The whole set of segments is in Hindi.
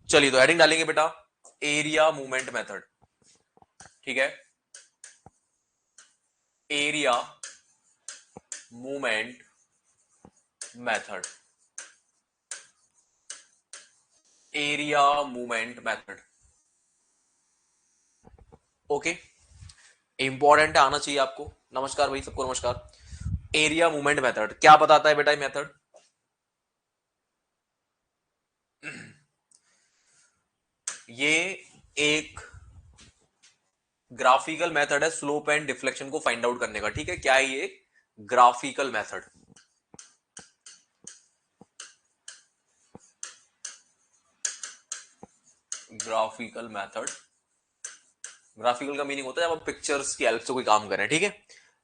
चलिए तो हेडिंग डालेंगे बेटा एरिया मूवमेंट मेथड। ठीक है, area movement method, area movement method. Okay, important आना चाहिए आपको। नमस्कार भाई, सबको नमस्कार। एरिया मूवमेंट मेथड क्या बताता है बेटा ये मेथड? ये एक ग्राफिकल मेथड है स्लोप एंड डिफ्लेक्शन को फाइंड आउट करने का। ठीक है, क्या है ये? Graphical method. Graphical method, graphical का मीनिंग होता है जब हम पिक्चर्स की हेल्प से कोई काम करें। ठीक है,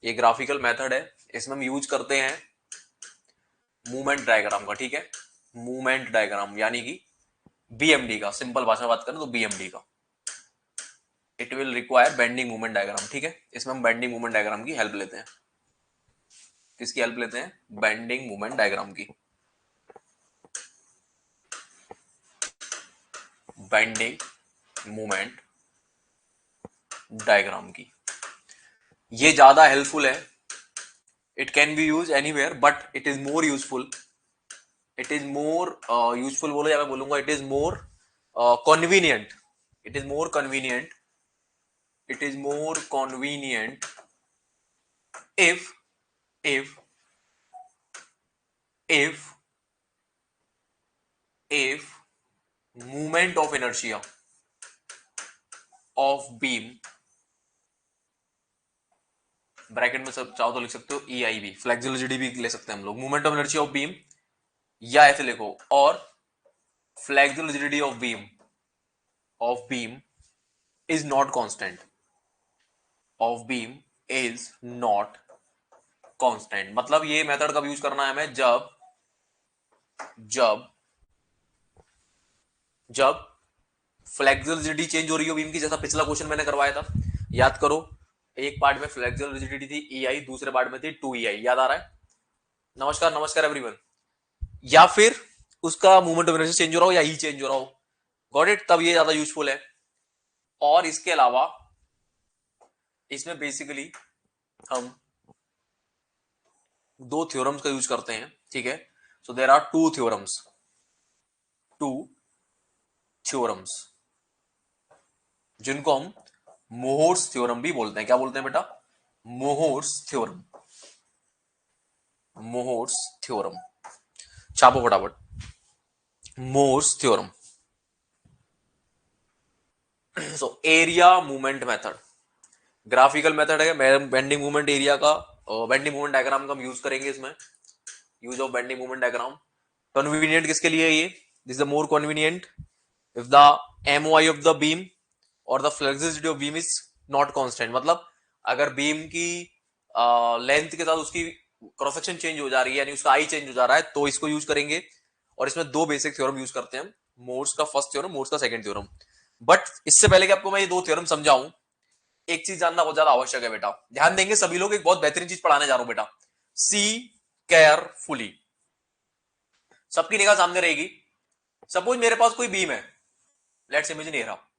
ये ग्राफिकल मेथड है, इसमें हम यूज करते हैं मूवमेंट डायग्राम का। ठीक है, मूवमेंट डायग्राम यानी कि बीएमडी का, सिंपल भाषा बात करें तो बीएमडी का। It will require bending movement diagram. ठीक है, इसमें हम बेंडिंग मूवमेंट डायग्राम की हेल्प लेते हैं। किसकी हेल्प लेते हैं? बेंडिंग मूवमेंट डायग्राम की। बेंडिंग मूवमेंट डायग्राम की, ये ज्यादा हेल्पफुल है। It can be use anywhere but it is more useful, it is more useful बोलो या मैं बोलूंगा it is more convenient, it is more convenient, it is more convenient if if if if movement of inertia of beam, bracket में सब चाहो तो लिख सकते हो EIB, फ्लेक्सिबिलिटी भी ले सकते हैं हम लोग। Movement of inertia of beam, या ऐसे लिखो, और flexibility of beam is not constant, of beam is not constant. मतलब ये मेथड कब यूज करना है हमें? जब जब जब फ्लेक्सिबिलिटी चेंज हो रही हो बीम की, जैसा पिछला क्वेश्चन मैंने करवाया था, याद करो। एक पार्ट में फ्लेक्सिबल रिजिडिटी थी EI, दूसरे पार्ट में थी 2EI, याद आ रहा है? नमस्कार नमस्कार एवरीवन। या फिर उसका मूवमेंट ऑफ इनर्शिया चेंज हो रहा हो या ई चेंज हो रहा हो, गॉट इट, तब ये ज्यादा यूजफुल है। और इसके अलावा इसमें बेसिकली हम दो थ्योरम्स का यूज करते हैं। ठीक है, so there are two theorems, two theorems जिनको हम मोहर्स थ्योरम भी बोलते हैं। क्या बोलते हैं बेटा? Mohr's theorem, Mohr's theorem. छापो फटाफट, Mohr's theorem. So area movement method graphical method है, बेंडिंग मूवमेंट एरिया का, बेंडिंग मूवमेंट डायग्राम का हम यूज करेंगे इसमें। Use of bending movement diagram convenient किसके लिए है? ये this is the more convenient if the MOI of the beam और the flexibility of beam is not constant. मतलब अगर बीम की लेंथ के साथ उसकी क्रॉस सेक्शन चेंज हो जा रही है, यानी उसका आई चेंज हो जा रहा है, तो इसको यूज करेंगे। और इसमें दो बेसिक थ्योरम यूज करते हैं, मोर्स का फर्स्ट थ्योरम, मोर्स का सेकंड थ्योरम। बट इससे पहले कि आपको मैं ये दो थ्योरम समझाऊं, एक चीज जानना बहुत ज्यादा आवश्यक है बेटा, ध्यान देंगे सभी लोग। एक बहुत बेहतरीन चीज पढ़ाने जा रहा हूं बेटा, सी केयरफुली। सबकी निगाह सामने रहेगी। सपोज मेरे पास कोई बीम है, लेट्स इमेजिन ये रहा।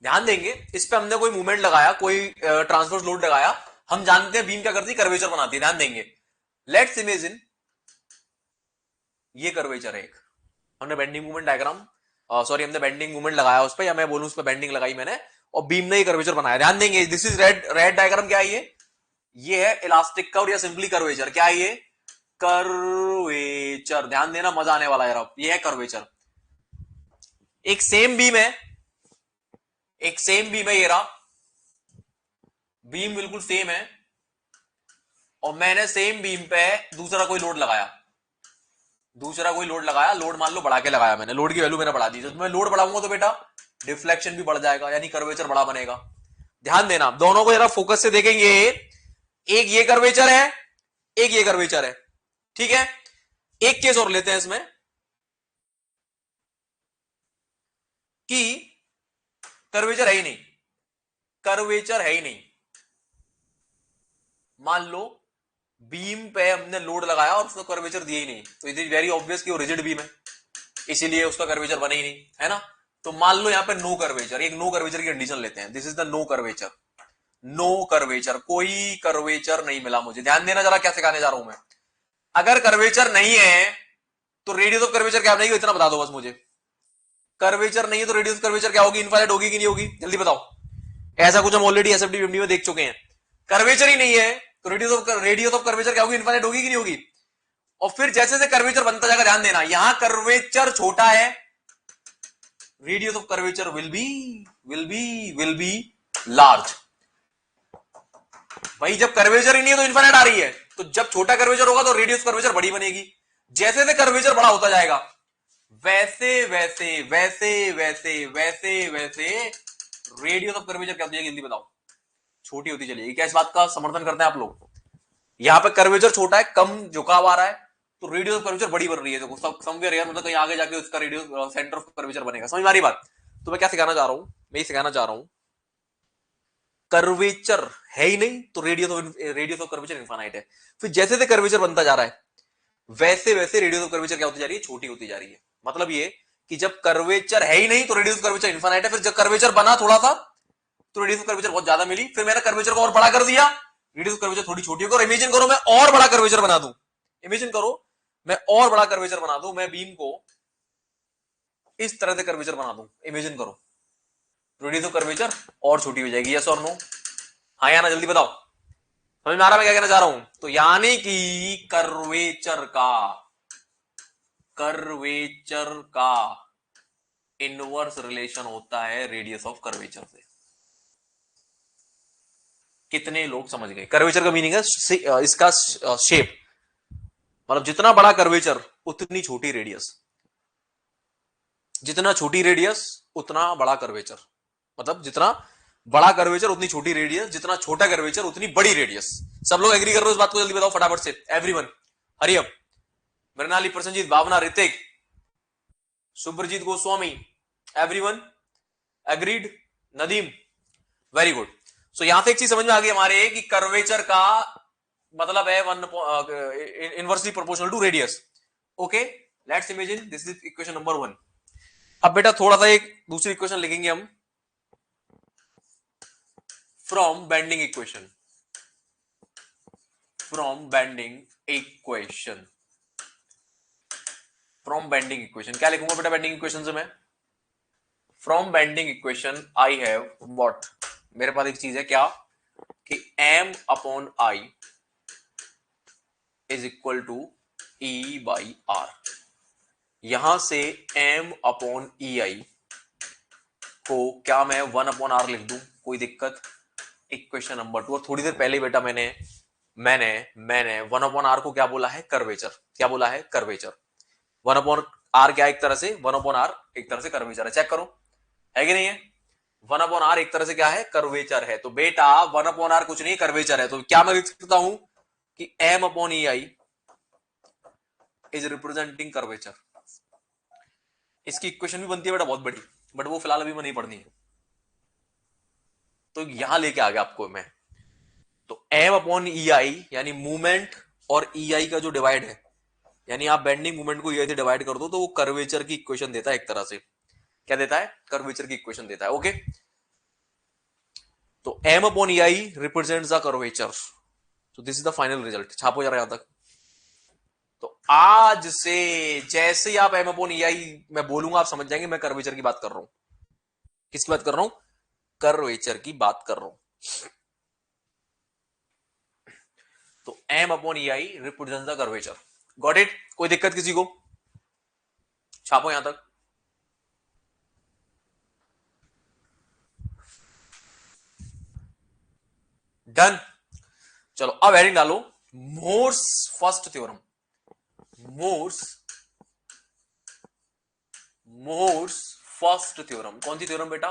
ध्यान देंगे, इस पे हमने कोई मूवमेंट लगाया, कोई ट्रांसफर्स लोड लगाया। हम जानते हैं बीम क्या करती है? कर्वेचर बनाती है। ध्यान देंगे, लेट्स इमेजिन ये कर्वेचर है एक। हमने बेंडिंग मूवमेंट डायग्राम, सॉरी, हमने बेंडिंग मूवमेंट लगाया उस पर, या मैं बोलूं उस पर बेंडिंग लगाई मैंने, और बीम ने ये कर्वेचर बनाया। ध्यान देंगे, this is red, red diagram क्या है ये है इलास्टिक कर्व या सिंपली कर्वेचर। क्या है ये? कर्वेचर। ध्यान देना, मजा आने वाला है यार। ये है कर्वेचर। एक सेम बीम है, एक सेम बीम है, ये रहा बीम, बिल्कुल सेम है, और मैंने सेम बीम पे दूसरा कोई लोड लगाया, दूसरा कोई लोड लगाया, लोड मान लो बढ़ा के लगाया मैंने, लोड की वैल्यू मैंने बढ़ा दी। तो मैं लोड बढ़ाऊंगा तो बेटा डिफ्लेक्शन भी बढ़ जाएगा, यानी कर्वेचर बड़ा बनेगा। ध्यान देना, दोनों को जरा फोकस से देखेंगे। एक ये कर्वेचर है, एक ये कर्वेचर है। ठीक है, एक केस और लेते हैं इसमें कि कर्वेचर है ही नहीं, कर्वेचर है ही नहीं। मान लो बीम पे हमने लोड लगाया और उसका कर्वेचर दिया ही नहीं, तो इट इज वेरी ऑब्वियस कि वो रिजिड बीम है, इसीलिए उसका कर्वेचर बना ही नहीं, है ना। तो मान लो यहाँ पे नो कर्वेचर, एक नो कर्वेचर की कंडीशन लेते हैं, this is the no curvature. No curvature, कोई कर्वेचर नहीं मिला मुझे, ध्यान देना जरा क्या सिखाने जा रहा हूं मैं। अगर कर्वेचर नहीं है तो रेडियस ऑफ कर्वेचर क्या बनेगी, इतना बता दो बस मुझे। कर्वेचर नहीं है तो रेडियस ऑफ कर्वेचर क्या होगी, इनफाइनाइट होगी कि नहीं होगी, जल्दी बताओ। ऐसा कुछ हम ऑलरेडी एसएफडी बीएमडी में देख चुके हैं। कर्वेचर ही नहीं है तो रेडियस ऑफ कर्वेचर क्या होगी, इनफाइनाइट होगी कि नहीं होगी। और फिर जैसे जैसे कर्वेचर बनता जाएगा, ध्यान देना, यहां कर्वेचर छोटा है, radius of curvature will be large. भाई जब कर्वेचर ही नहीं है तो इनफाइनाइट आ रही है, तो जब छोटा कर्वेचर होगा तो रेडियस कर्वेचर बड़ी बनेगी। जैसे जैसे कर्वेचर बड़ा होता जाएगा वैसे वैसे वैसे वैसे वैसे वैसे रेडियस ऑफ कर्वेचर क्या होती है, जल्दी बताओ, छोटी होती चलेगी। क्या इस बात का समर्थन करते हैं आप लोग। यहां पे कर्वेचर छोटा है, कम झुकाव आ रहा है, तो रेडियस ऑफ कर्वेचर बड़ी बन रही है। देखो समवेयर यार, मतलब कहीं आगे जाके उसका रेडियस सेंटर ऑफ कर्वेचर बनेगा। समझ में आ रही बात। तो मैं क्या सिखाना चाह रहा हूं, मैं ये सिखाना चाह रहा हूं, कर्वेचर है ही नहीं तो रेडियस ऑफ कर्वेचर इनफाइनाइट है। फिर जैसे जैसे कर्वेचर बनता जा रहा है वैसे वैसे रेडियस ऑफ कर्वेचर क्या होती जा रही है, छोटी होती जा रही है। मतलब ये कि जब कर्वेचर है ही नहीं तो रेडियस ऑफ कर्वेचर इनफाइनाइट है, फिर जब कर्वेचर बना थोड़ा सा तो रेडियस ऑफ कर्वेचर बहुत ज्यादा मिली, फिर मैंने कर्वेचर को और बड़ा कर दिया, रेडियस ऑफ कर्वेचर थोड़ी छोटी होगी। और इमेजिन करो मैं और बड़ा कर्वेचर बना दूं, इमेजिन करो मैं और बड़ा कर्वेचर बना दूं, मैं बीम को इस तरह से कर्वेचर बना दूं, इमेजिन करो, रेडियस ऑफ कर्वेचर और छोटी हो जाएगी। यस और नो, हाँ या ना, जल्दी बताओ। समझ में आ रहा मैं क्या कहना चाह रहा हूं। तो यानी कि कर्वेचर का इनवर्स रिलेशन होता है रेडियस ऑफ कर्वेचर से। कितने लोग समझ गए। कर्वेचर का मीनिंग है इसका शेप, मतलब जितना बड़ा कर्वेचर उतनी छोटी रेडियस, जितना छोटी रेडियस उतना बड़ा कर्वेचर, मतलब जितना बड़ा कर्वेचर उतनी छोटी रेडियस, जितना छोटा कर्वेचर उतनी बड़ी रेडियस। सब लोग एग्री कर रहे हो इस बात को, जल्दी बताओ फटाफट से, everyone, hurry up. Mrinali, Prasannajit, Bhavna, Hrithik, Subrajit Goswami, everyone agreed, Nadeem, very good. So यहां से एक चीज समझ में आ गई हमारे कि कर्वेचर का मतलब है one inversely proportional to radius. Okay, let's imagine this is equation number 1। अब बेटा थोड़ा सा एक दूसरी इक्वेशन लिखेंगे हम, from bending equation, from bending equation, from bending equation. क्या लिखूंगा बेटा बेंडिंग इक्वेशन से मैं, from bending equation I have what, मेरे पास एक चीज है क्या, कि m upon I is equal to E by R. यहां से m अपॉन ई आई को क्या मैं 1 अपॉन आर लिख दूं, कोई दिक्कत। इक्वेशन नंबर 2, और थोड़ी देर पहले बेटा मैंने मैंने मैंने 1 अपॉन आर को क्या बोला है, कर्वेचर। क्या बोला है, कर्वेचर। 1 अपॉन आर क्या, एक तरह से 1 अपॉन आर एक तरह से कर्वेचर है, चेक करो है कि नहीं है। 1 अपॉन आर एक तरह से क्या है, कर्वेचर है। तो बेटा 1 अपॉन आर कुछ नहीं, कर्वेचर है। तो क्या मैं लिख सकता हूं कि m upon E I is representing curvature. इसकी इक्वेशन भी बनती है बेटा बहुत बड़ी, बट वो फिलहाल अभी मैं नहीं पढ़नी है, तो यहां लेके आ गया आपको मैं। तो m अपॉन ई आई यानी मूवमेंट, और ई आई का जो डिवाइड है, यानी आप बेंडिंग मूवमेंट को ई आई से डिवाइड कर दो तो वो कर्वेचर की इक्वेशन देता है एक तरह से। क्या देता है, कर्वेचर की इक्वेशन देता है। ओके, तो m upon E I represents the curvature. तो this is the final result, छापो जरा यहां तक। तो आज से जैसे ही आप m अपॉन ई आई मैं बोलूंगा आप समझ जाएंगे मैं कर्वेचर की बात कर रहा हूं। किसकी बात कर रहा हूं, कर्वेचर की बात कर रहा हूं। तो m upon E I represents the curvature. Got it, कोई दिक्कत किसी को, छापो यहां तक। डन। चलो अब हेडिंग डालो, Mohr's first theorem. Mohr's Mohr's first theorem, कौन सी थ्योरम बेटा,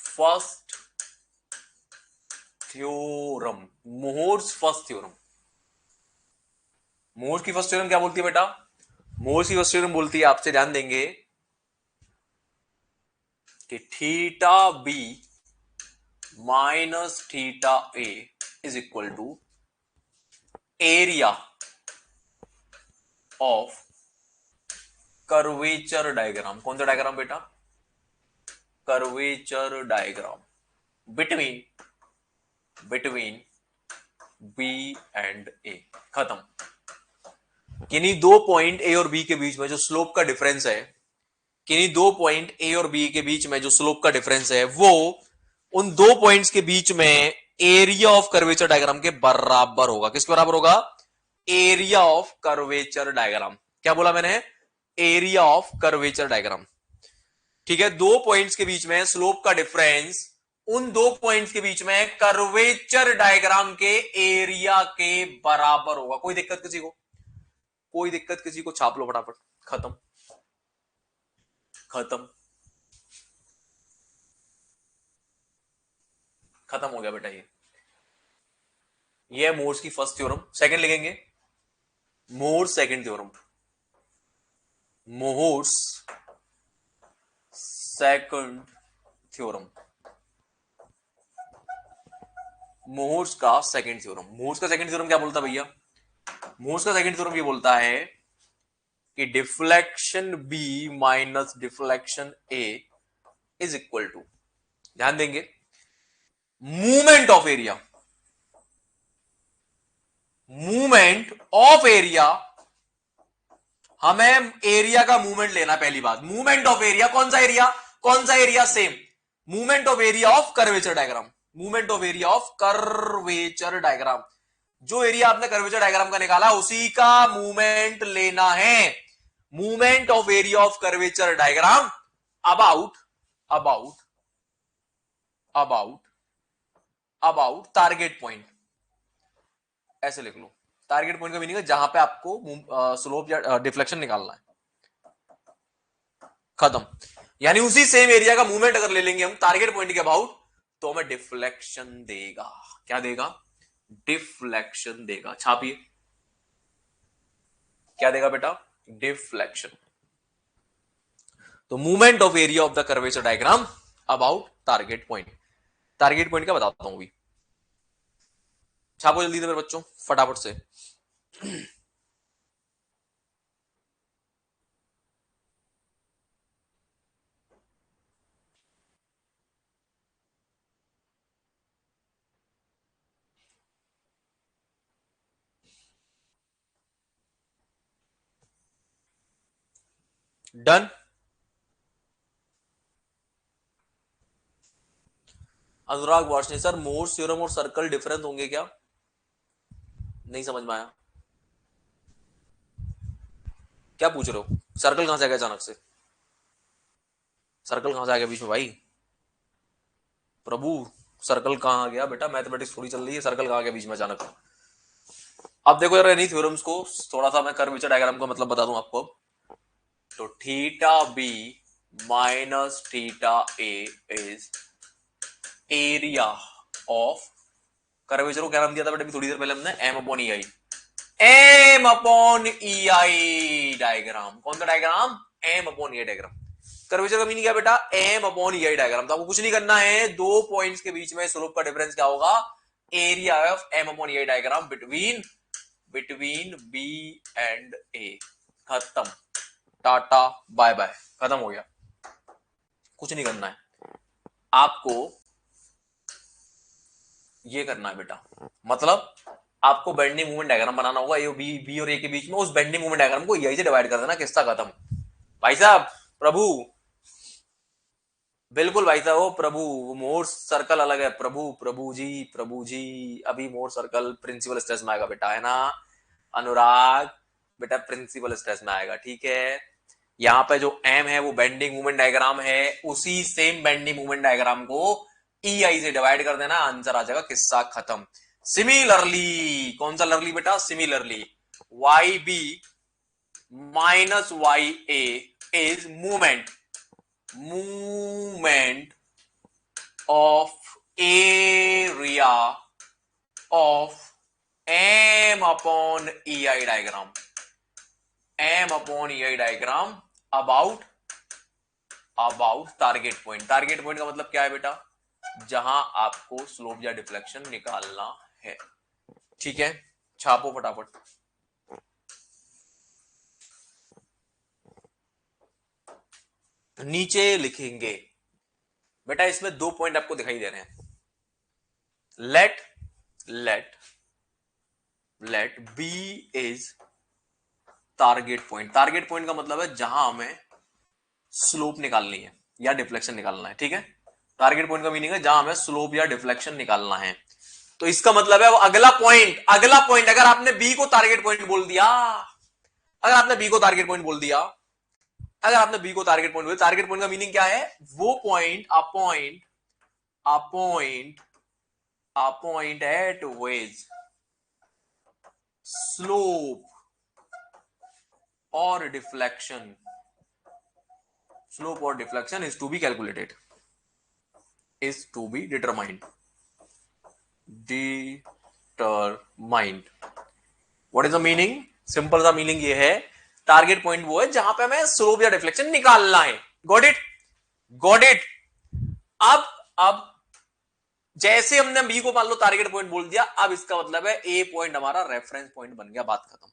first theorem, Mohr's first theorem. Mohr's की फर्स्ट थ्योरम क्या बोलती है बेटा, मोर्स की फर्स्ट थ्योरम बोलती है, आपसे ध्यान देंगे, कि theta B minus theta A is equal to area of curvature diagram. कौन सा डायग्राम बेटा? Curvature diagram between B and A. खत्म। किन्हीं दो पॉइंट ए और बी के बीच में जो स्लोप का डिफरेंस है, किन्हीं दो पॉइंट ए और बी के बीच में जो स्लोप का डिफरेंस है, वो उन दो पॉइंट्स के बीच में एरिया ऑफ कर्वेचर डायग्राम के बराबर होगा। किसके बराबर होगा? Area of curvature diagram. क्या बोला मैंने? Area of curvature diagram. ठीक है, दो पॉइंट्स के बीच में स्लोप का डिफरेंस उन दो पॉइंट्स के बीच में कर्वेचर डायग्राम के एरिया के बराबर होगा। कोई दिक्कत किसी को? कोई दिक्कत किसी को? छाप लो फटाफट। खत्म। खत्म। खत्म हो गया बेटा। ये है मोर्स की फर्स्ट थ्योरम। सेकंड लिखेंगे Mohr's second theorem. Mohr's second theorem. Mohr's का सेकंड थ्योरम। मोर्स का सेकंड थ्योरम क्या बोलता है भैया? मोर्स का सेकंड थ्योरम ये बोलता है कि deflection B minus deflection A is equal to, ध्यान देंगे, movement of area. Movement of area, हमें एरिया का मूवमेंट लेना। पहली बात, मूवमेंट ऑफ एरिया। कौन सा एरिया? कौन सा area? Same movement of area of curvature diagram. Movement of area of curvature diagram. जो एरिया आपने कर्वेचर डायग्राम का निकाला उसी का मूवमेंट लेना है। Movement of area of curvature diagram about about about about target point. ऐसे लिख लो। टारगेट पॉइंट का मीनिंग है जहां पे आपको स्लोप या डिफ्लेक्शन निकालना है। खत्म। यानी उसी सेम एरिया का मूवमेंट अगर ले लेंगे हम टारगेट पॉइंट के अबाउट, तो हमें डिफ्लेक्शन देगा। क्या देगा? डिफ्लेक्शन देगा। छापिए, क्या देगा बेटा? डिफ्लेक्शन। तो movement of area of the curvature diagram about target point. Target point का बताता हूं अभी। छापो जल्दी से मेरे बच्चों, फटाफट से। डन। अनुराग वार्षणी, सर मोर्स थ्योरम और सर्कल डिफरेंस होंगे क्या? नहीं समझ में आया। क्या पूछ रहे हो? सर्कल कहां से आ गया अचानक से? सर्कल कहां से आ गया बीच में भाई? प्रभु, सर्कल कहां आ गया बेटा? मैथमेटिक्स थोड़ी चल रही है, सर्कल कहां आ गया बीच में अचानक? अब देखो यार, इन्हीं थ्योरम्स को थोड़ा सा मैं कर्वेचर डायग्राम का मतलब बता दूं आपको। तो theta B minus theta A is area of curvature को क्या नाम दिया था बेटा थोड़ी देर पहले हमने? M upon E I. M upon E I diagram. कौन सा diagram? M upon E I diagram. Curvature का मीनिंग क्या बेटा? M upon E I diagram. तो आपको कुछ नहीं करना है, दो पॉइंट्स के बीच में स्लोप का डिफरेंस क्या होगा? Area of M upon E I diagram between B and A. खत्म। Tata bye bye. खत्म हो गया। कुछ नहीं करना है आपको, ये करना है बेटा। मतलब आपको बेंडिंग मूवमेंट डायग्राम बनाना होगा ए बी और ए के बीच में। उस बेंडिंग मूवमेंट डायग्राम को यही से डिवाइड कर देना, किस्सा खत्म। भाई साहब, प्रभु, बिल्कुल भाई साहब, वो प्रभु, मोर सर्कल अलग है। प्रभु, प्रभु जी, अभी मोर सर्कल प्रिंसिपल स्ट्रेस में आएगा बेटा, है ना अनुराग? बेटा प्रिंसिपल स्ट्रेस में आएगा, ठीक है। यहां पे जो एम है वो बेंडिंग मूवमेंट डायग्राम है, उसी सेम बेंडिंग मूवमेंट डायग्राम को ई आई से डिवाइड कर देना, आंसर आ जाएगा, किस्सा खत्म। सिमिलरली, कौन सा लरली बेटा? Similarly Y B minus Y A is movement of area of M upon E I diagram. M upon E I diagram about target point. Target point का मतलब क्या है बेटा? जहां आपको स्लोप या डिफ्लेक्शन निकालना है। ठीक है, छापो फटाफट। नीचे लिखेंगे बेटा, इसमें 2 पॉइंट आपको दिखाई दे रहे हैं। Let let let B is target point. Target point का मतलब है जहां हमें स्लोप निकालनी है या डिफ्लेक्शन निकालना है, ठीक है। टारगेट पॉइंट का मीनिंग है जहां हमें स्लोप या डिफ्लेक्शन निकालना है। तो इसका मतलब है वो अगला पॉइंट अगर आपने बी को टारगेट पॉइंट बोल दिया, अगर आपने बी को टारगेट पॉइंट बोल दिया, अगर आपने बी को टारगेट पॉइंट बोल दिया, टारगेट पॉइंट का मीनिंग क्या है? वो point, a point eight which slope और deflection is to be calculated, is to be determined. What is the meaning? Simple सा मीनिंग ये है, टारगेट पॉइंट वो है जहां पे हमें स्लोप या डिफ्लेक्शन निकालना है। Got it? Got it? अब जैसे हमने बी को मान लो टारगेट पॉइंट बोल दिया, अब इसका मतलब है ए पॉइंट हमारा रेफरेंस पॉइंट बन गया, बात खत्म।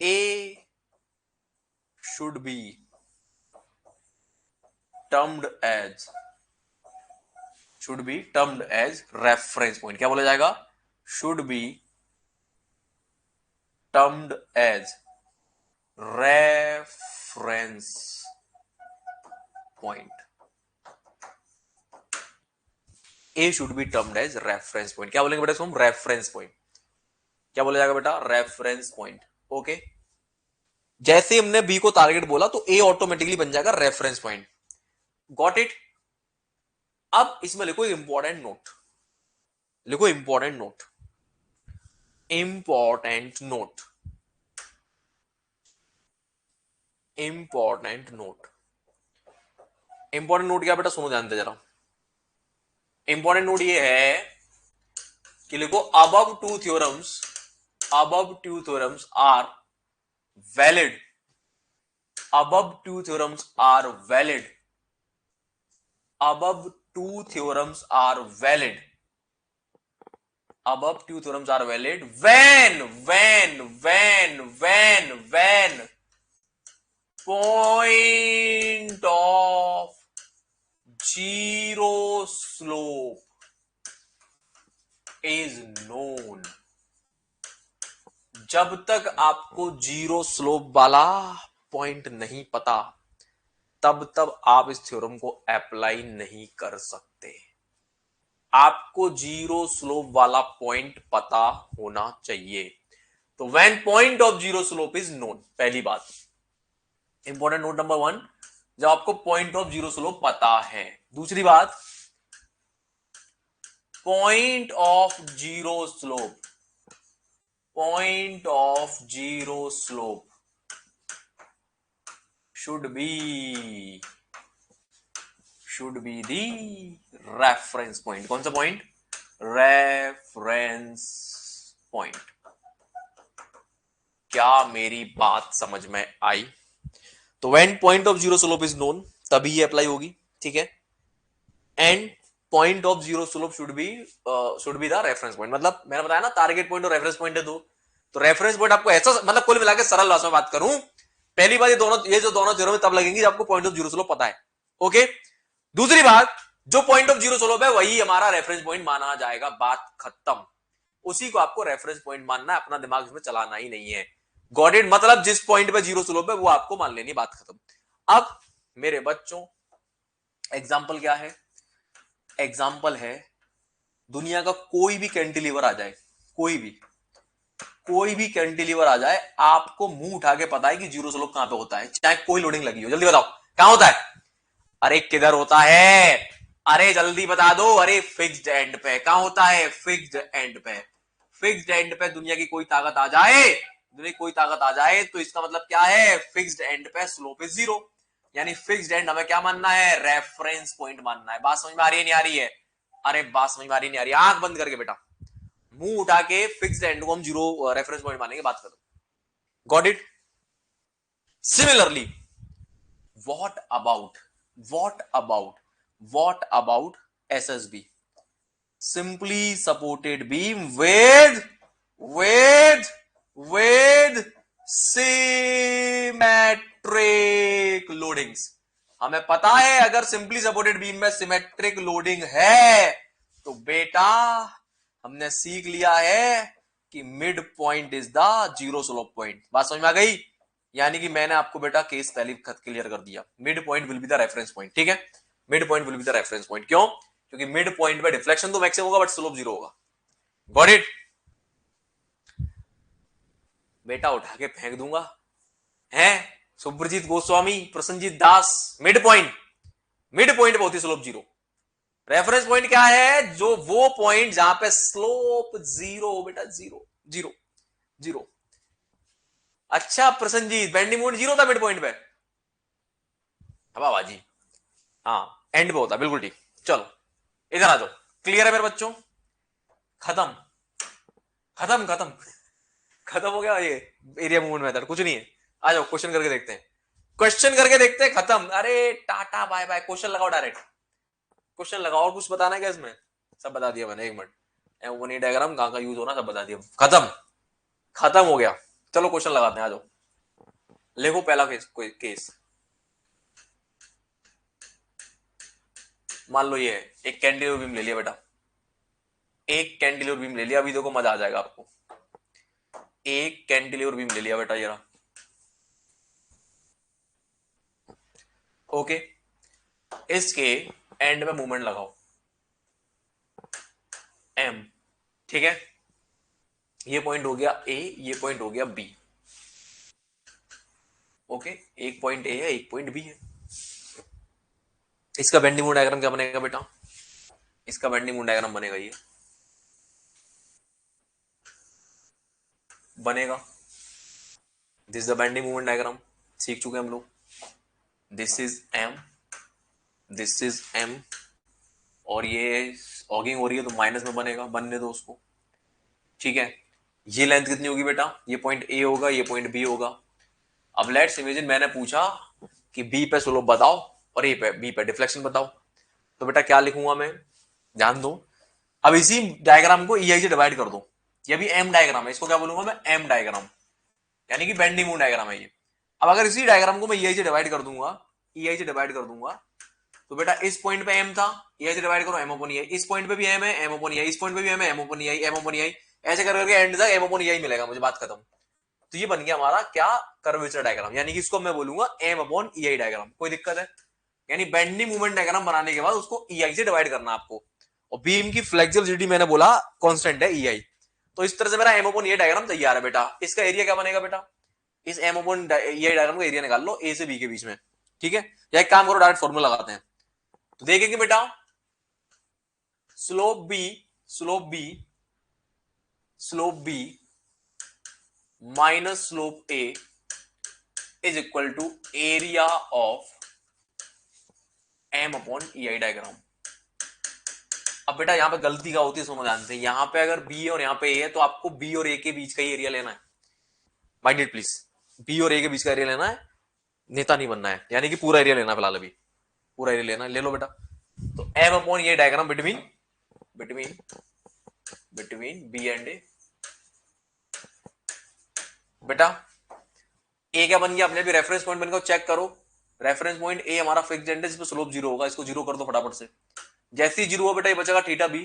A should be termed as reference point. क्या बोला जाएगा? Should be termed as reference point. A should be termed as reference point. क्या बोलेंगे बेटा इसको हम? Reference point. क्या बोला जाएगा बेटा? Reference point. ओके, जैसे हमने बी को टारगेट बोला तो ए ऑटोमेटिकली बन जाएगा रेफरेंस पॉइंट। Got it? अब इसमें लिखो इंपॉर्टेंट नोट, लिखो important note, important note, important note. Important note क्या बेटा? सुनो ध्यान से जरा। इंपॉर्टेंट नोट ये है कि लिखो above two theorems are valid, above two theorems are valid, above two theorems are valid, above two theorems are valid when point of zero slope is known। जब तक आपको जीरो स्लोप वाला पॉइंट नहीं पता, तब आप इस थ्योरम को अप्लाई नहीं कर सकते। आपको जीरो स्लोप वाला पॉइंट पता होना चाहिए। तो when point of zero slope is known, पहली बात इंपॉर्टेंट नोट नंबर 1, जब आपको पॉइंट ऑफ जीरो स्लोप पता है। दूसरी बात, point of zero slope, point of zero slope should be the reference point। कौन सा पॉइंट? Reference point. क्या मेरी बात समझ में आई? तो when point of zero slope is known, तभी ये अप्लाई होगी, ठीक है। And point of zero slope should be the reference point. मतलब मैंने बताया ना, टारगेट पॉइंट और रेफरेंस पॉइंट है दो। तो रेफरेंस पॉइंट आपको ऐसा, मतलब कुल मिलाकर सरल भाषा में बात करूं, पहली बात ये जो दोनों थ्योरम तब लगेंगी जब आपको पॉइंट ऑफ जीरो स्लोप पता है। ओके, दूसरी बात, जो पॉइंट ऑफ जीरो स्लोप है वही हमारा रेफरेंस पॉइंट माना जाएगा, बात खत्म। उसी को आपको रेफरेंस पॉइंट मानना है, अपना दिमाग इसमें चलाना ही नहीं है। Got it? मतलब जिस पॉइंट पे जीरो स्लोप है वो आपको मान लेनी, बात खत्म। अब मेरे बच्चों, एग्जाम्पल क्या है? एग्जाम्पल है, दुनिया का कोई भी कैंटिलीवर आ जाए, कोई भी कैंटिलीवर आ जाए, आपको मुंह उठा के पता है कि जीरो स्लोप कहां पे होता है, चाहे कोई लोडिंग लगी हो। जल्दी बताओ कहां होता है? अरे किधर होता है? अरे जल्दी बता दो। अरे फिक्स्ड एंड पे। कहां होता है? फिक्स्ड एंड पे। फिक्स्ड एंड पे दुनिया की कोई ताकत आ जाए, तो इसका मतलब क्या है? फिक्स्ड एंड पे स्लोप इज जीरो। यानी फिक्स्ड एंड हमें क्या मानना है? रेफरेंस पॉइंट मानना है। बात समझ में आ रही है नहीं आ रही है? अरे बात समझ में आ रही नहीं आ रही? आंख बंद करके बेटा, मुंह उठा के फिक्स्ड एंड को हम जीरो रेफरेंस पॉइंट मानेंगे, बात करो। Got it? Similarly, what about SSB? Simply supported beam with loadings. हमें पता है अगर सिंपली सपोर्टेड बीम में सिमेट्रिक लोडिंग है तो बेटा हमने सीख लिया है कि mid point is the zero slope point. बात समझ में आ गई? यानी कि मैंने आपको बेटा केस पहले खत क्लियर कर दिया, mid point will be the reference point. ठीक है, mid point will be the reference point. क्यों? क्योंकि मिड पॉइंट पे डिफ्लेक्शन तो मैक्सिमम होगा बट स्लोप जीरो होगा। Got it? बेटा उठा के फेंक दूंगा है सुब्रजीत गोस्वामी, प्रसन्नजीत दास। मिड पॉइंट बहुत ही स्लोप जीरो। रेफरेंस पॉइंट क्या है? जो वो पॉइंट जहां पे स्लोप जीरो बेटा, जीरो जीरो जीरो। अच्छा प्रसन्नजीत, बेंडिंग मोमेंट जीरो था मिड पॉइंट पे? बाबाजी हाँ, एंड पे होता, बिल्कुल ठीक। चलो इधर आ जाओ। क्लियर है मेरे बच्चों? खत्म खत्म खत्म खत्म हो गया ये एरिया मूवमेंट मेथड, कुछ नहीं है। आ जाओ क्वेश्चन करके देखते हैं, क्वेश्चन करके देखते हैं। खत्म, अरे टाटा बाय बाय। क्वेश्चन लगाओ डायरेक्ट, क्वेश्चन लगाओ। और कुछ बताना है क्या इसमें? सब बता दिया मैंने, एक मिनट। एमोनी डायग्राम कहां का यूज होना सब बता दिया। खत्म खत्म हो गया। चलो क्वेश्चन लगाते हैं, आ जाओ। लिखो पहला केस, कोई केस मान लो ये है, एक कैंडिलेवर बीम ले लिया बेटा, एक कैंडिलेवर बीम ले लिया। अभी देखो मजा आ जाएगा आपको। एक कैंडिलेवर बीम ले लिया बेटा ये रहा। ओके, इसके एंड में मूवमेंट लगाओ एम। ठीक है, ये पॉइंट हो गया ए, ये पॉइंट हो गया बी। ओके, एक पॉइंट ए है, एक पॉइंट बी है। इसका बेंडिंग मोमेंट डायग्राम क्या बनेगा बेटा? इसका बेंडिंग मोमेंट डायग्राम बनेगा ये, बनेगा। This is the bending moment diagram, सीख चुके हम लोग। This is M, this is M, और ये ऑगिंग हो रही है तो माइनस में बनेगा, बनने दो उसको। ठीक है, ये लेंथ कितनी होगी बेटा? ये पॉइंट ए होगा, ये पॉइंट बी होगा। अब लेट्स इमेजिन मैंने पूछा कि बी पे स्लोप बताओ और ए पे, बी पे डिफ्लेक्शन बताओ, तो बेटा क्या लिखूंगा मैं? ध्यान दो। अब इसी डायग्राम को ई आई से डिवाइड कर दो। ये भी एम डायग्राम है, इसको क्या बोलूंगा मैं? एम डायग्राम, यानी कि बेंडिंग मूवमेंट डायग्राम है ये। अब अगर इसी डायग्राम को मैं ई आई से डिवाइड कर दूंगा, ई आई से डिवाइड कर दूंगा, तो बेटा इस पॉइंट पे एम था, ई आई से डिवाइड करो एम ओपन ई आई। इस पॉइंट पे भी एम है, एम ओपन ई आई। इस पॉइंट पे भी एम है, M upon E I, M upon E I. ऐसे कर करके एंड तक एम ओपन ई आई मिलेगा मुझे, बात खत्म। तो ये बन गया हमारा क्या? कर्वेचर डायग्राम, यानी कि इसको मैं बोलूंगा M upon E I diagram. कोई दिक्कत है? यानी बेंडिंग मूवमेंट डायग्राम बनाने के बाद उसको ई आई से डिवाइड करना आपको। और बीम की फ्लेक्सिबिलिटी मैंने बोला कांस्टेंट है ई आई। तो इस तरह से मेरा M upon E I diagram तैयार है बेटा। इसका एरिया क्या बनेगा बेटा? इस M upon E I diagram का एरिया निकाल लो ए से बी के बीच में। ठीक है, या एक काम करो, डायरेक्ट फॉर्मूला लगाते हैं। तो देखेंगे बेटा, slope B, slope B, slope B minus slope A is equal to area of M upon E I diagram. अब बेटा यहां पे गलती क्या होती है समझ जानते हैं। यहां पे अगर बी और यहां पे ए है तो आपको बी और ए के बीच का ही एरिया लेना है। माइंडेड प्लीज, बी और ए के बीच का एरिया लेना है, नेता नहीं बनना है। यानी कि पूरा एरिया लेना है फिलहाल, अभी पूरा एरिया लेना है, ले लो बेटा। तो एम अपॉन ये diagram between between between B and A. बेटा ए क्या बन गया? अपने भी रेफरेंस पॉइंट बनकर चेक करो। रेफरेंस पॉइंट ए हमारा फिक्स्ड एंड है, जिसमें स्लोप जीरो होगा। इसको जीरो कर दो फटाफट से। जैसे ही जीरो हो बेटा ये बचेगा theta B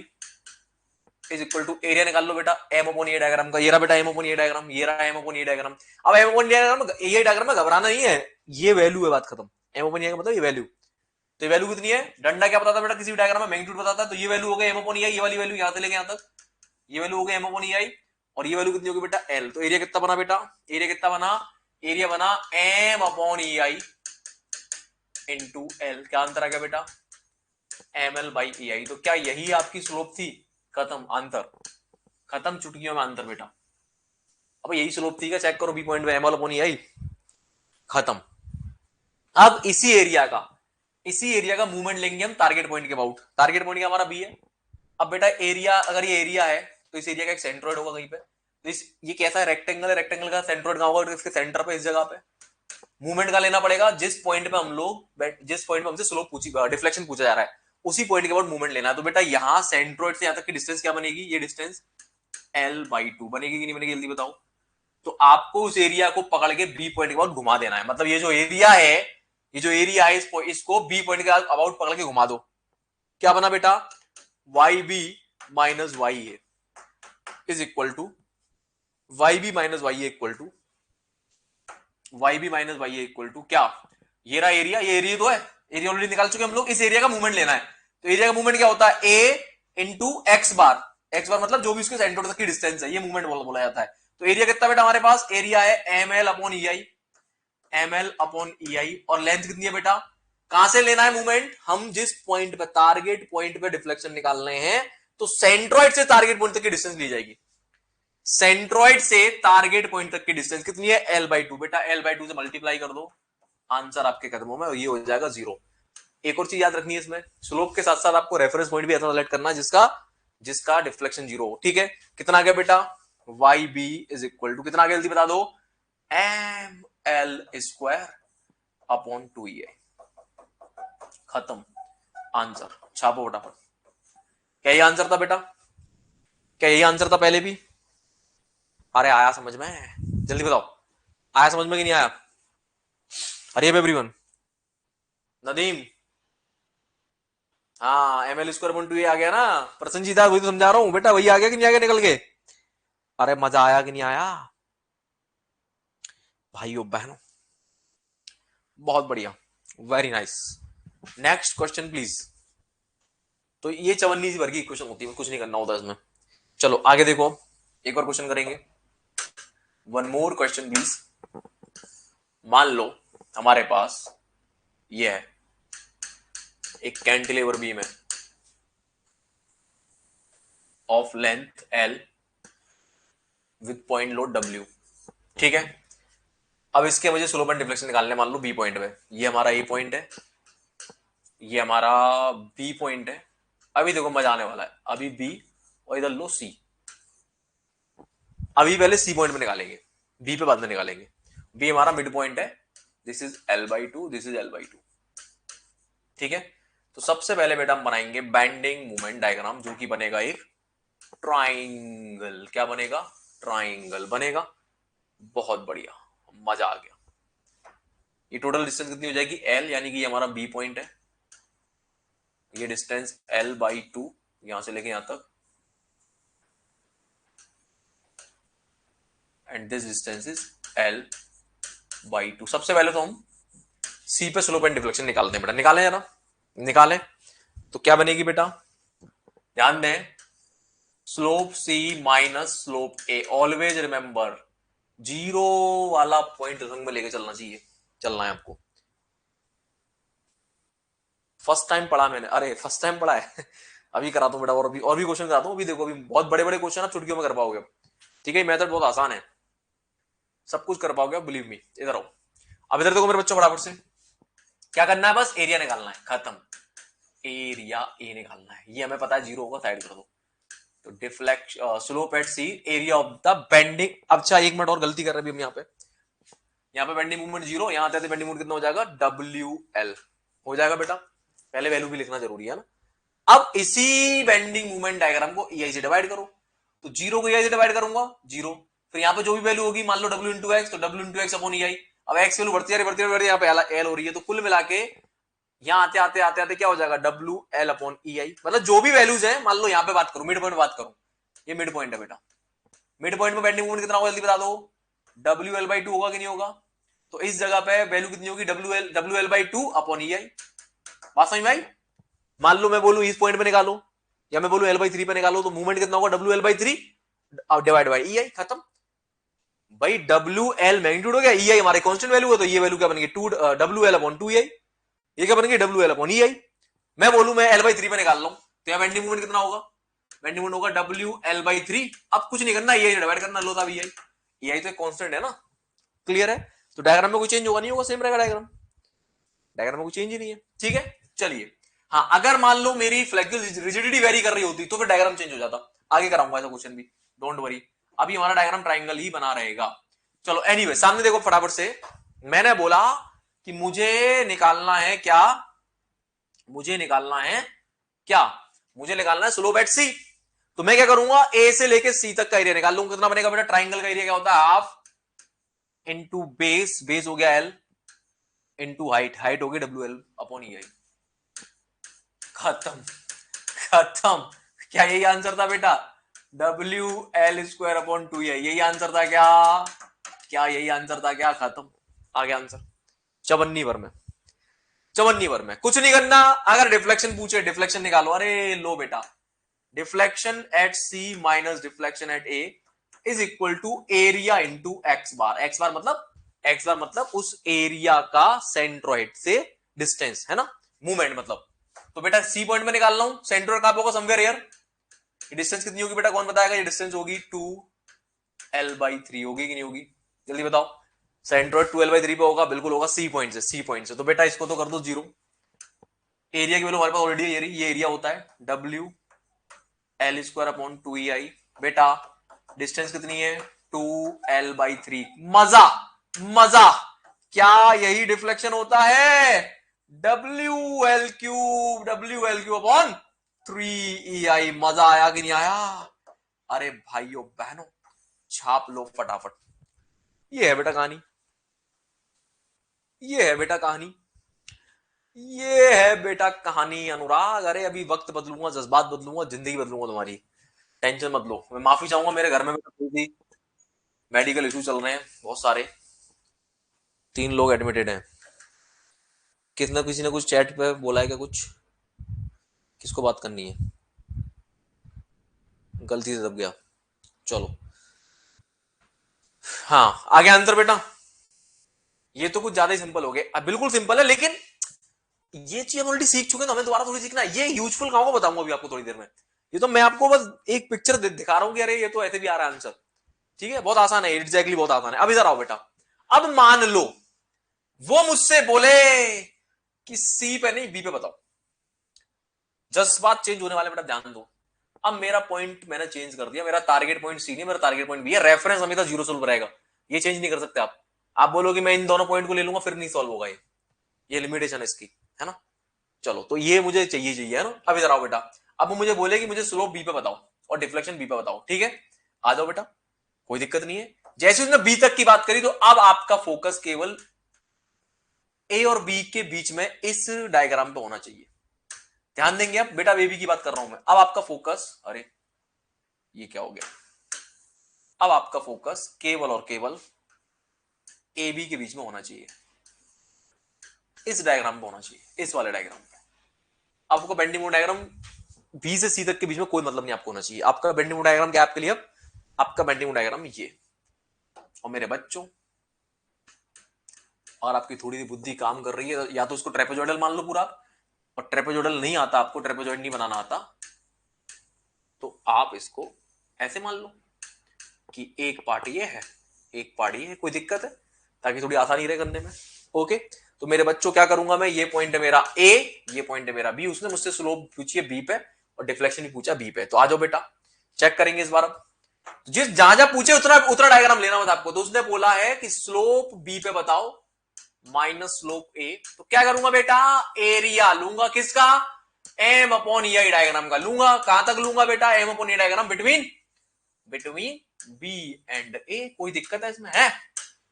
is equal to area निकाल लो बेटा एम अपॉन ए डायग्राम का। ये रहा बेटा एम अपॉन ए डायग्राम, ये रहा एम अपॉन ए डायग्राम। अब एम अपॉन ए डायग्राम में घबराना नहीं है, ये वैल्यू है, बात खत्म। एम अपॉन ए का मतलब ये वैल्यू। तो ये वैल्यू कितनी है? डंडा क्या बताता है बेटा? किसी भी डायग्राम में मैग्नीट्यूड बताता है। तो ये वैल्यू हो गई एम अपॉन ए, ये वाली वैल्यू यहां से लेके यहां तक, ये वैल्यू हो गई एम अपॉन ए। और ये वैल्यू कितनी होगी बेटा? एल। तो एरिया कितना बना बेटा? एरिया कितना बना? एरिया बना M upon E I into L. क्या अंतर आ गया बेटा? M L by E I. तो क्या यही आपकी स्लोप थी? खत्म, अंतर खत्म, चुटकियों में अंतर बेटा। अब यही स्लोप थी क्या? चेक करो बी पॉइंट में एम एल अपॉन ई आई, खत्म। अब इसी एरिया का मूवमेंट लेंगे हम टारगेट पॉइंट के अबाउट। टारगेट पॉइंट क्या हमारा बी है। अब बेटा एरिया, अगर ये एरिया है तो इस एरिया का एक सेंट्रोइड होगा कहीं पे। तो इस ये कैसा है? रेक्टेंगल है, रेक्टेंगल का सेंट्रोइड कहां होगा? इसके सेंटर पे, इस जगह पे। मूवमेंट का लेना पड़ेगा जिस पॉइंट पे हम लोग, जिस पॉइंट पे हमसे स्लोप पूछी, डिफ्लेक्शन पूछा जा रहा है, उसी पॉइंट के बाद मूवमेंट लेना है। तो बेटा यहां सेंट्रोइड से यहां तक की डिस्टेंस क्या बनेगी? ये डिस्टेंस L/2 बनेगी कि नहीं बनेगी? जल्दी बताओ। तो आपको उस एरिया को पकड़ के बी पॉइंट के बाद घुमा देना है। मतलब ये जो एरिया है ये जो एरिया है इसको बी पॉइंट के अबाउट पकड़ के घुमा दो, क्या बना बेटा, Y B minus Y A is equal to Y B minus Y A equal to Y B minus Y A equal to क्या, ये रहा एरिया, ये एरिया तो है, एरिया ऑलरेडी निकाल चुके हम लोग, इस एरिया का मूवमेंट लेना है। तो एरिया का मूवमेंट क्या होता है, ए into X bar, X bar मतलब जो भी उसके सेंटर तक की डिस्टेंस है, ये मूवमेंट बोला जाता है। तो एरिया कितना बेटा हमारे पास, एरिया है M L upon E I, M L upon E I, और लेंथ कितनी है बेटा, कहां से लेना है मूवमेंट, हम जिस पॉइंट पे टारगेट पॉइंट पे डिफ्लेक्शन निकाल रहे हैं, तो सेंट्रॉइड से टारगेट पॉइंट तक की डिस्टेंस ली जाएगी। सेंट्रॉइड से टारगेट पॉइंट तक की डिस्टेंस कितनी है, एल बाई टू, बेटा एल बाई टू से मल्टीप्लाई कर दो, आंसर आपके कदमों में, ये हो जाएगा 0। एक और चीज याद रखनी है इसमें, स्लोप के साथ साथ आपको रेफरेंस पॉइंट भी ऐसा सेलेक्ट करना है जिसका डिफ्लेक्शन 0 हो, ठीक है। कितना आ गया बेटा, Y B is equal to कितना आ गया, जल्दी बता दो, एम एल स्क्वायर अपॉन 2 खत्म, आंसर छापो फटाफट। क्या ये आंसर था बेटा, क्या यही आंसर था पहले भी, अरे आया समझ में, जल्दी बताओ, आया समझ में कि नहीं आया, अरे एवरीवन, नदीम, हाँ एम एल स्क्वायर अपॉन 2 आ गया ना, प्रसन्नजीत वही तो समझा रहा हूं बेटा, वही आ गया कि नहीं आ गया निकल के, अरे मजा आया कि नहीं आया भाइयों बहनों, बहुत बढ़िया, very nice, next question please. तो ये चवन्नी सी वर्गी क्वेश्चन होती है, कुछ नहीं करना होता इसमें। चलो आगे देखो, एक और क्वेश्चन करेंगे, वन मोर क्वेश्चन प्लीज। मान लो हमारे पास ये है एक कैंटिलीवर बीम है of length L with point load W, ठीक है। अब इसके मुझे स्लोप एंड डिफ्लेक्शन निकालने, मान लो बी पॉइंट पे, ये हमारा ए पॉइंट है, ये हमारा बी पॉइंट है। अभी देखो मजा आने वाला है, अभी बी और इधर लो सी, अभी पहले सी पॉइंट पे निकालेंगे, बी पे बाद में निकालेंगे। बी हमारा मिड पॉइंट है, this is L by to, this is L by to, ठीक है। तो सबसे पहले बेटा हम बनाएंगे बेंडिंग मोमेंट डायग्राम, जो कि बनेगा एक ट्राइंगल, क्या बनेगा, ट्राइंगल बनेगा, बहुत बढ़िया, मजा आ गया। ये टोटल डिस्टेंस कितनी हो जाएगी, एल, यानी कि ये हमारा बी पॉइंट है, ये डिस्टेंस एल बाई टू, यहां से लेके यहां तक, and this distance is L by to. सबसे पहले तो हम सी पे स्लोप एंड डिफ्लेक्शन निकालते हैं बेटा, निकालें जरा, निकालें। तो क्या बनेगी बेटा, ध्यान दें, स्लोप सी माइनस स्लोप ए, ऑलवेज रिमेंबर 0 वाला पॉइंट रंग में लेके चलना चाहिए, चलना है आपको। फर्स्ट टाइम पढ़ा मैंने, अरे फर्स्ट टाइम पढ़ा है अभी कराता हूं बेटा, और भी क्वेश्चन कराता हूं, अभी देखो, अभी बहुत बड़े बड़े क्वेश्चन आप चुटकियों में कर पाओगे, ठीक है। मेथड बहुत आसान है, सब कुछ कर पाओगे, बिलीव मी। इधर आओ, अब इधर देखो मेरे बच्चों, बराबर से क्या करना है, बस एरिया निकालना है, खत्म, एरिया ए निकालना है, ये हमें पता है 0 होगा, साइड कर दो। तो deflect slope at C, area of the bending, अच्छा एक मिनट और गलती कर रहे हैं हम यहाँ पे बेंडिंग मूवमेंट 0, यहाँ आते बेंडिंग मूवमेंट कितना हो जाएगा, डब्ल्यू एल हो जाएगा बेटा, पहले वैल्यू भी लिखना जरूरी है ना। अब इसी बेंडिंग मूवमेंट डायग्राम को EI से डिवाइड करो, तो 0 को EI से डिवाइड करूंगा 0, फिर यहाँ पे जो भी वैल्यू होगी, मान लो W इंटू एक्स, तो W into x upon EI। अब एक्स वैल्यू बढ़ती जा रही है, यहाँ पे एल हो रही है, तो कुल मिला के यहाँ आते आते आते आते क्या हो जाएगा, डब्ल्यू एल अपॉन EI, मतलब जो भी वैल्यूज है, मान लो यहाँ पे बात करूं, मिड पॉइंट बात करूं, ये मिड पॉइंट है बेटा, मिड पॉइंट में बेंडिंग मूवमेंट कितना होगा, जल्दी बता दो, डब्ल्यू एल बाई टू होगा कि नहीं होगा। तो इस जगह पे वैल्यू कितनी होगी, W L by two upon EI, बात समझ में आई। मान लो मैं बोलूं इस पॉइंट पे निकालो, या मैं बोलूं एल बाई थ्री पे निकालो, तो मूवमेंट कितना होगा, W L by three divide by EI, खत्म भाई। डब्ल्यू एल मैग्नीट्यूड हो गया, EI हमारे कांस्टेंट वैल्यू है, तो ये वैल्यू क्या बनेगी, डब्ल्यू एल अपॉन 2EI, ये क्या बनेगी, डब्ल्यू एल अपॉन EI। मैं बोलूं मैं एल बाई थ्री पे निकाल लूं, तो यहाँ बेंडिंग मूवमेंट कितना होगा, बेंडिंग मूवमेंट होगा डब्ल्यू एल बाई थ्री। अब कुछ नहीं करना, EI डिवाइड करना, लो था EI तो एक कांस्टेंट है ना, क्लियर है। तो डायग्राम में कोई चेंज होगा नहीं होगा, सेम रहेगा डायग्राम, डायग्राम में कोई चेंज ही नहीं है, ठीक है। चलिए, हाँ अगर मान लो मेरी फ्लेक्सिबल रिजिडिटी वेरी कर रही होती तो फिर डायग्राम चेंज हो जाता, आगे कराऊंगा ऐसा क्वेश्चन भी, डोंट वरी, अभी हमारा डायग्राम ट्राइंगल ही बना रहेगा। चलो एनीवे, सामने देखो फटाफट से, मैंने बोला कि मुझे निकालना है क्या, मुझे निकालना है क्या, मुझे निकालना है स्लोप एट सी। तो मैं क्या करूंगा, ए से लेके सी तक का एरिया निकाल लूंगा, कितना बनेगा बेटा, ट्राइंगल का एरिया क्या होता है, हाफ इंटू बेस, बेस हो गया एल, इनटू हाइट, हाइट होगी WL अपॉन EI। खत्म, खत्म। क्या यही आंसर था बेटा? WL² अपॉन 2EI, यही आंसर था क्या? क्या यही आंसर था क्या? खत्म, आ गया आंसर। 54 पर में, 54 पर में कुछ नहीं करना। अगर डिफ्लेक्शन पूछे, डिफ्लेक्शन निकालो। अरे लो बेटा, deflection at C minus deflection at A is equal to area into X bar. X bar मतलब, एक्स बार मतलब उस एरिया का सेंट्रोइड से डिस्टेंस है ना, मूवमेंट मतलब। तो बेटा C पॉइंट में निकाल रहा हूं, सेंट्रोइड कहां पे होगा? Somewhere here. डिस्टेंस कितनी होगी बेटा, कौन बताएगा? ये डिस्टेंस होगी 2L/3 होगी कि नहीं होगी? जल्दी बताओ। सेंट्रोइड 2L/3 पे होगा, बिल्कुल होगा। C पॉइंट से, C पॉइंट से। तो बेटा इसको तो कर दो 0। एरिया की वैल्यू हमारे पास ऑलरेडी है, ये एरिया होता है WL² अपॉन 2EI। बेटा डिस्टेंस कितनी है? 2L/3। मजा, मजा। क्या यही डिफ्लेक्शन होता है? WL³ upon 3EI। मजा आया कि नहीं आया? अरे भाइयों बहनों, छाप लो फटाफट। ये है बेटा कहानी, ये है बेटा कहानी, ये है बेटा कहानी अनुराग। अरे अभी वक्त बदलूंगा, जज्बात बदलूंगा, जिंदगी बदलूंगा तुम्हारी। टेंशन मत लो। मैं माफी चाहूंगा, मेरे घर में भी मेडिकल इशू चल रहे हैं बहुत सारे। 3 लोग एडमिटेड हैं। कितना किसी ने कुछ चैट पे बोला है क्या कुछ? किसको बात करनी है? गलती से दब गया। चलो, हाँ आ गया आंसर बेटा। ये तो कुछ ज्यादा ही सिंपल हो गया। बिल्कुल सिंपल है, लेकिन ये चीज हम ऑलरेडी सीख चुके हैं, तो हमें दोबारा थोड़ी सीखना है। ये यूजफुल कहां को बताऊंगा अभी आपको थोड़ी देर में। ये तो मैं आपको बस एक पिक्चर दिखा रहा हूं कि अरे ये तो ऐसे भी आ रहा है आंसर। ठीक है, बहुत आसान है, एग्जैक्टली बहुत आसान है। अब इधर आओ बेटा। अब मान लो वो मुझसे बोले कि C पे नहीं, B पे बताओ। जज्बात चेंज होने वाले बेटा, ध्यान दो। अब मेरा पॉइंट मैंने चेंज कर दिया। मेरा टारगेट पॉइंट C नहीं, मेरा टारगेट पॉइंट B है। रेफरेंस हमेशा 0 सोल्व रहेगा, ये चेंज नहीं कर सकते आप बोलो कि मैं इन दोनों पॉइंट को ले लूंगा फिर नहीं सॉल्व होगा ये लिमिटेशन है इसकी, है ना। चलो, तो ये मुझे चाहिए चाहिए, है ना। अब इधर आओ बेटा। अब मुझे बोले कि मुझे स्लोप B पे बताओ और डिफ्लेक्शन B पे बताओ। ठीक है, आ जाओ बेटा, कोई दिक्कत नहीं है। जैसे उसने B तक की बात करी, तो अब आपका फोकस केवल A और B के बीच में इस डायग्राम पे होना चाहिए। ध्यान देंगे अब बेटा, बेबी की बात कर रहा हूं मैं। अब आपका फोकस, अरे ये क्या हो गया? अब आपका फोकस केवल और केवल ए बी के बीच में होना चाहिए, इस डायग्राम पे होना चाहिए, इस वाले डायग्राम पे। आपको बेंडिंग मोमेंट डायग्राम बी से सी तक के बीच में कोई मतलब नहीं आपको होना चाहिए। आपका बेंडिंग मोमेंट डायग्राम क्या आपके लिए? अब आपका बेंडिंग मोमेंट डायग्राम ये। और मेरे बच्चों, और आपकी थोड़ी सी बुद्धि काम कर रही है, या तो उसको ट्रेपेजॉइडल मान लो पूरा, और ट्रेपेजॉइडल नहीं आता आपको, ट्रेपेजॉइड नहीं बनाना आता, तो आप इसको ऐसे मान लो कि एक पार्ट ये है, एक पार्ट ये है। कोई दिक्कत है? ताकि थोड़ी आसानी रहे करने में। ओके, तो मेरे बच्चों क्या करूंगा मैं, ये पॉइंट है मेरा ए, ये पॉइंट है मेरा बी। उसने मुझसे स्लोप पूछी है बी पे और डिफ्लेक्शन भी पूछा बी पे। तो आ जाओ बेटा, चेक करेंगे इस बार। अब जिस जहां जहां पूछे उतना उतना डायग्राम लेना मत आपको। तो उसने बोला है कि स्लोप बी पे बताओ माइनस स्लोप ए। तो क्या करूंगा बेटा, एरिया लूंगा किसका? M upon E I diagram का लूंगा। कहां तक लूंगा बेटा? M upon E diagram between B and A. कोई दिक्कत है इसमें? है?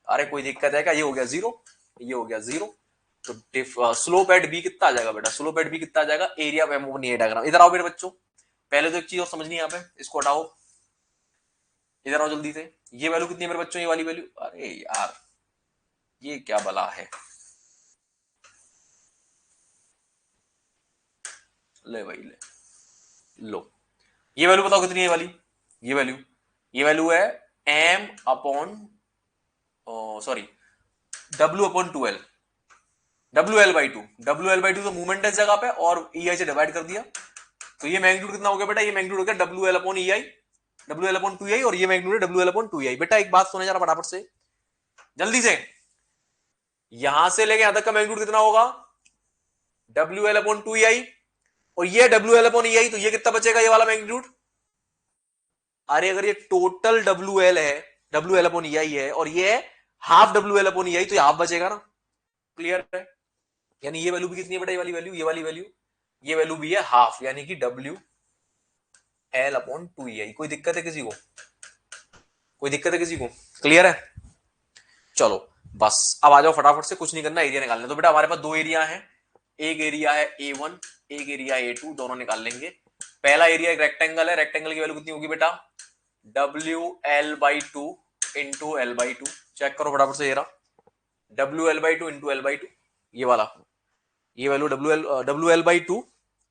अरे कोई दिक्कत है क्या? ये हो गया 0, ये हो गया 0। तो स्लोप एट बी कितना आ जाएगा बेटा? स्लोप एट बी कितना आ जाएगा? Area of M upon A diagram. इधर आओ मेरे बच्चों, पहले तो एक चीज और समझनी है यहाँ पे, इसको हटाओ। इधर आओ जल्दी से। ये वैल्यू कितनी है मेरे बच्चों? ये वाली वैल्यू। अरे यार ये क्या बला है। ले भाई ले, लो। ये वैल्यू बताओ कितनी है? ये वाली, ये वैल्यू, ये वैल्यू है M upon, sorry, W upon 2L, WL/2। WL/2 तो मूवमेंट है इस जगह पे, और EI से डिवाइड कर दिया। तो ये मैग्नीट्यूड कितना हो गया बेटा? ये मैग्नीट्यूड हो गया WL upon EI, WL upon 2EI, और ये मैग्नीट्यूड है WL अपॉन 2EI। बेटा एक बात सुने जरा फटाफट से, जल्दी से। यहां से लेके यहां तक का मैग्नीट्यूड कितना होगा? WL अपॉन 2EI, और ये WL अपॉन EI, तो ये कितना बचेगा? ये वाला मैग्नीट्यूड। अरे अगर ये टोटल WL है, WL अपॉन EI है, और ये हाफ WL अपॉन EI, तो ये हाफ बचेगा ना। क्लियर है? यानी ये वैल्यू भी कितनी है बेटा? ये वाली वैल्यू, ये वाली वैल्यू, ये वैल्यू भी है हाफ, यानी कि WL अपॉन 2EI। कोई दिक्कत है किसी को? कोई दिक्कत है किसी को? क्लियर है? चलो, बस अब आ जाओ फटाफट से, कुछ नहीं करना, एरिया निकालना। तो बेटा हमारे पास दो एरिया है, एक एरिया है A1, एक एरिया A2, दोनों निकाल लेंगे। पहला एरिया एक रेक्टेंगल है, रेक्टेंगल की वैल्यू कितनी होगी बेटा, WL/2 इंटू L/2। चेक करो फटाफट से, ये रहा WL/2 इंटू L/2, ये वाला, ये वैल्यू WL/2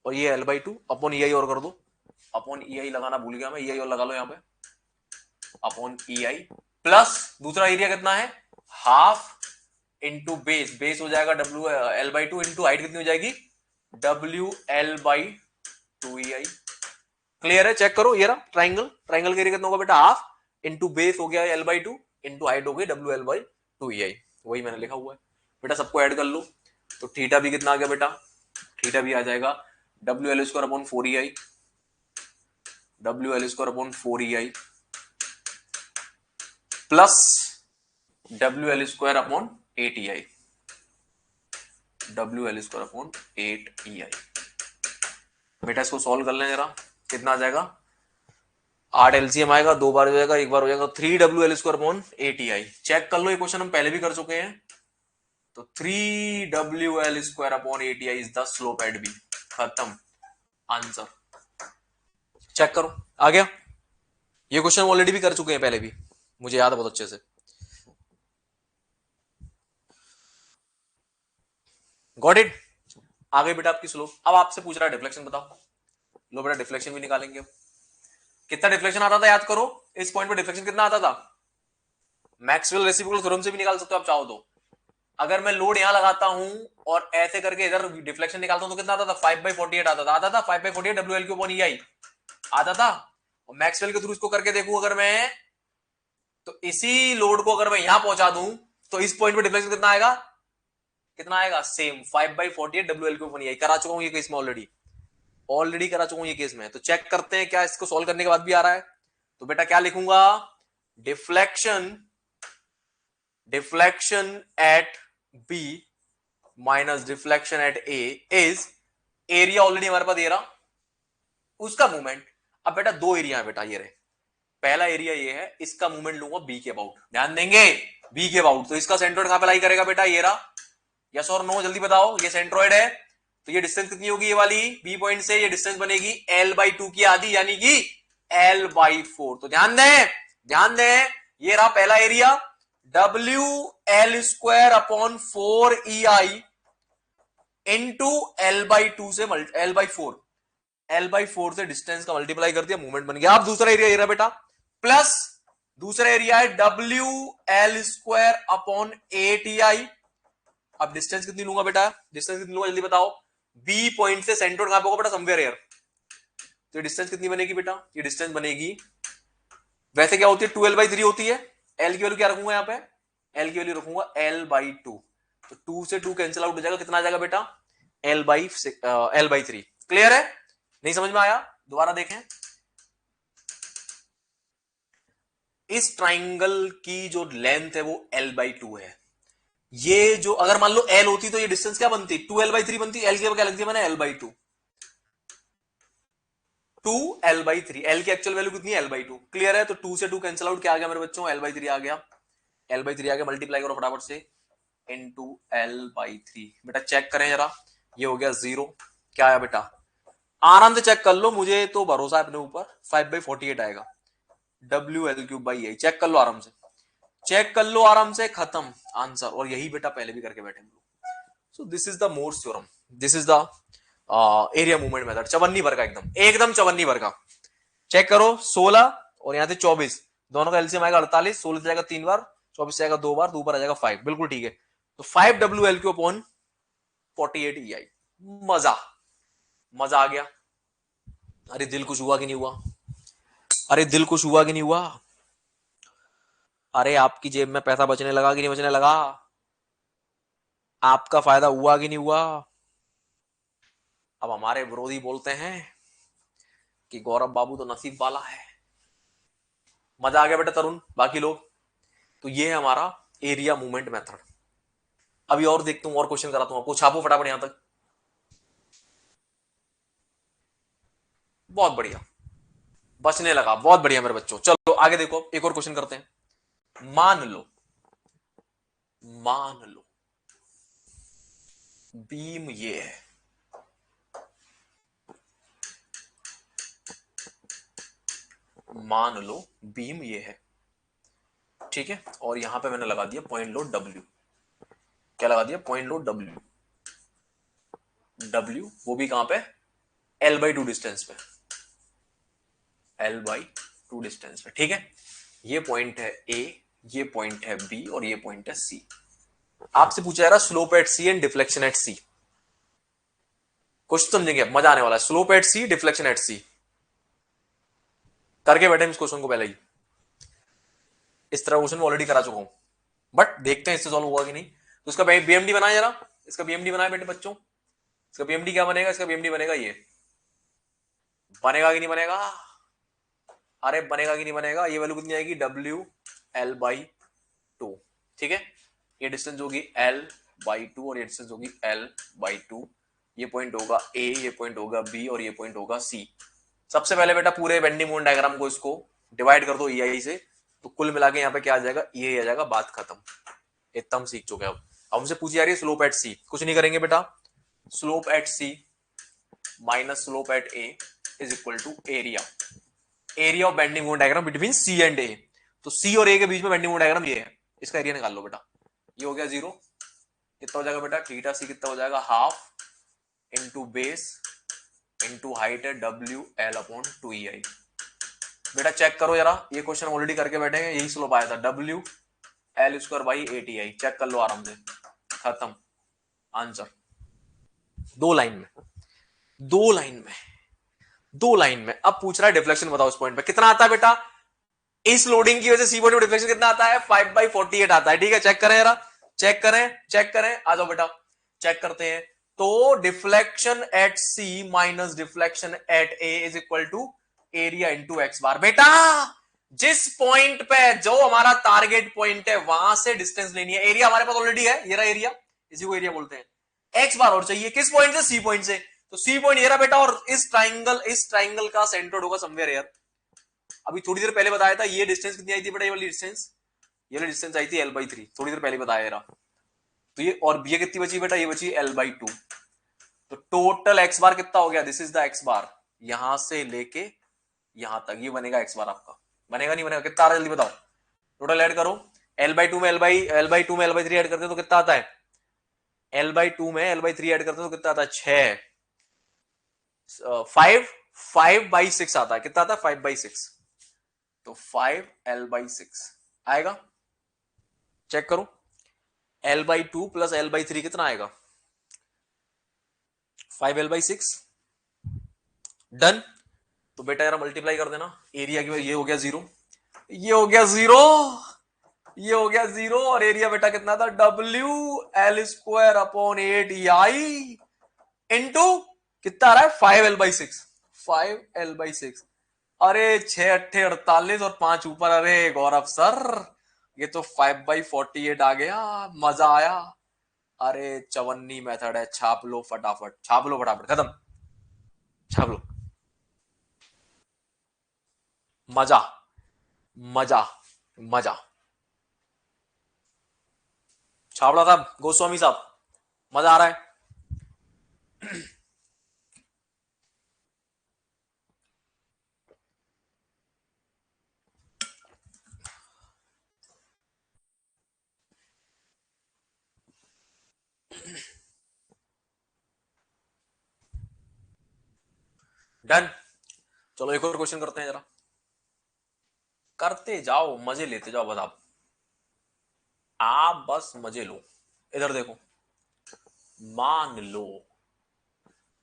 और ये L/2 अपॉन EI और कर दो, अपॉन EI लगाना भूल गया मैं, EI और लगा लो यहाँ पे, अपॉन EI प्लस दूसरा एरिया कितना है, हाफ इंटू बेस, बेस हो जाएगा WL/2 इंटू हाइट कितनी हो जाएगी, WL/2EI। क्लियर है, चेक करो, ये रहा ट्राइंगल, ट्राइंगल का एरिया कितना होगा बेटा, हाफ इंटू बेस हो गया L/2 इंटू हाइट हो गई WL/2EI, वही मैंने लिखा हुआ है बेटा। सबको ऐड कर लो, तो थीटा भी कितना आ गया बेटा, थीटा भी आ जाएगा WL² upon 4EI, WL² upon 4EI plus WL² upon 8EI, WL² upon 8EI। बेटा इसको सॉल्व कर लें जरा, कितना आ जाएगा, 8 LCM आएगा, दो बार हो जाएगा, एक बार हो जाएगा, 3WL² अपॉन 8EI। चेक कर लो, ये क्वेश्चन हम पहले भी कर चुके हैं। तो 3WL² upon 8EI is the slope at B, खत्म, आंसर। चेक करो, आ गया। ये क्वेश्चन ऑलरेडी भी कर चुके हैं पहले भी, मुझे याद है बहुत अच्छे से। गॉट इट, आ गई बेटा आपकी स्लोप। अब आपसे पूछ रहा है डिफ्लेक्शन बताओ, लो बेटा डिफ्लेक्शन भी निकालेंगे अब। कितना डिफ्लेक्शन आता था याद करो, इस पॉइंट पे डिफ्लेक्शन कितना आता था, मैक्सवेल रेसिप्रोकल थ्योरम से भी निकाल सकते हो आप चाहो तो। अगर मैं लोड यहां लगाता हूं और ऐसे करके इधर डिफ्लेक्शन निकालता हूं तो कितना आता था, 5/48 आता था, 5/48 WL/EI आता था। और मैक्सवेल के थ्रू इसको करके देखूं अगर मैं, तो इसी लोड को अगर मैं यहां पहुंचा दूं तो इस पॉइंट पे डिफ्लेक्शन कितना आएगा, कितना आएगा, सेम 5/48 WL/EI। करा चुका हूं ये केस में ऑलरेडी, ऑलरेडी करा चुका हूं ये केस में। तो चेक करते हैं क्या इसको सॉल्व करने के बाद भी आ रहा है। तो बेटा क्या लिखूंगा, deflection, deflection at B minus deflection at A is, area already हमारे पास दे रहा, उसका मूवमेंट। अब बेटा दो एरिया है बेटा, ये रहे, पहला एरिया ये है, इसका मूवमेंट लूंगा बी के अबाउट, ध्यान देंगे बी के अबाउट। तो इसका सेंट्रोइड कहां पे लाई करेगा बेटा, ये रहा, यस और नो जल्दी बताओ, ये सेंट्रोइड है, तो ये डिस्टेंस कितनी होगी, ये वाली बी पॉइंट से ये डिस्टेंस बनेगी L/2 की आधी, यानी कि L/4। तो ध्यान दें, ध्यान दें, ये रहा पहला area, WL² upon 4EI into L/2 से L/4, L/4 से डिस्टेंस का मल्टीप्लाई कर दिया, मूवमेंट बन गया। अब दूसरा एरिया ये रहा बेटा, प्लस दूसरा एरिया है WL² अपॉन 8EI। अब डिस्टेंस कितनी लूंगा बेटा, डिस्टेंस कितनी लूंगा जल्दी बताओ, बी पॉइंट से सेंटर कहां पे होगा बेटा, समवेयर हियर। तो ये डिस्टेंस कितनी बनेगी बेटा, ये डिस्टेंस बनेगी, वैसे क्या होती है 2L/3 होती है, L की वैल्यू क्या रखूंगा यहाँ पे, L की वैल्यू रखूंगा L/2। तो 2 से 2 कैंसिल आउट हो जाएगा, कितना आ जाएगा बेटा, L/3। क्लियर है, नहीं समझ में आया, दोबारा देखें। इस ट्राइंगल की जो लेंथ है वो L/2 है। ये जो अगर मान लो L होती तो ये डिस्टेंस क्या बनती, 2L/3 बनती, L की क्या लगती है मैंने L/2, 2L/3, L की एक्चुअल वैल्यू कितनी है L/2। क्लियर है, तो 2 से 2 कैंसिल आउट, क्या आ गया मेरे बच्चों, L/3 आ गया, L/3 आ गया, मल्टीप्लाई करो फटाफट से इनटू L/3। बेटा चेक करें जरा, ये हो गया 0, क्या आया बेटा, आराम से चेक कर लो, मुझे तो भरोसा है अपने ऊपर, 5/48 आएगा, WL/3/EI। चेक कर लो आराम से, चेक कर लो आराम से, खत्म, आंसर। और यही बेटा पहले भी करके बैठे हम लोग। So this is the Mohr's theorem, this is the area movement method, चवन्नी भर का, एकदम एकदम चवन्नी भर का। चेक करो, 16 और यहां से 24, दोनों का एलसीएम आएगा 48, 16 से जाएगा 3 बार, 24 से आएगा 2 बार, 2 बार आ जाएगा 5, बिल्कुल ठीक है। तो 5WL अपॉन 48EI, मजा, मजा आ गया। अरे दिल खुश हुआ कि नहीं हुआ, अरे दिल खुश हुआ कि नहीं हुआ, अरे आपकी जेब में पैसा बचने लगा कि नहीं बचने लगा, आपका फायदा हुआ कि नहीं हुआ। अब हमारे विरोधी बोलते हैं कि गौरव बाबू तो नसीब वाला है। मजा आ गया बेटा तरुण, बाकी लोग। तो ये है हमारा एरिया मूवमेंट मेथड। अभी और देखता हूं, और क्वेश्चन कराता हूं आपको, छापो फटाफट यहां तक। बहुत बढ़िया, बचने लगा, बहुत बढ़िया मेरे बच्चों। चलो आगे देखो, एक और क्वेश्चन करते हैं। मान लो मान लो बीम ये है, मान लो बीम ये है, ठीक है, और यहां पे मैंने लगा दिया पॉइंट लोड डब्ल्यू। क्या लगा दिया? Point load W. डब्ल्यू वो भी कहां पे? L/2 डिस्टेंस पे, L/2 डिस्टेंस पे, ठीक है। ये पॉइंट है ए, ये पॉइंट है बी, और ये पॉइंट है सी। आपसे पूछा जा रहा slope at C and deflection at C. Question समझेंगे, मजा आने वाला है। Slope at C, deflection at C, करके बैठे इस क्वेश्चन को पहले ही। इस तरह क्वेश्चन ऑलरेडी करा चुका हूं, बट देखते हैं इससे सॉल्व होगा कि नहीं। तो इसका बीएमडी बनाया जरा, इसका बीएमडी बनाया बेटे बच्चों। इसका बीएमडी क्या बनेगा? इसका बीएमडी बनेगा ये। बनेगा कि नहीं बनेगा? अरे बनेगा कि नहीं बनेगा? ये वैल्यू कितनी आएगी? WL/2, ठीक है। ये डिस्टेंस होगी L/2 और ये डिस्टेंस होगी L/2। ये पॉइंट होगा A, ये पॉइंट होगा B और ये पॉइंट होगा C। सबसे पहले बेटा पूरे बेंडिंग मोमेंट डायग्राम को इसको डिवाइड कर दो EI से, तो कुल मिला के यहाँ पे क्या आ जाएगा? ये आ जाएगा। बात खत्म, इतना हम सीख चुके हैं। अब हमसे पूछी जा रही है स्लोप एट सी। कुछ नहीं करेंगे बेटा, slope at C minus slope at A is equal to area, area of bending moment diagram between C and A. तो सी और ए के बीच में बेंडिंग मोमेंट डायग्राम ये है, इसका एरिया निकाल लो बेटा। ये हो गया 0, कितना हो जाएगा बेटा? थीटा सी कितना हो जाएगा? Half into base into height है WL/2EI। बेटा चेक करो जरा, ये क्वेश्चन ऑलरेडी करके बैठे हैं, यही स्लोप आया था WL²/8EI। चेक कर लो आराम से, खत्म आंसर। दो लाइन में, दो लाइन में, दो लाइन में। अब पूछ रहा है डिफ्लेक्शन बताओ इस पॉइंट पे कितना आता है बेटा। इस लोडिंग की वजह से सी पॉइंट में डिफ्लेक्शन कितना आता है? 5/48 आता है, ठीक है। चेक करें जरा, चेक करें, चेक करें, आ जाओ बेटा चेक करते हैं। तो deflection at C minus deflection at A is equal to area into X bar. बेटा जिस पॉइंट पे जो हमारा टारगेट पॉइंट है वहां से डिस्टेंस लेनी है। एरिया हमारे पास ऑलरेडी है, ये रहा एरिया, इसी को एरिया बोलते हैं। एक्स बार और चाहिए, किस पॉइंट से? सी पॉइंट से। तो सी पॉइंट ये रहा बेटा, और इस ट्राइंगल का सेंटर होगा समवेयर हियर। अभी थोड़ी देर पहले बताया था ये डिस्टेंस कितनी आई थी बेटा? ये वाली डिस्टेंस आई थी L/3, थोड़ी देर पहले बताया रहा। तो ये, और ये कितनी बची बेटा? ये बची L/2। तो टोटल एक्स बार कितना हो गया? दिस इज द एक्स बार, यहां से लेके यहां तक ये बनेगा एक्स बार आपका। बनेगा नहीं बनेगा? कितना आ रहा है जल्दी बताओ, टोटल ऐड करो। L/2 में L/2 में L/3 ऐड करते हो तो कितना आता है? L/2 में L/3 ऐड करते हो तो कितना आता है? 6, 5/6 आता है। कितना आता है? 5/6। तो 5L/6 आएगा। चेक करो, L/2 प्लस L/3 कितना आएगा? 5L/6। डन। तो बेटा यार मल्टीप्लाई कर देना एरिया की। ये हो गया 0, ये हो गया 0, ये हो गया 0, और एरिया बेटा कितना था? WL²/8EI इंटू कितना आ रहा है? 5L/6, 5L/6। अरे 6×8 = 48 और 5 ऊपर। अरे गौरव सर ये तो 5/48 आ गया, मजा आया। अरे चवन्नी मेथड है, छाप लो फटाफट, छाप लो फटाफट, खत्म, छाप लो। मजा, मजा, मजा। छापड़ा साहब, गोस्वामी साहब, मजा आ रहा है? डन। चलो एक और क्वेश्चन करते हैं जरा, करते जाओ, मजे लेते जाओ बस आप बस मजे लो। इधर देखो, मान लो,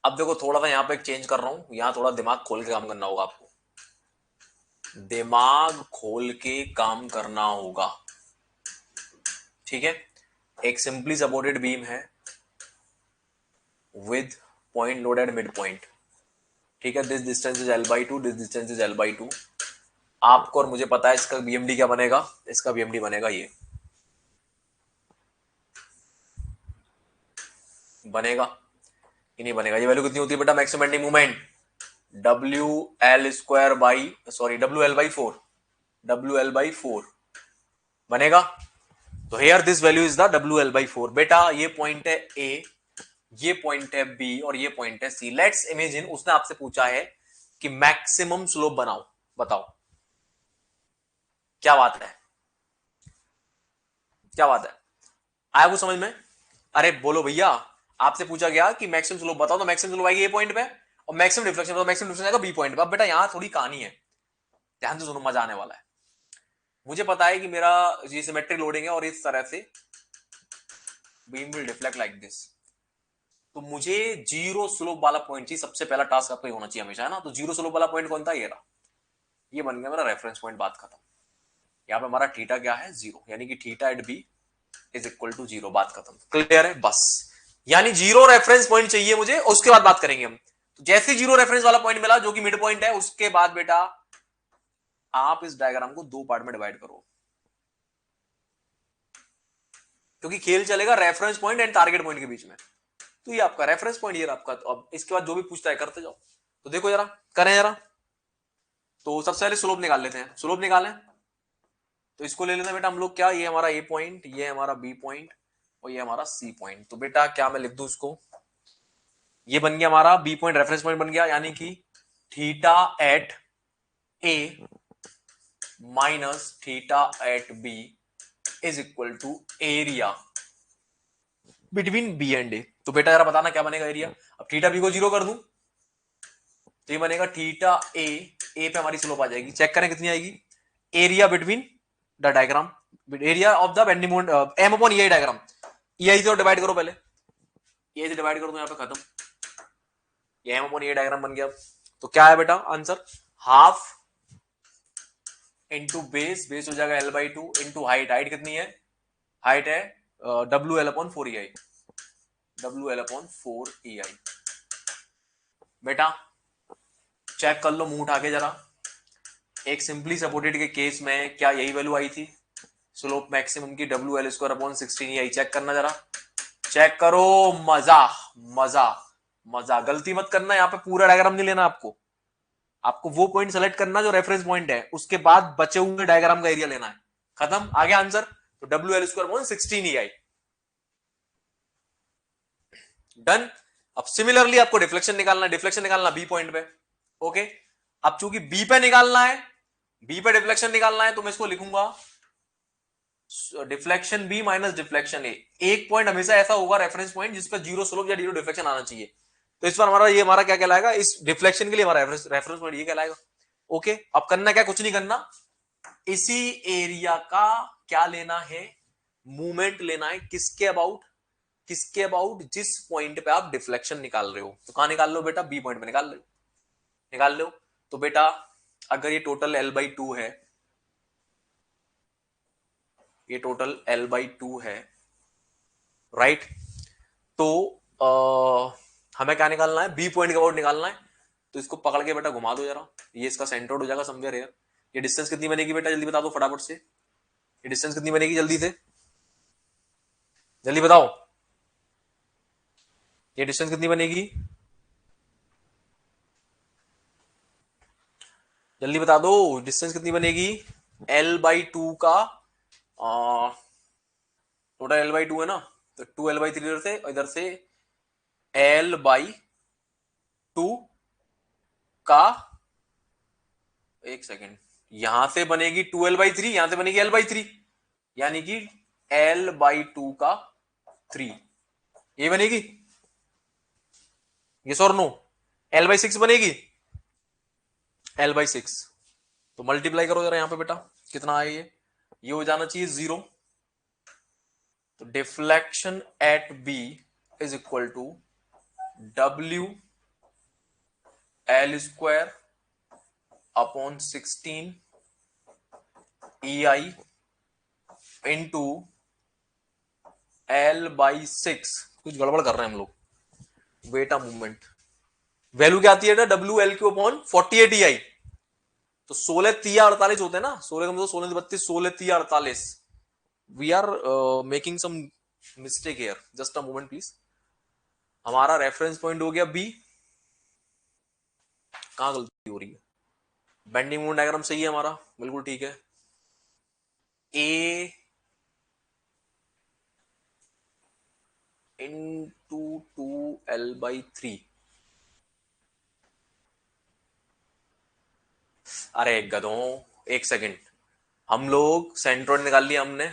अब देखो थोड़ा सा यहां पे एक चेंज कर रहा हूं, यहां थोड़ा दिमाग खोल के काम करना होगा आपको, दिमाग खोल के काम करना होगा, ठीक है। एक सिंपली सपोर्टेड बीम है with point load at mid point, ठीक है। This distance is L/2, this distance is L/2। आपको और मुझे पता है इसका बीएमडी क्या बनेगा, इसका बीएमडी बनेगा ये, बनेगा कि नहीं बनेगा? ये वैल्यू कितनी होती है बेटा मैक्सिमम बेंडिंग मोमेंट? WL/4 बनेगा। तो here this value is the WL/4। बेटा ये पॉइंट है ए, ये पॉइंट है बी और ये पॉइंट है सी। लेट्स इमेजिन उसने आपसे पूछा है कि मैक्सिमम स्लोप बनाओ, बताओ क्या बात है, क्या बात है, आया वो समझ में? अरे बोलो भैया, आपसे पूछा गया कि मैक्सिमम स्लोप बताओ, तो मैक्सिमम स्लोप आएगी ए पॉइंट पे, और मैक्सिमम डिफ्लेक्शन बताओ, मैक्सिमम डिफ्लेक्शन आएगा बी पॉइंट पे। अब बेटा यहां थोड़ी कहानी है, ध्यान से सुनो, मजा आने वाला है। मुझे पता है कि मेरा ये सिमेट्रिक लोडिंग है और इस तरह से beam will deflect like this, तो मुझे जीरो स्लोप वाला पॉइंट चाहिए। सबसे पहला टास्क आपका होना चाहिए हमेशा, है ना? तो जीरो स्लोप वाला पॉइंट कौन था? ये रहा, ये बन गया मेरा रेफरेंस पॉइंट, बात खत्म। यहाँ पे हमारा थीटा क्या है? जीरो, यानी कि theta at B is equal to zero, बात खत्म। क्लियर है? बस यानी जीरो रेफरेंस पॉइंट चाहिए मुझे, उसके बाद बात करेंगे हम। तो जैसे जीरो रेफरेंस वाला पॉइंट मिला जो कि मिड पॉइंट है, उसके बाद बेटा आप इस डायग्राम को दो पार्ट में डिवाइड करो, क्योंकि खेल चलेगा reference point and target point के बीच में। तो ये आपका रेफरेंस पॉइंट, ये आपका। तो अब इसके बाद जो भी पूछता है करते जाओ। तो देखो जरा, करें जरा। तो सबसे पहले स्लोप निकाल लेते हैं, स्लोप निकालें। तो इसको ले लेते हैं बेटा हम लोग, क्या ये हमारा ए पॉइंट, ये हमारा बी पॉइंट और ये हमारा सी पॉइंट। तो बेटा क्या मैं लिख दूं इसको, ये बन गया हमारा बी पॉइंट, रेफरेंस पॉइंट बन गया, यानी कि theta at A minus theta at B is equal to area between B and A. तो बेटा जरा बताना क्या बनेगा एरिया। अब थीटा बी को जीरो कर दूं तो ये बनेगा थीटा ए, ए पे हमारी स्लोप आ जाएगी, चेक करें कितनी आएगी। Area between the diagram, area of the bending moment M upon A diagram, A से डिवाइड करो पहले, ए से डिवाइड करो तो यहाँ पे खत्म, ये एम अपॉन ए डायग्राम बन गया। तो क्या है बेटा answer, half into base, base हो जाएगा L/2 इंटू हाइट, हाइट कितनी है, हाइट है WL/4EI, WL/4EI। बेटा चेक कर लो मुंह उठा के जरा, एक सिंपली सपोर्टेड के केस में क्या यही वैल्यू आई थी स्लोप मैक्सिमम की, WL²/16EI। चेक करना जरा, चेक करो। मजा, मजा, मजा, गलती मत करना, यहाँ पे पूरा डायग्राम नहीं लेना आपको, आपको वो पॉइंट सेलेक्ट करना जो रेफरेंस पॉइंट है, उसके बाद बचे हुए डायग्राम का एरिया लेना है। खत्म, आ गया आंसर। तो WL²/16EI डन। अब सिमिलरली आपको डिफ्लेक्शन निकालना है, डिफ्लेक्शन निकालना बी पॉइंट पे। ओके, अब चूंकि बी पे निकालना है, बी पे डिफ्लेक्शन निकालना है, तो मैं इसको लिखूंगा डिफ्लेक्शन बी माइनस डिफ्लेक्शन ए। एक पॉइंट हमेशा ऐसा होगा रेफरेंस पॉइंट जिस पर जीरो स्लोप या जीरो डिफ्लेक्शन आना चाहिए। तो इस बार हमारा ये हमारा क्या कहलाएगा, इस डिफ्लेक्शन के लिए हमारा रेफरेंस पॉइंट ये कहलाएगा। ओके, अब करना क्या, कुछ नहीं करना, इसी एरिया का क्या लेना है, मूवमेंट लेना है, किसके अबाउट, किसके अबाउट, जिस पॉइंट पे आप डिफ्लेक्शन निकाल रहे हो। तो कहां निकाल लो बेटा, बी पॉइंट पे निकाल लो, निकाल लो। तो बेटा अगर ये टोटल L/2 है, ये टोटल L/2 है, राइट? तो हमें क्या निकालना है, बी पॉइंट का अबाउट निकालना है। तो इसको पकड़ के बेटा घुमा दो जरा, ये इसका सेंटर हो जाएगा समवेयर हियर। ये डिस्टेंस कितनी बनेगी बेटा, जल्दी बता दो फटाफट से, ये डिस्टेंस कितनी बनेगी, जल्दी से जल्दी बताओ, ये डिस्टेंस कितनी बनेगी, जल्दी बता दो, डिस्टेंस कितनी बनेगी। L/2 का टोटल L/2 है ना, तो 2L/3 इधर से और इधर से L/2 का, एक सेकेंड, यहां से बनेगी 2L/3, यहां से बनेगी L/3, यानी कि L/2 का 3, ये बनेगी, ये और नो, L/6 बनेगी, L/6। तो मल्टीप्लाई करो जरा यहां पे बेटा, कितना आए ये हो जाना चाहिए 0। तो deflection at B is equal to WL²/16EI into L/6। कुछ गड़बड़ कर रहे हैं हम लोग, बेटा मूवमेंट वैल्यू क्या आती है WL/48EI। तो 16 3 48 होते हैं ना, 16 का मतलब 16 32, 16 3 48। We are making some mistake here, just a moment please. हमारा रेफरेंस पॉइंट हो गया बी, कहां गलती हो रही है, बेंडिंग मोमेंट डायग्राम सही है हमारा, बिल्कुल ठीक है। ए इंटू 2L/3। अरे गधों, एक सेकंड, हम लोग सेंट्रोइड निकाल लिया हमने,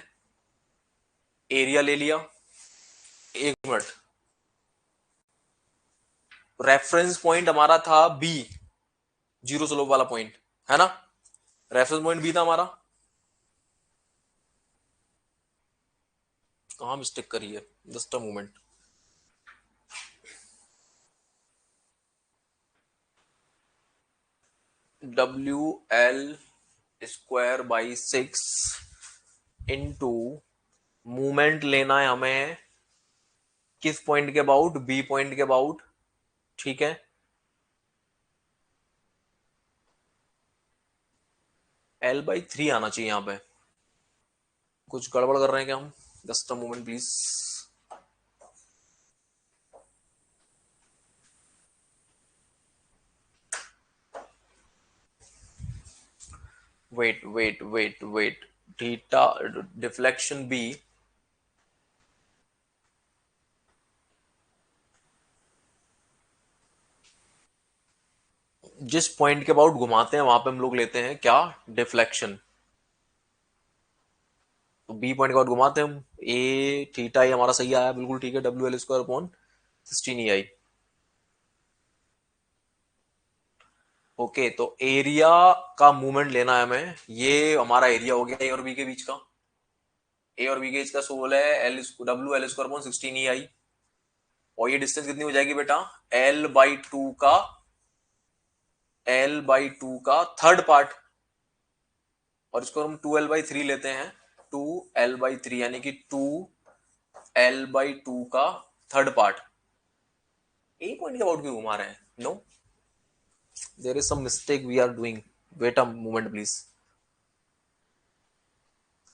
एरिया ले लिया, एक मिनट, रेफरेंस पॉइंट हमारा था बी, जीरो स्लोप वाला पॉइंट, है ना, रेफरेंस पॉइंट बी था हमारा, कहां मिस्टेक करी है, just a moment, WL²/6 into movement लेना है हमें किस पॉइंट के अबाउट, बी पॉइंट के अबाउट, ठीक है, L/3 आना चाहिए यहां पे, कुछ गड़बड़ कर रहे हैं क्या हम, just a moment please, wait, theta deflection B, जिस पॉइंट के अबाउट घुमाते हैं वहां पे हम लोग लेते हैं क्या, डिफ्लेक्शन, तो बी पॉइंट के अबाउट घुमाते हैं हम, ए थीटा ये हमारा सही आया, बिल्कुल ठीक है, WL²/16 EI। ओके, तो एरिया का मूवमेंट लेना है हमें, ये हमारा एरिया हो गया ए और बी के बीच का, ए और बी के बीच का सोल है WL²/16 EI, और ये डिस्टेंस कितनी हो जाएगी बेटा, L/2 का, L/2 का थर्ड पार्ट, और इसको हम 2L/3 लेते हैं, 2L/3 यानी कि 2L/2 का थर्ड पार्ट, ए पॉइंट के अबाउट क्यों घुमा रहे हैं, no, there is some mistake we are doing, wait a moment please,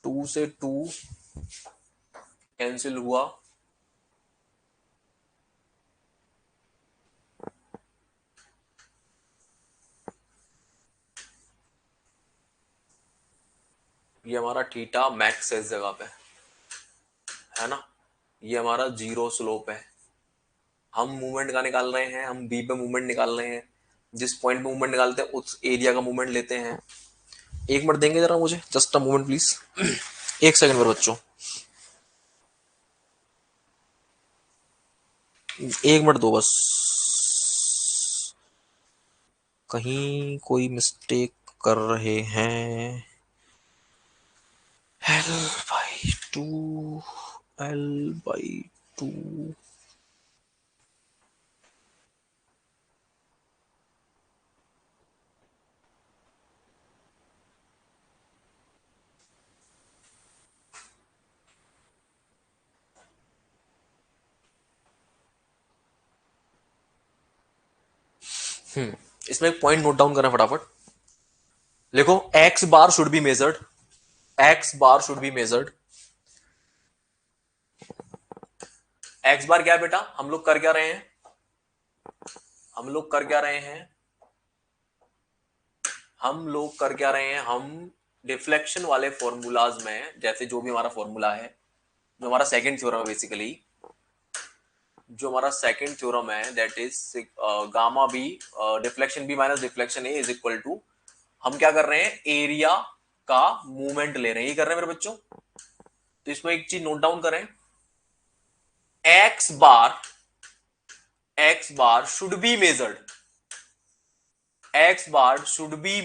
2 से 2 कैंसिल हुआ, ये हमारा थीटा मैक्स है इस जगह पे, है ना, ये हमारा जीरो स्लोप है, हम मूवमेंट का निकाल रहे हैं, हम बी पे मूवमेंट निकाल रहे हैं, जिस पॉइंट पे मूवमेंट निकालते हैं उस एरिया का मूवमेंट लेते हैं, एक मिनट देंगे जरा मुझे, जस्ट अ मोमेंट प्लीज, एक सेकंड मेरे बच्चों, एक मिनट दो बस, कहीं कोई मिस्टेक कर रहे हैं, L/2, L/2, इसमें एक पॉइंट नोट डाउन करें फटाफट, लिखो X bar should be measured, X bar should be measured, X bar क्या है बेटा, हम लोग कर क्या रहे हैं, हम लोग कर क्या रहे हैं, हम लोग कर क्या रहे हैं, हम डिफ्लेक्शन वाले फॉर्मूलाज में, जैसे जो भी हमारा फॉर्मूला है, जो हमारा सेकंड थ्योरम है बेसिकली, जो हमारा सेकंड थ्योरम है that is gamma B, deflection B minus deflection A is equal to, हम क्या कर रहे हैं, एरिया का मूवमेंट ले रहे हैं, ये कर रहे हैं मेरे बच्चों, तो इसमें एक चीज नोट डाउन करें, x bar, X bar should be measured, X bar should B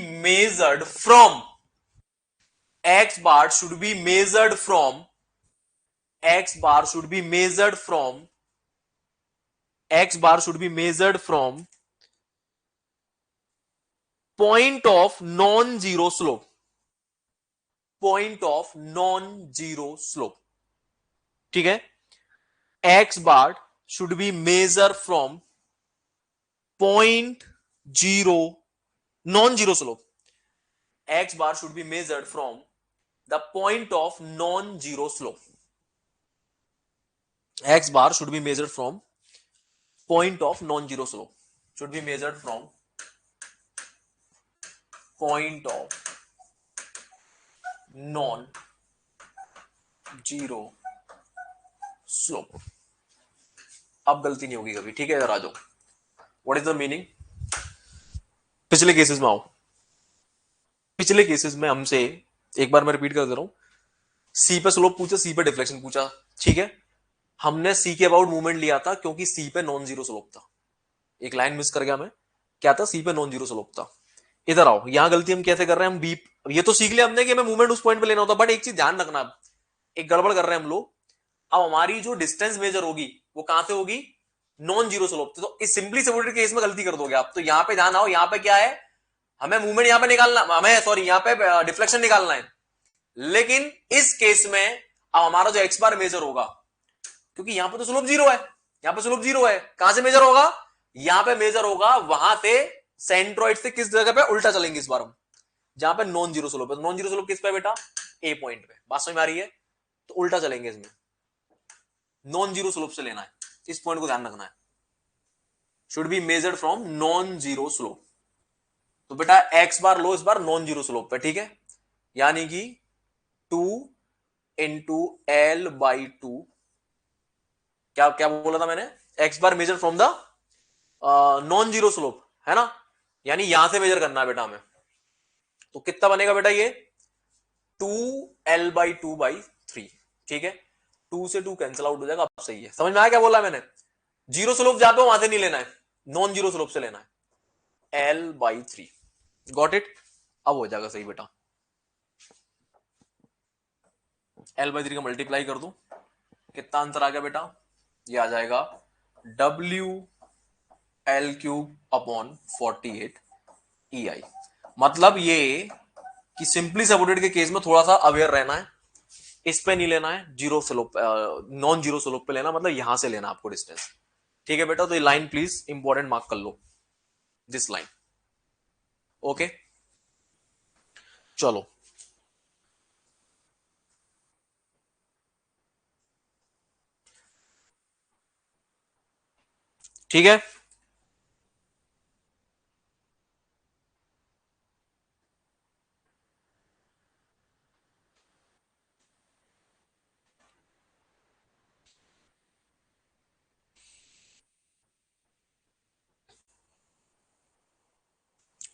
measured from, x bar should be measured from, x bar should be measured from, x bar should be measured from point of non-zero slope, point of non-zero slope, ठीक है, x bar should be measured from point zero non-zero slope, x bar should be measured from the point of non-zero slope, x bar should be measured from point of non-zero slope, should be measured from point of non-zero slope. अब गलती नहीं होगी कभी, ठीक है? इधर आ जाओ, व्हाट इज द मीनिंग? पिछले केसेस में आओ। पिछले केसेस में हमसे, एक बार मैं रिपीट कर दे रहा हूं, सी पे स्लोप पूछा, सी पे डिफ्लेक्शन पूछा, ठीक है? हमने सी के अबाउट मूवमेंट लिया था क्योंकि सी पे नॉन जीरो स्लोप था। एक लाइन मिस कर गया मैं, क्या था? सी पे नॉन जीरो स्लोप था। इधर आओ, यहां गलती हम कैसे कर रहे हैं? हम बी, ये तो सीख लिया हमने कि हमें मूवमेंट उस पॉइंट पे लेना होता, बट एक चीज ध्यान रखना, एक गड़बड़ कर रहे हैं हम लोग। अब हमारी जो डिस्टेंस मेजर होगी वो कहां से होगी? नॉन जीरो स्लोप से। तो इस सिंपली सपोर्टेड केस में गलती कर दोगे आप। तो यहां पे ध्यान आओ, यहां पे क्या है? हमें मूवमेंट यहां पे निकालना, हमें सॉरी यहां पे डिफ्लेक्शन निकालना है। लेकिन इस केस में अब हमारा जो एक्स बार मेजर होगा, क्योंकि यहां पे तो स्लोप जीरो है, यहां पे स्लोप जीरो है, कहां से मेजर होगा? यहां पे मेजर होगा वहां से, सेंट्रोइड से किस जगह पे उल्टा चलेंगे इस बार हम, जहां पे नॉन जीरो स्लोप है। नॉन जीरो स्लोप किस पे बेटा? ए पॉइंट पे। बात समझ में आ रही है? तो उल्टा चलेंगे इसमें, नॉन जीरो स्लोप से लेना है, इस पॉइंट को ध्यान रखना है। Should be measured from non zero slope. तो बेटा एक्स बार लो इस बार नॉन जीरो स्लोप पे, ठीक है? यानी कि 2 इंटू एल बाई टू, क्या क्या बोला था मैंने? X bar measure from the non zero slope, है ना? यानी यहां से मेजर करना है बेटा हमें। तो कितना बनेगा बेटा ये? 2L/2/3, ठीक है? 2 से 2 कैंसिल आउट हो जाएगा। अब सही है, समझ में आया क्या बोला मैंने? जीरो स्लोप जहां पे वहां से नहीं लेना है, नॉन जीरो स्लोप से लेना है, L/3। Got it? अब हो जाएगा सही बेटा। L/3 का मल्टीप्लाई कर दो, कितना आंसर आ गया बेटा? ये आ जाएगा WL³/48 EI। मतलब ये कि सिंपली सपोर्टेड के केस में थोड़ा सा अवेयर रहना है, इस पे नहीं लेना है, zero slope, non zero slope पे लेना, मतलब यहां से लेना आपको डिस्टेंस, ठीक है बेटा? तो ये लाइन प्लीज इंपॉर्टेंट मार्क कर लो, दिस लाइन। ओके, चलो ठीक है।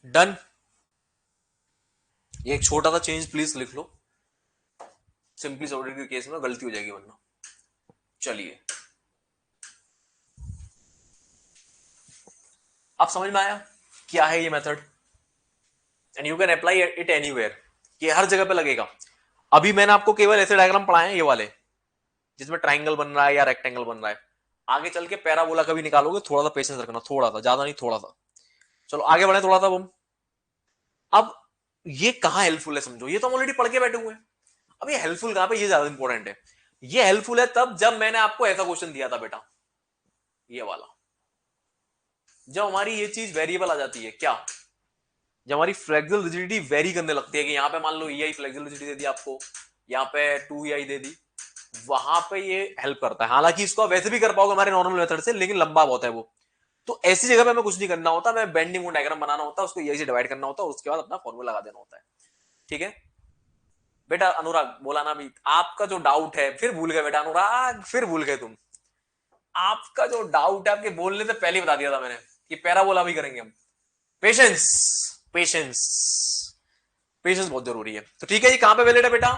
डन। ये एक छोटा सा चेंज प्लीज लिख लो, सिंपली सॉर्टेड के केस में गलती हो जाएगी वरना। चलिए, अब समझ में आया क्या है ये method? And you can apply it anywhere, ये हर जगह पे लगेगा। अभी मैंने आपको केवल ऐसे डायग्राम पढ़ाए हैं ये वाले, जिसमें ट्राइंगल बन रहा है या रेक्टेंगल बन रहा है। आगे चल के पैराबोला कभी निकालोगे, थोड़ा सा पेशेंस रखना, थोड़ा सा, ज्यादा नहीं, थोड़ा सा। चलो आगे बढ़े थोड़ा सा हम। अब ये कहां हेल्पफुल है समझो, ये तो हम ऑलरेडी पढ़ के बैठे हुए हैं। अब ये हेल्पफुल कहां पे, ये ज्यादा इंपॉर्टेंट है। ये हेल्पफुल है तब जब मैंने आपको ऐसा क्वेश्चन दिया था बेटा, ये वाला, जब हमारी ये चीज वेरिएबल आ जाती है, क्या? जब हमारी फ्लेक्सिबल रिजिडिटी वेरी करने लगती है, कि यहां पे मान लो EI फ्लेक्सिबल रिजिडिटी दे दी आपको, यहां पे 2EI दे दी, वहां पे ये हेल्प करता है। हालांकि इसको आप वैसे भी कर पाओगे हमारे नॉर्मल मेथड से, लेकिन लंबा बहुत है वो। तो ऐसी जगह पे हमें कुछ नहीं करना होता, मैं बेंडिंग मोमेंट डायग्राम बनाना होता है, उसको EI से डिवाइड करना होता है और उसके बाद अपना फॉर्मूला लगा देना होता है, ठीक है? बेटा अनुराग बोला ना अभी, आपका जो डाउट है, फिर भूल गए बेटा अनुराग, फिर भूल गए तुम। आपका जो डाउट है, आपके बोलने से पहले ही बता दिया था मैंने कि पैराबोला भी करेंगे हम। पेशेंस, पेशेंस, पेशेंस बहुत जरूरी है। तो ठीक है, ये कहां पे वैलिड है बेटा?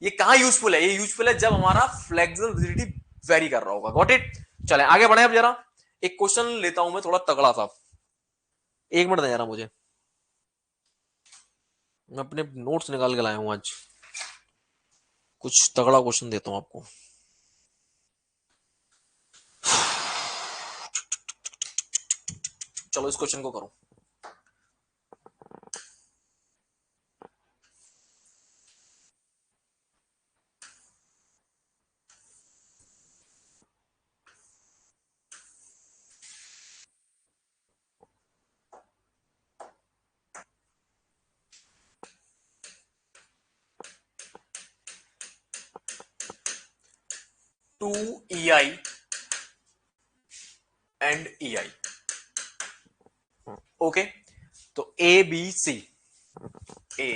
ये कहां यूजफुल है? ये यूजफुल है जब हमारा फ्लेक्सिबल रिजिडिटी वेरी कर रहा होगा। Got it? चले आगे बढ़े अब जरा। एक क्वेश्चन लेता हूं मैं थोड़ा तगड़ा सा, एक मिनट दे जरा मुझे, मैं अपने नोट्स निकाल के लाया हूं आज। कुछ तगड़ा क्वेश्चन देता हूं आपको। चलो इस क्वेश्चन को करो। 2EI and EI, okay? तो ABC, A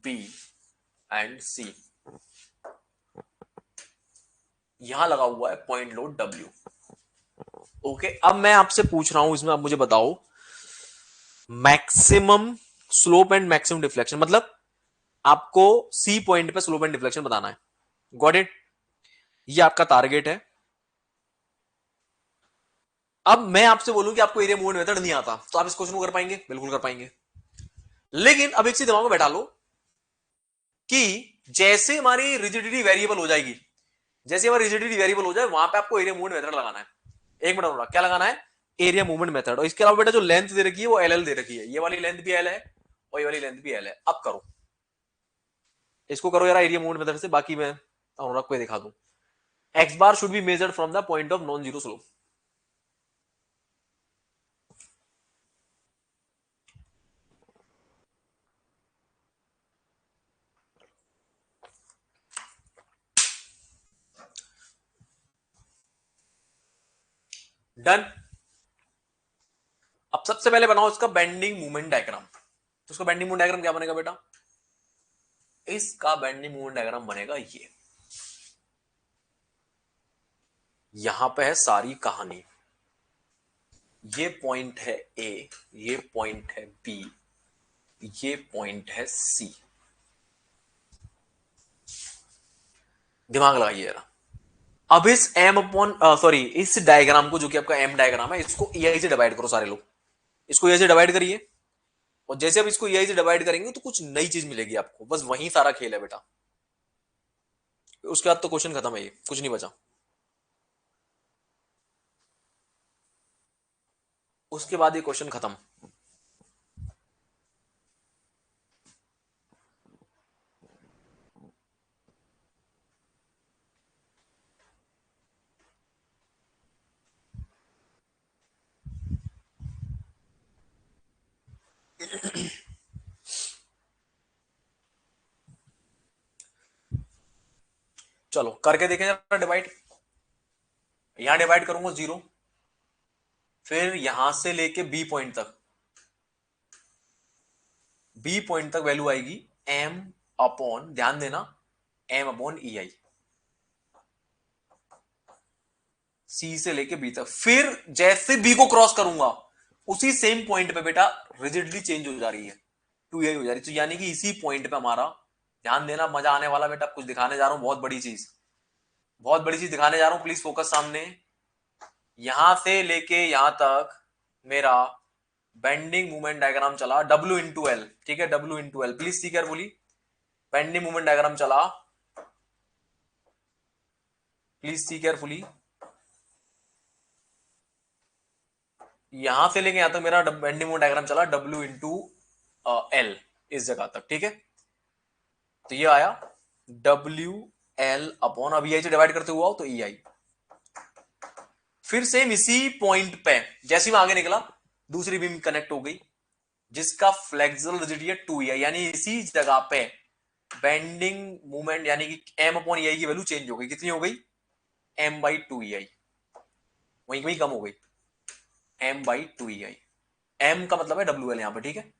B and C, यहां लगा हुआ है पॉइंट लोड डब्ल्यू। ओके, अब मैं आपसे पूछ रहा हूं इसमें, आप मुझे बताओ maximum slope and maximum deflection, मतलब आपको सी पॉइंट पे स्लोप एंड डिफ्लेक्शन बताना है। Got it? ये आपका टारगेट है। अब मैं आपसे बोलूं कि आपको एरिया मूवमेंट मेथड नहीं आता, तो आप इस क्वेश्चन को कर पाएंगे? बिल्कुल कर पाएंगे। लेकिन अब एक चीज दिमाग में बैठा लो कि जैसे हमारी रिजिडिटी वेरिएबल हो जाएगी, जैसे हमारी रिजिडिटी वेरिएबल हो जाए, वहां पे आपको एरिया मूवमेंट मेथड लगाना है। एक मिनट, क्या लगाना है? Area movement method. और इसके अलावा बेटा जो लेंथ दे रखी है वो एल दे रखी है, ये वाली लेंथ भी एल है और ये वाली लेंथ भी एल है। अब करो, इसको करो यार एरिया मूवमेंट मेथड से, बाकी मैं अनुराग को दिखा दूं। X bar should be measured from the point of non zero slope. Done. अब सबसे पहले बनाओ इसका बेंडिंग मूवमेंट डायग्राम। तो उसका बेंडिंग मूवमेंट डायग्राम क्या बनेगा बेटा? इसका बेंडिंग मूवमेंट डायग्राम बनेगा ये। यहां पे है सारी कहानी। ये पॉइंट है ए, ये पॉइंट है बी, ये पॉइंट है सी। दिमाग लगाइए जरा। अब इस एम अपॉन सॉरी इस डायग्राम को, जो कि आपका एम डायग्राम है, इसको EI से डिवाइड करो सारे लोग। इसको EI से डिवाइड करिए, और जैसे अब इसको EI से डिवाइड करेंगे तो कुछ नई चीज मिलेगी आपको। बस वही सारा खेल है बेटा। उसके बाद तो क्वेश्चन खत्म है, ये कुछ नहीं बचा। उसके बाद ये क्वेश्चन खत्म। चलो करके देखें जरा डिवाइड। यहां डिवाइड करूंगा 0, फिर यहां से लेके बी पॉइंट तक, बी पॉइंट तक वैल्यू आएगी एम अपॉन, ध्यान देना, एम अपॉन EI। सी से लेके बी तक, फिर जैसे बी को क्रॉस करूंगा उसी सेम पॉइंट पे बेटा रिजिडली चेंज हो जा रही है, 2EI हो जा रही है। तो यानी कि इसी पॉइंट पे हमारा, ध्यान देना, मजा आने वाला बेटा। कुछ दिखाने जा रहा हूं, बहुत बड़ी चीज, बहुत बड़ी चीज दिखाने जा रहा हूं, प्लीज फोकस सामने। यहां से लेके यहां तक मेरा बेंडिंग मूवमेंट डायग्राम चला W/L, ठीक है, W/L, please see carefully. Bending movement diagram चला, प्लीज सी केयरफुली। यहां से लेके यहां तक मेरा बेंडिंग मूवमेंट डायग्राम चला W/L, इस जगह तक, ठीक है। तो ये आया WL अपॉन, अब EI से डिवाइड करते हुआ तो EI। फिर सेम इसी पॉइंट पे जैसे मैं आगे निकला, दूसरी बीम कनेक्ट हो गई, जिसका फ्लेक्सुरल रिजिडिटी है 2EI, यानी इसी जगह पे बेंडिंग मूवमेंट यानी कि M अपॉन EI की वैल्यू चेंज हो गई। कितनी हो गई? M/2EI, वहीं वहीं कम हो गई, M/2EI। M का मतलब है WL यहां पे, ठीक है,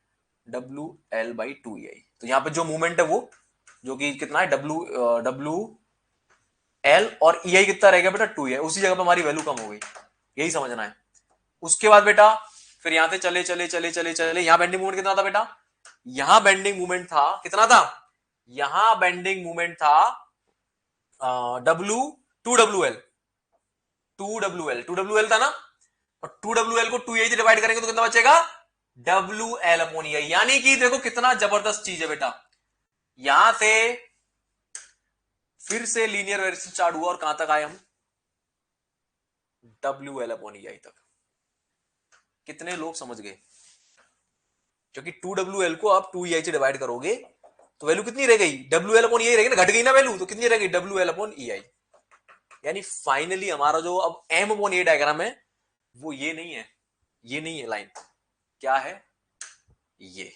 WL/2EI। तो यहां पे जो मूवमेंट है वो, जो कि कितना है, WL, और EI कितना रहेगा बेटा? 2EI। उसी जगह पे हमारी वैल्यू कम हो गई, यही समझना है। उसके बाद बेटा फिर यहां से चले चले चले चले चले, यहां बेंडिंग मूवमेंट कितना था बेटा? यहां बेंडिंग मूवमेंट था, कितना था? यहां बेंडिंग मूवमेंट था W, 2WL, 2WL था ना। और 2WL को 2EI से डिवाइड करेंगे तो कितना बचेगा? WL/EI। यानी कि देखो कितना जबरदस्त चीज है बेटा। यहां से फिर से लीनियर वेरिएशन स्टार्ट हुआ, और कहां तक आए हम? WL/EI तक। कितने लोग समझ गए? क्योंकि 2WL को आप 2EI से डिवाइड करोगे तो वैल्यू कितनी रह गई? WL/EI रहेगी ना, घट गई ना वैल्यू, तो कितनी रह गई? WL/EI। यानी फाइनली हमारा जो अब M/A डायग्राम है वो ये नहीं है, ये नहीं है लाइन, क्या है ये?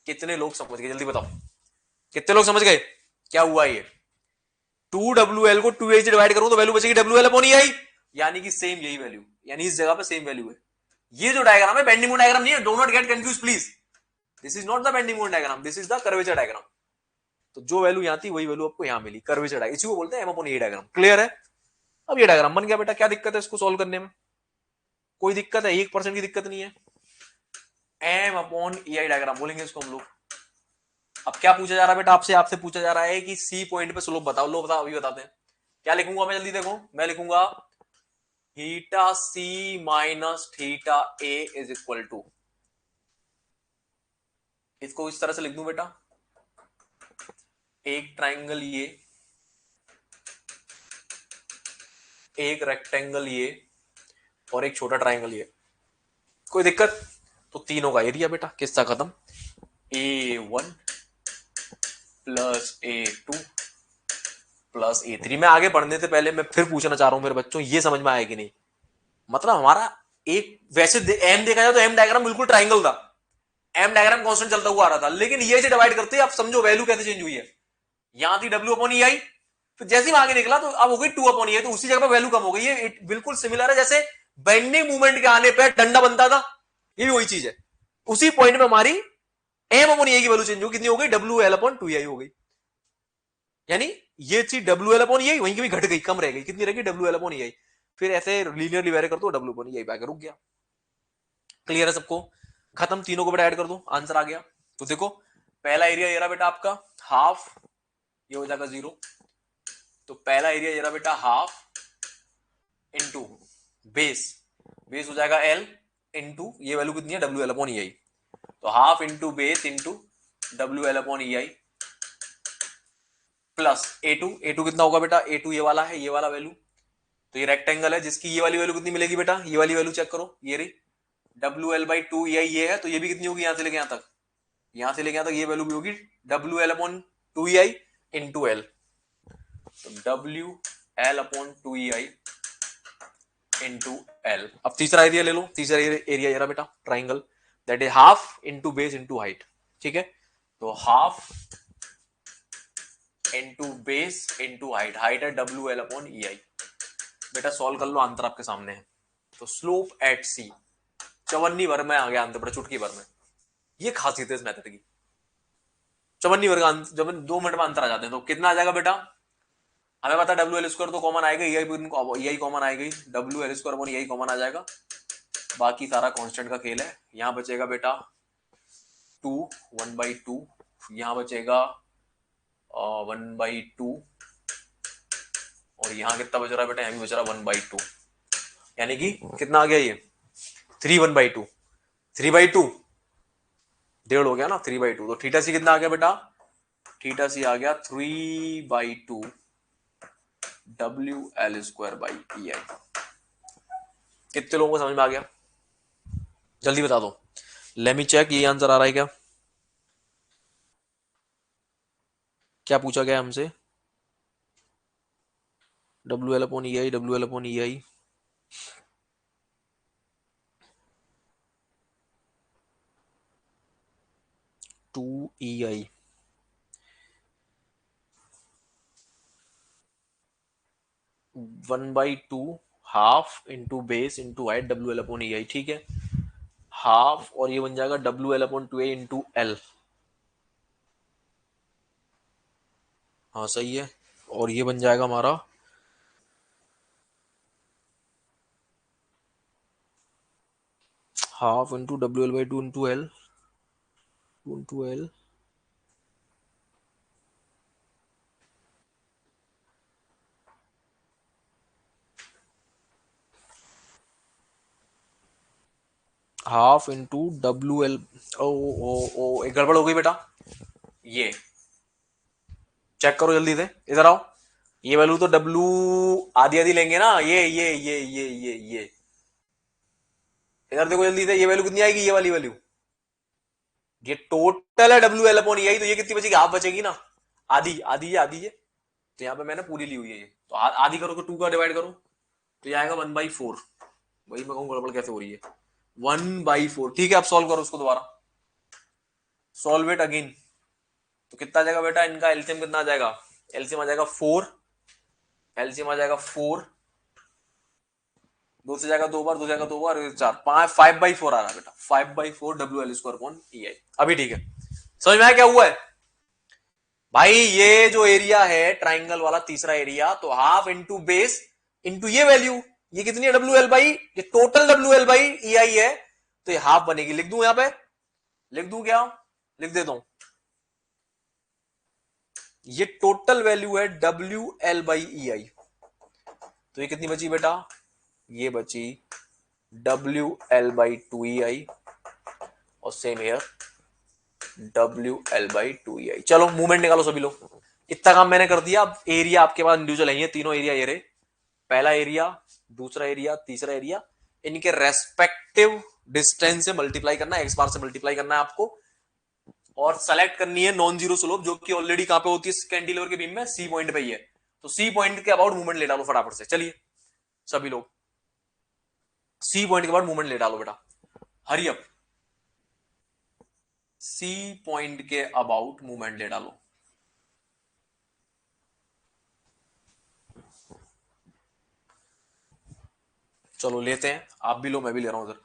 कितने लोग समझ गए? जल्दी बताओ, कितने लोग समझ गए क्या हुआ ये? 2WL को 2EI से डिवाइड करूं तो वैल्यू बचेगी WL/EI, यानी कि सेम यही वैल्यू, यानी इस जगह पे सेम वैल्यू है। ये जो डायग्राम है बेंडिंग मूवमेंट डायग्राम नहीं है, do not get confuse please. This is not the bending movement diagram, this is the curvature diagram. तो जो वैल्यू यहां थी वही वैल्यू आपको यहां मिली, कर्वेचर डायग्राम, इसी को बोलते हैं M/A डायग्राम। क्लियर है? अब ये डायग्राम बन गया बेटा, क्या दिक्कत है इसको सोल्व करने में? कोई दिक्कत है? 1% की दिक्कत नहीं है। M upon E I diagram बोलेंगे इसको हम लोग। अब क्या पूछा जा रहा है बेटा आपसे? आपसे पूछा जा रहा है कि सी पॉइंट पे स्लोप बताओ। लो बताओ, अभी बताते हैं। क्या लिखूंगा मैं? जल्दी देखो, मैं लिखूंगा theta C minus theta A is equal to, इसको इस तरह से लिख दूं बेटा, एक ट्राइंगल ये, एक रेक्टेंगल ये, और एक छोटा ट्राइंगल ये। कोई दिक्कत? तो तीनों का एरिया बेटा, किस्सा खत्म। A1 plus A2 plus A3। मैं आगे बढ़ने से पहले मैं फिर पूछना चाह रहा हूं मेरे बच्चों, ये समझ में आया कि नहीं? मतलब हमारा एक वैसे एम देखा जाए तो एम डायग्राम बिल्कुल ट्राइंगल था, एम डायग्राम कांस्टेंट चलता हुआ आ रहा था, लेकिन ये से डिवाइड करते आप समझो वैल्यू कैसे चेंज हुई है। यहां थी डब्ल्यू अपॉन ई आई, फिर जैसे ही आगे निकला तो अब हो गई 2 अपॉन ई आई, तो उसी जगह पर वैल्यू कम हो गई है। बिल्कुल सिमिलर है जैसे बेंडिंग मूवमेंट के आने पर डंडा बनता था, ये भी वही चीज है। उसी पॉइंट में हमारी एम अपॉन ई आई की वैल्यू चेंज हो, कितनी हो गई? डब्ल्यू एल अपॉन 2 आई हो गई। यानी ये थी डब्ल्यू एल अपॉन ई आई, वहीं की भी घट गई, कम रह गई। कितनी रहेगी? डब्ल्यू एल अपॉन ई आई। फिर ऐसे लीनियरली वेरी कर दो, डब्ल्यू अपॉन ई आई पे आके रुक गया। क्लियर है सबको? खत्म। तीनों को बेटा ऐड कर दो, आंसर आ गया। तो देखो पहला एरिया ये रहा बेटा आपका हाफ, ये हो जाएगा 0। तो पहला एरिया ये रहा बेटा हाफ इंटू बेस, बेस हो जाएगा एल इंटू ये वैल्यू कितनी है? W L upon E I. तो half into base into W L upon E I plus A2। A2 कितना होगा बेटा? A2 ये वाला है, ये वाला वैल्यू। तो ये रेक्टेंगल है जिसकी ये वाली वैल्यू कितनी मिलेगी बेटा? ये वाली वैल्यू चेक करो, ये रही डब्ल्यू एल बाई 2 ये है, तो ये भी कितनी होगी? यहां से लेके यहां तक, यहां से लेके यहां तक ये वैल्यू भी होगी W L upon 2 E I into L. तो W L upon 2 E I into L. अब तीसरा एरिया ले लो। तीसरा एरिया ये रहा बेटा triangle, that is half into base into height. ठीक है, तो half into base into height, height है डब्ल्यू एल अपॉन ई आई। बेटा सॉल्व कर लो, आंसर आपके सामने है। तो स्लोप एट सी, चवन्नी भर में आ गया आंसर, चुटकी भर में। ये खासियत है इस मेथड की, चवन्नी भर का जब 2 मिनट में आंसर आ जाते हैं। तो कितना आ जाएगा बेटा? हमें पता डब्ल्यू एल स्क्वायर तो कॉमन आएगा, ई आई कॉमन आएगी, W L square upon E आई कॉमन आ जाएगा। बाकी सारा कांस्टेंट का खेल है। यहां बचेगा बेटा 2, 1/2, यहां बचेगा 1/2, और यहां कितना बच रहा है बेटा? यहां भी बच रहा है 1/2। यानी कि कितना आ गया ये? 3 1/2, 3/2 डेढ़ हो गया ना, 3/2। तो थीटा सी कितना आ गया बेटा? थीटा सी आ गया 3/2 W L square by E आई। कितने लोगों को समझ में आ गया? जल्दी बता दो। लेट मी चेक, ये आंसर आ रहा है क्या? क्या पूछा गया हमसे? W L upon E I, W L upon E I, 2 EI, 1/2 half into base into height W L upon E I. ठीक है, हाफ और ये बन जाएगा W L upon 2 into L. हाँ सही है। और ये बन जाएगा हमारा half into W L by 2 into L, 2 into L. Half into W L. ओ ओ ओ, एक गड़बड़ हो गई बेटा। ये चेक करो जल्दी से, इधर आओ। ये वैल्यू तो डब्ल्यू आधी आधी लेंगे ना, ये इधर देखो जल्दी से, ये वैल्यू कितनी आएगी? ये वाली वैल्यू, ये टोटल है W L upon E I, तो ये कितनी बचेगी? हाफ बचेगी ना, आधी आधी है, आधी है। तो यहाँ पे मैंने पूरी ली हुई है ये, तो आधी करो तो 2 का डिवाइड करो, तो ये आएगा 1/4। वही मैं कहूँ गड़बड़ कैसे हो रही है, 1/4। ठीक है, अब सॉल्व करो उसको दोबारा, सॉल्व इट अगेन। तो कितना आ जाएगा बेटा? इनका एलसीएम कितना आ जाएगा? एलसीएम आ जाएगा 4, एलसीएम आ जाएगा 4, 2 से जाएगा 2 बार, 2 से जाएगा 2 बार, 4, 5, 5/4 आ रहा है बेटा, 5/4 W L square upon E आई। अभी ठीक है, समझ में आया क्या हुआ है? भाई ये जो एरिया है ट्राइंगल वाला तीसरा एरिया, तो हाफ इंटू बेस इनटू ये वैल्यू, ये कितनी है डब्ल्यू एल बाई, ये total W L by E आई है, तो ये हाफ बनेगी। लिख दूं यहां पे, लिख दूं क्या, लिख देता हूं, ये टोटल वैल्यू है W L by E I. तो ये कितनी बची बेटा, ये बची W L by two E I, और same here W L by two E I. चलो मूवमेंट निकालो सभी लोग, इतना काम मैंने कर दिया। अब एरिया आपके पास इंडिविजुअल है, तीनों एरिया ये रहे, पहला एरिया, दूसरा एरिया, तीसरा एरिया, इनके रेस्पेक्टिव डिस्टेंस से मल्टीप्लाई करना है, एक्स बार से मल्टीप्लाई करना है आपको, और सेलेक्ट करनी है नॉन जीरो स्लोप, जो कि ऑलरेडी कहां पे होती है कैंटिलीवर के बीम में, सी पॉइंट पे ही है। तो सी पॉइंट के अबाउट मूवमेंट ले डालो फटाफट से, चलिए सभी लोग सी पॉइंट के बाद मूवमेंट ले डालो बेटा, हरी अप, सी पॉइंट के अबाउट मूवमेंट ले डालो। चलो लेते हैं, आप भी लो मैं भी ले रहा हूं उधर।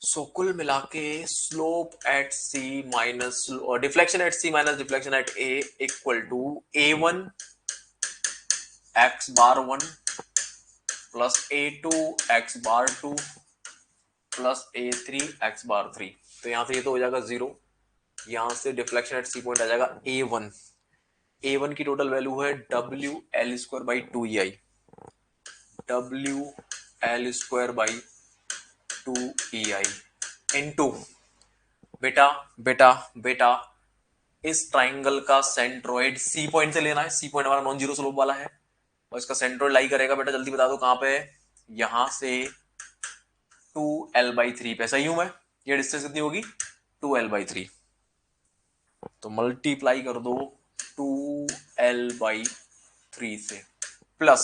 सो कुल मिला के slope at C minus deflection at C minus deflection at A equal to A one X bar one plus A two X bar two plus A three X bar three. तो यहां से ये तो हो जाएगा जीरो, यहां से डिफ्लेक्शन एट सी पॉइंट आ जाएगा ए वन। ए वन की टोटल वैल्यू है W L square by two E I, W L square by two E I into बेटा बेटा बेटा इस ट्राइंगल का सेंट्रोइड सी पॉइंट से लेना है, सी पॉइंट हमारा नॉन जीरो स्लोप वाला है, और इसका सेंट्रोइड लाई करेगा बेटा, जल्दी बता दो कहां पे है, यहां से 2l/3 पे। सही हूं मैं, ये डिस्टेंस कितनी होगी 2l/3, तो मल्टीप्लाई कर दो 2l/3 से, plus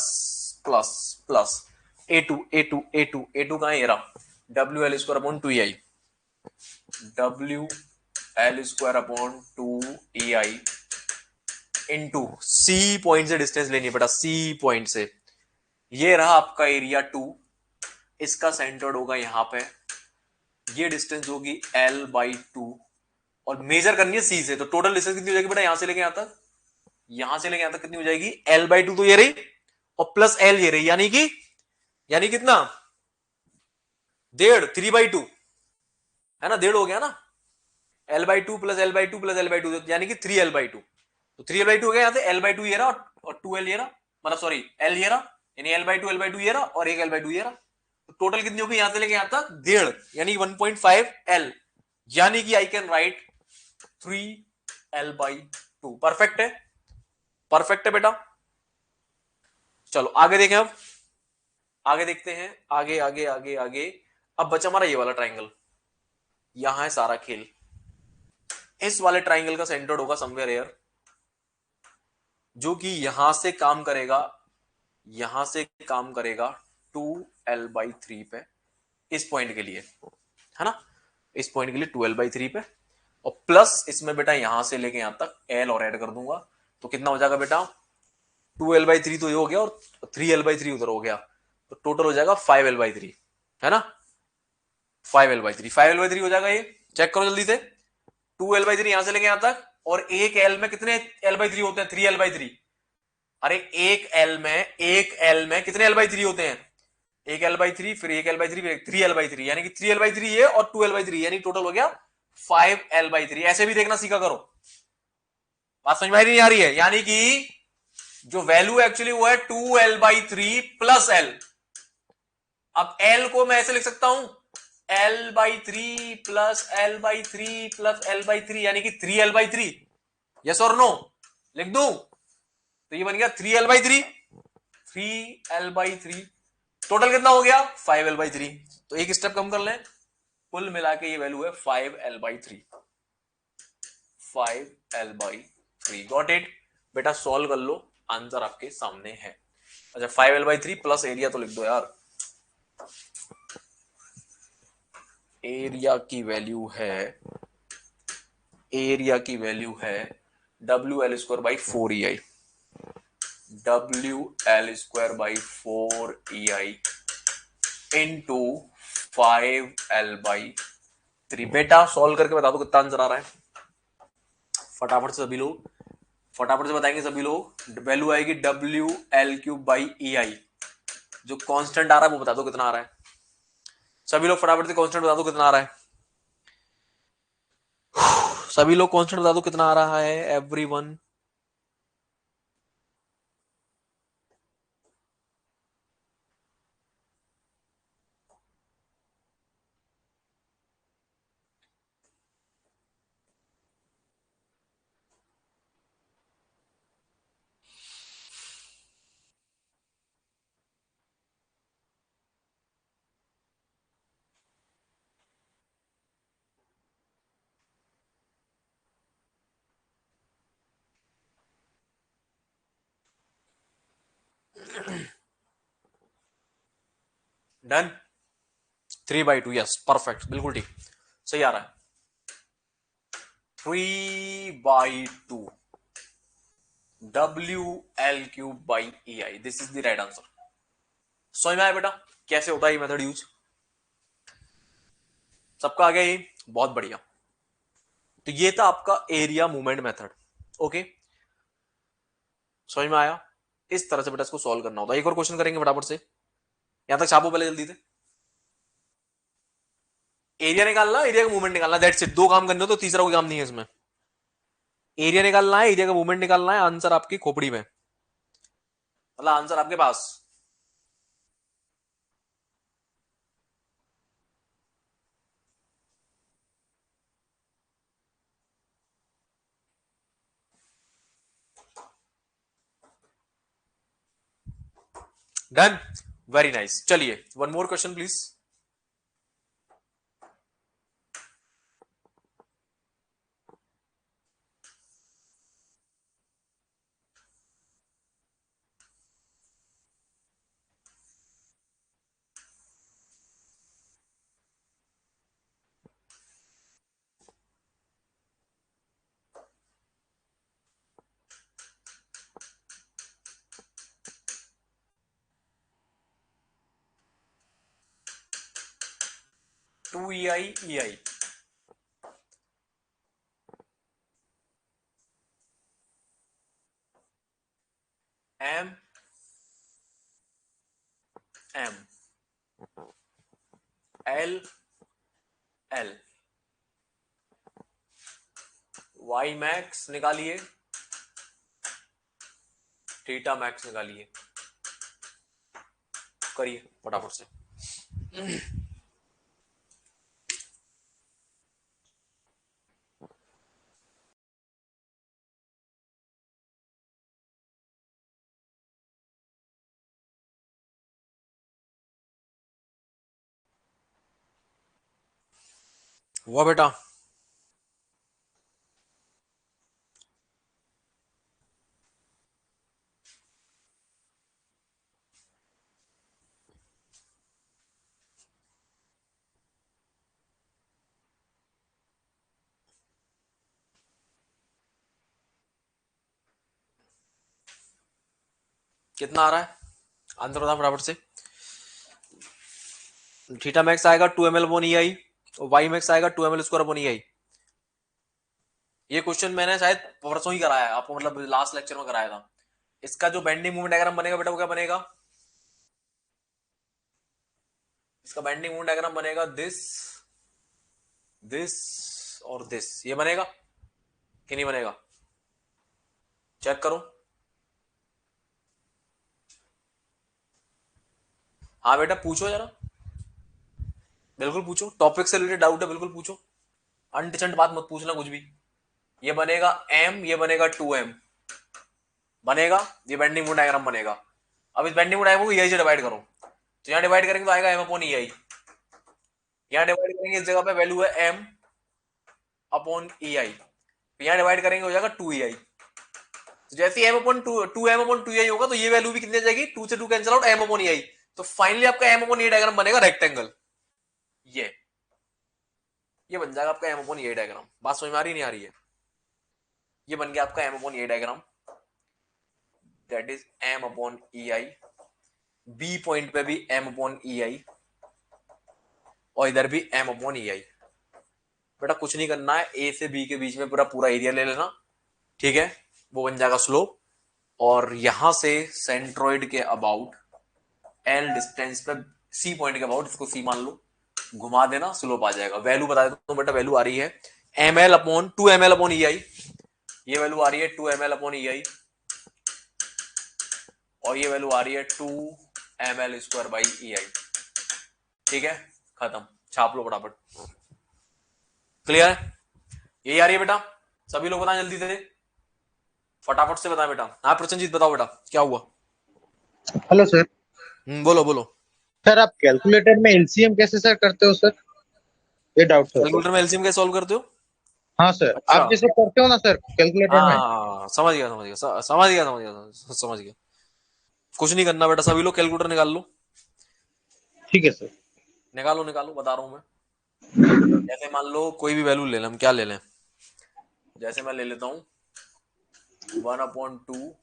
plus plus a2 a2 a2 a2 कहां है, ये रहा, W L square upon two E I, W L square upon two E I into C point से डिस्टेंस लेनी है बेटा, सी पॉइंट से, ये रहा आपका एरिया 2, इसका सेंटर्ड होगा यहां पे, ये डिस्टेंस होगी l/2, और मेजर करनी है सी से, तो टोटल डिस्टेंस कितनी हो जाएगी बेटा, यहां से लेके यहां तक, यहां से लेके यहां तक कितनी हो जाएगी, l/2 तो ये रही, और प्लस l ये रही, यानी कितना, 1.5, 3/2 है ना, 1.5 हो गया ना, l/2 plus l/2 plus l/2 यानी कि 3l/2, तो 3l/2 हो गया, यहां से l/2 ये रहा और 2l ये रहा, मतलब सॉरी l ये रहा, यानी l/2 ये रहा और एक l/2 ये रहा, तो टोटल कितनी होगी यहां से लेके यहां तक 1.5, यानी 1.5l, यानी कि I can write 3l/2। Perfect है, परफेक्ट है बेटा। चलो आगे देखें, अब आगे देखते हैं, आगे आगे आगे आगे। अब बचा हमारा ये वाला ट्राइंगल, यहां है सारा खेल, इस वाले ट्राइंगल का सेंटर्ड होगा समवेयर एयर, जो कि यहां से काम करेगा, यहां से काम करेगा 2l/3 पे, इस पॉइंट के लिए है ना, इस पॉइंट के लिए 2l/3 पे, और प्लस इसमें बेटा यहां से लेके यहां तक l और ऐड कर दूंगा, तो कितना हो जाएगा बेटा, 2l/3 तो ये हो गया और 3l/3 उधर हो गया, तो टोटल हो जाएगा 5l/3, है ना, 5l/3 हो जाएगा, ये चेक करो जल्दी से, 2l/3 यहां से लेके यहां तक, और एक l में कितने l/3 होते हैं, 3l/3, अरे एक l में कितने l/3 होते हैं, एक l/3 फिर एक l/3 फिर 3l/3, यानी कि 3l/3 ये और 2l/3, यानी टोटल हो गया 5l/3। ऐसे भी देखना सीखा करो, बात समझ में नहीं आ रही है, यानी कि जो वैल्यू एक्चुअली वो है 2l/3 प्लस l। अब l को मैं ऐसे लिख सकता हूं, l/3 plus l/3 plus l/3, यानी कि 3l/3, यस और नो, लिख दूं, तो ये बन गया 3l/3, 3l/3, टोटल कितना हो गया 5l/3, तो एक स्टेप कम कर लें, कुल मिला के ये वैल्यू है 5l/3, 5l/3, गॉट इट बेटा, सॉल्व कर लो, आंसर आपके सामने है। अच्छा 5l/3 प्लस एरिया तो लिख दो यार, एरिया की वैल्यू है, एरिया की वैल्यू है WL square by 4EI, WL square by 4EI into 5l/3। बेटा सॉल्व करके बता दो कितना आंसर आ रहा है, फटाफट से सभी लोग, फटाफट से बताएंगे सभी लोग, वैल्यू आएगी WL³ बाई EI, जो कांस्टेंट आ रहा है वो बता दो कितना आ रहा है। सभी लोग फटाफट से कांस्टेंट बता दो कितना आ रहा है। सभी लोग कांस्टेंट बता दो कितना आ रहा है एवरीवन। डन। 3/2 यस परफेक्ट बिल्कुल ठीक सही आ रहा है। 3/2 WL³ this is the right answer. समझ में आया बेटा कैसे होता है ये मेथड यूज? सबका आ गया ये बहुत बढ़िया। तो ये था आपका एरिया मूवमेंट मेथड। ओके समझ में आया? इस तरह से बेटा इसको सॉल्व करना होता है। एक और क्वेश्चन करेंगे फटाफट से, यहां तक छापो पहले जल्दी से। एरिया निकालना एरिया का मूवमेंट निकालना, दैट्स इट। दो काम करने हो तो तीसरा कोई काम नहीं है इसमें। एरिया निकालना है, एरिया का मूवमेंट निकालना है, आंसर आपकी खोपड़ी में, मतलब आंसर आपके पास। Done very nice. चलिए one more question please. Two E I M M L L Y max निकालिए, थीटा मैक्स निकालिए, करिए फटाफट से। हुआ बेटा? कितना आ रहा है आंसर बता फटाफट से। थीटा मैक्स आएगा 2 ml/EI, वाई मैक्स आएगा 2 ml² ये क्वेश्चन मैंने शायद परसों ही कराया है आपको, मतलब लास्ट लेक्चर में कराया था। इसका जो बेंडिंग मूवमेंट डायग्राम बनेगा बेटा वो क्या बनेगा? इसका बेंडिंग मूवमेंट डायग्राम बनेगा दिस दिस और दिस। ये बनेगा कि नहीं बनेगा? चेक करो। हाँ बेटा पूछो जरा, बिल्कुल पूछो। टॉपिक से रिलेटेड डाउट है बिल्कुल पूछो, अनटिचंट बात मत पूछना कुछ भी। ये बनेगा एम, ये बनेगा 2m बनेगा, ये बेंडिंग मूवमेंट डायग्राम बनेगा। अब इस बेंडिंग मूवमेंट डायग्राम को EI से डिवाइड करो, तो यहाँ डिवाइड करेंगे तो आएगा M/EI। यहाँ डिवाइड करेंगे इस जगह पे वैल्यू है M/EI, यहाँ डिवाइड करेंगे हो जाएगा 2EI। तो जैसे M/2 होगा तो ये वैल्यू भी कितनी आ जाएगी? 2 से 2 कैंसिल आउट, M/EI। तो फाइनली आपका M/EI डायग्राम बनेगा रेक्टेंगल। ये बन जाएगा आपका M/EI डायग्राम। बात समझ में आ रही नहीं आ रही है? ये बन गया आपका M/EI diagram, that is M/EI। B point पे भी M/EI और इधर भी M/EI। बेटा कुछ नहीं करना है, ए से बी के बीच में पूरा पूरा एरिया ले लेना, ठीक है? वो बन जाएगा स्लोप, और यहां से सेंट्रोइड के अबाउट एल डिस्टेंस पे सी पॉइंट के अबाउट, इसको सी मान लो, घुमा देना, स्लोप आ जाएगा। वैल्यू बता देता हूं बेटा, वैल्यू आ रही है एम एल अपॉन 2 ml अपॉन ई आई, ये वैल्यू आ रही है 2 ml अपॉन ई आई, और ये वैल्यू आ रही है 2 ml² बाई ई आई। ठीक है, खत्म, छाप लो फटाफट। क्लियर है? यही आ रही है बेटा, सभी लोग बताएं जल्दी से, फटाफट से बताएं बेटा। हाँ प्रसन्नजीत बताओ बेटा क्या हुआ। Hello sir. बोलो बोलो। सर आप कैलकुलेटर में एलसीएम कैसे सर करते हो सर? ये डाउट था सर। कैलकुलेटर में एलसीएम कैसे सॉल्व करते हो? हाँ सर, अच्छा, आप जैसे करते हो ना सर कैलकुलेटर में। हाँ समझ गया समझ गया समझ गया समझ गया समझ गया। कुछ नहीं करना बेटा, सभी लोग कैलकुलेटर निकाल लो, ठीक है सर। निकालो निकालो, बता रहा हूं मैं। जैसे मान लो कोई भी वैल्यू ले लें, हम क्या ले लें, जैसे मैं ले लेता हूं 1/2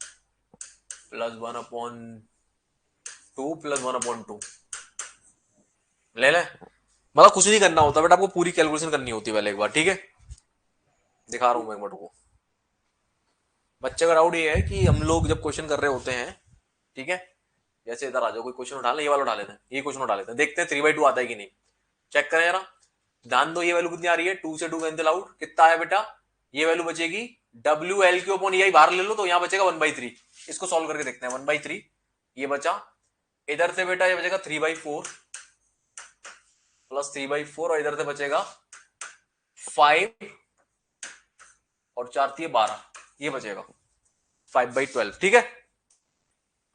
प्लस 1/2 प्लस 1/2 ले लें। मतलब कुछ नहीं करना होता बेटा, आपको पूरी कैलकुलेशन करनी होती है पहले एक बार। ठीक है, दिखा रहा हूं मैं एक बार को। बच्चे का डाउट ये है कि हम लोग जब क्वेश्चन कर रहे होते हैं, ठीक है, जैसे इधर आ जाओ, कोई क्वेश्चन उठा लें, ये वाला उठा लेते हैं, ये क्वेश्चन उठा लेते हैं, देखते हैं 3/2 आता है कि नहीं। चेक करें जरा, ध्यान दो, ये वैल्यू कितनी आ रही है, 2 से 2 कैंसिल आउट, कितना आया बेटा, ये वैल्यू बचेगी डब्ल्यू एल क्यू अपॉन ई बाहर ले लो तो यहां बचेगा 1/3। इसको सॉल्व करके देखते हैं, 1/3 ये बचा, इधर से बेटा ये बचेगा 3/4 प्लस 3/4, और इधर से बचेगा 5 और 4 × 12, ये बचेगा 5/12। ठीक है,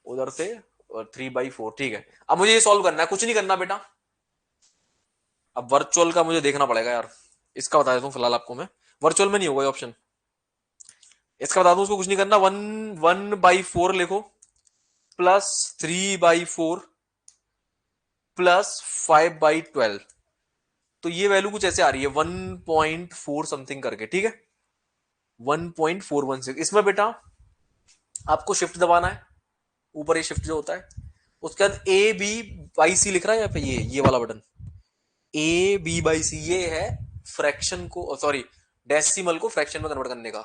उधर से और 3/4। ठीक है, अब मुझे ये सॉल्व करना है, कुछ नहीं करना बेटा। अब वर्चुअल का मुझे देखना पड़ेगा यार, इसका बता देता हूँ फिलहाल आपको मैं, वर्चुअल में नहीं होगा ये ऑप्शन, इसका बता दूं, उसको कुछ नहीं करना, 1/4 लिखो प्लस 3/4 प्लस 5/12, तो ये वैल्यू कुछ ऐसे आ रही है 1.4 समथिंग करके। ठीक है, 1.416। इसमें बेटा आपको शिफ्ट दबाना है, ऊपर ये शिफ्ट जो होता है, उसके बाद A B/C लिख रहा है यहाँ पे, ये वाला बटन A B/C, ये है फ्रैक्शन को, सॉरी डेसिमल को फ्रैक्शन में कन्वर्ट करने का।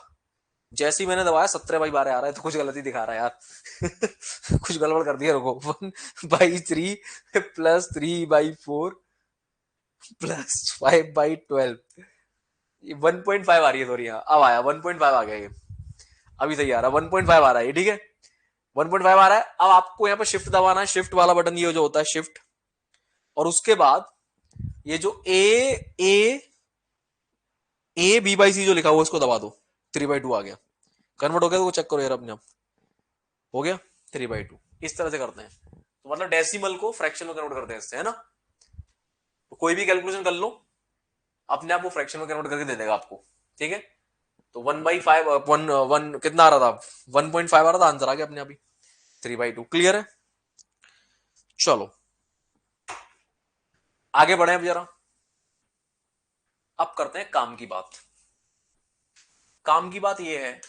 जैसे ही मैंने दबाया 17/12 आ रहा है, तो कुछ गलती दिखा रहा है यार कुछ गड़बड़ कर दिया, रुको। 1/3 प्लस 3/4 प्लस 5/12, 1.5 आ रही है, सॉरी, यहाँ अब आया 1.5 आ गया, ये अभी सही आ रहा है, 1.5 आ रहा है ये। ठीक है, 1.5 आ रहा है। अब आपको यहाँ पर शिफ्ट दबाना है, शिफ्ट वाला बटन ये जो होता है शिफ्ट, और उसके बाद ये जो A B/C जो लिखा हुआ उसको दबा दो, 3/2 आ गया, कन्वर्ट हो गया, तो चेक करो यार अपने आप, हो गया 3/2। इस तरह से करते हैं, तो मतलब डेसिमल को फ्रैक्शन में कन्वर्ट करते हैं इससे, है ना। तो कोई भी कैलकुलेशन कर लो, अपने आप को फ्रैक्शन में कन्वर्ट करके दे देगा आपको। ठीक है, तो 1/5 वन कितना आ रहा था, 1.5 आ रहा था, आंसर आ गया अपने आप ही 3/2। क्लियर है? चलो आगे बढ़े अब जरा, अब करते हैं काम की बात। काम की बात यह है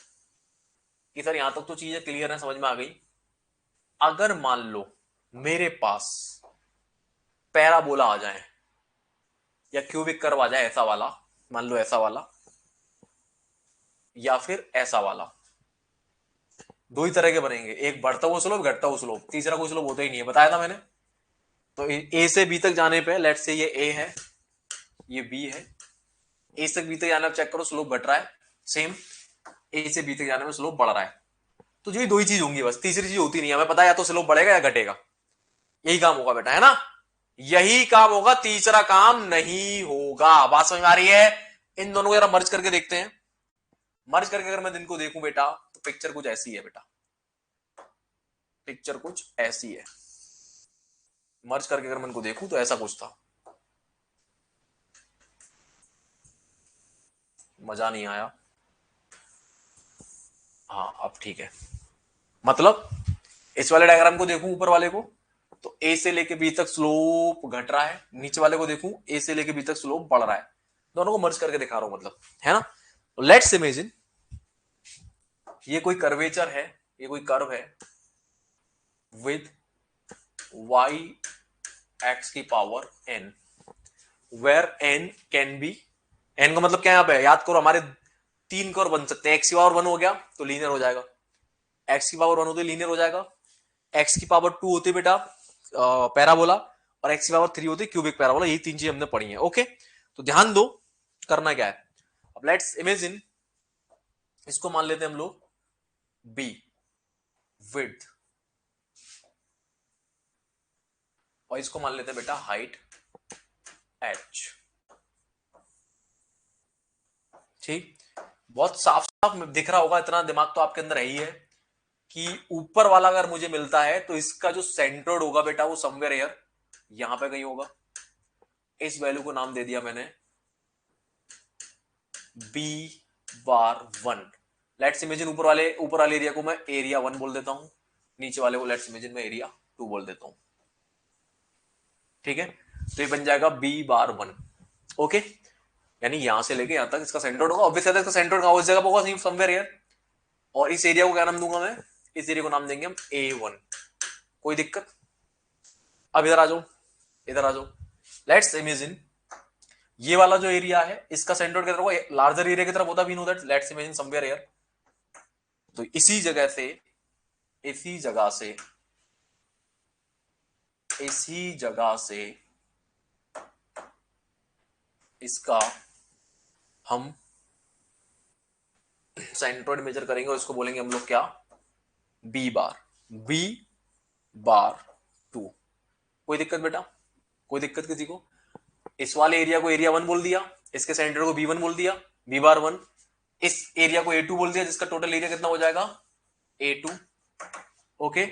कि सर यहां तक तो चीजें क्लियर है, समझ में आ गई। अगर मान लो मेरे पास पैराबोला आ जाए या क्यूबिक कर्व आ जाए, ऐसा वाला, मान लो ऐसा वाला, या फिर ऐसा वाला, दो ही तरह के बनेंगे, एक बढ़ता हुआ स्लोप, घटता हुआ स्लोप, तीसरा कोई स्लोप होता ही नहीं है, बताया था मैंने। तो ए से बी तक जाने पे, लेट से ये ए है, ये बी है, ए से बी तक जाने पर चेक करो स्लोप घट रहा है, सेम ए से बी तक जाने में स्लोप बढ़ रहा है। तो ये दो ही चीज होंगी बस, तीसरी चीज होती नहीं है, हमें पता है या तो स्लोप बढ़ेगा या घटेगा, यही काम होगा बेटा, है ना, यही काम होगा, तीसरा काम नहीं होगा। बात समझ में आ रही है? इन दोनों को जरा मर्ज करके देखते हैं। मर्ज करके अगर मैं इनको देखूं बेटा, तो पिक्चर कुछ ऐसी है बेटा, पिक्चर कुछ ऐसी है। मर्ज करके अगर मैं इनको देखूं तो ऐसा कुछ था, मजा नहीं आया। हाँ अब ठीक है, मतलब इस वाले डायग्राम को देखूं ऊपर वाले को, तो ए से लेके बी तक स्लोप घट रहा है, नीचे वाले को देखूं ए से लेके बी तक स्लोप बढ़ रहा है, दोनों को मर्ज करके दिखा रहा हूं, मतलब, है ना। तो लेट्स इमेजिन ये कोई कर्वेचर है, ये कोई कर्व है विद y x की power n, where n can be, n का मतलब क्या है यहाँ पे, याद करो हमारे तीन कर्व बन सकते हैं, x की पावर 1 हो गया तो लीनियर हो जाएगा, x की पावर 1 होती है लीनियर हो जाएगा, x की पावर 2 होती है बेटा पैराबोला और x की पावर 3 होती है क्यूबिक पैराबोला। यही तीन चीजें हमने पढ़ी है। ओके, तो ध्यान दो करना क्या है। अब लेट्स इमेजिन, इसको मान लेते हैं हम लोग b विड्थ, और इसको मान लेते हैं बेटा हाइट h। ठीक, बहुत साफ साफ दिख रहा होगा, इतना दिमाग तो आपके अंदर है ही है कि ऊपर वाला अगर मुझे मिलता है तो इसका जो सेंटर्ड होगा बेटा वो समवेयर एयर यहां पे कहीं होगा। इस वैल्यू को नाम दे दिया मैंने b⁻1। लेट्स इमेजिन ऊपर वाले एरिया को मैं एरिया 1 बोल देता हूं, नीचे वाले को लेट्स इमेजिन मैं एरिया 2 बोल देता हूं। ठीक है, तो ये बन जाएगा b⁻1। ओके, यानी यहां से लेके यहां तक इसका सेंटर्ड होगा। ऑब्वियसली इसका सेंटर्ड कहां, उस जगह पर होगा समवेयर एयर। और इस एरिया को क्या नाम दूंगा मैं, इस एरिया को नाम देंगे हम a1। कोई दिक्कत? अब इधर आ जाओ, इधर आ जाओ। लेट्स इमेजिन ये वाला जो एरिया है इसका सेंटर की तरफ, लार्जर एरिया की तरफ होता, we know that. Let's imagine somewhere here. तो इसी जगह से इसी जगह से इसका हम सेंट्रोइड मेजर करेंगे और इसको बोलेंगे हम लोग क्या, b⁻2। कोई दिक्कत बेटा? कोई दिक्कत किसी को? इस वाले एरिया को एरिया 1 बोल दिया, इसके सेंटर को b1 बोल दिया, b⁻1। इस एरिया को a2 बोल दिया, जिसका टोटल एरिया कितना हो जाएगा, a2। ओके,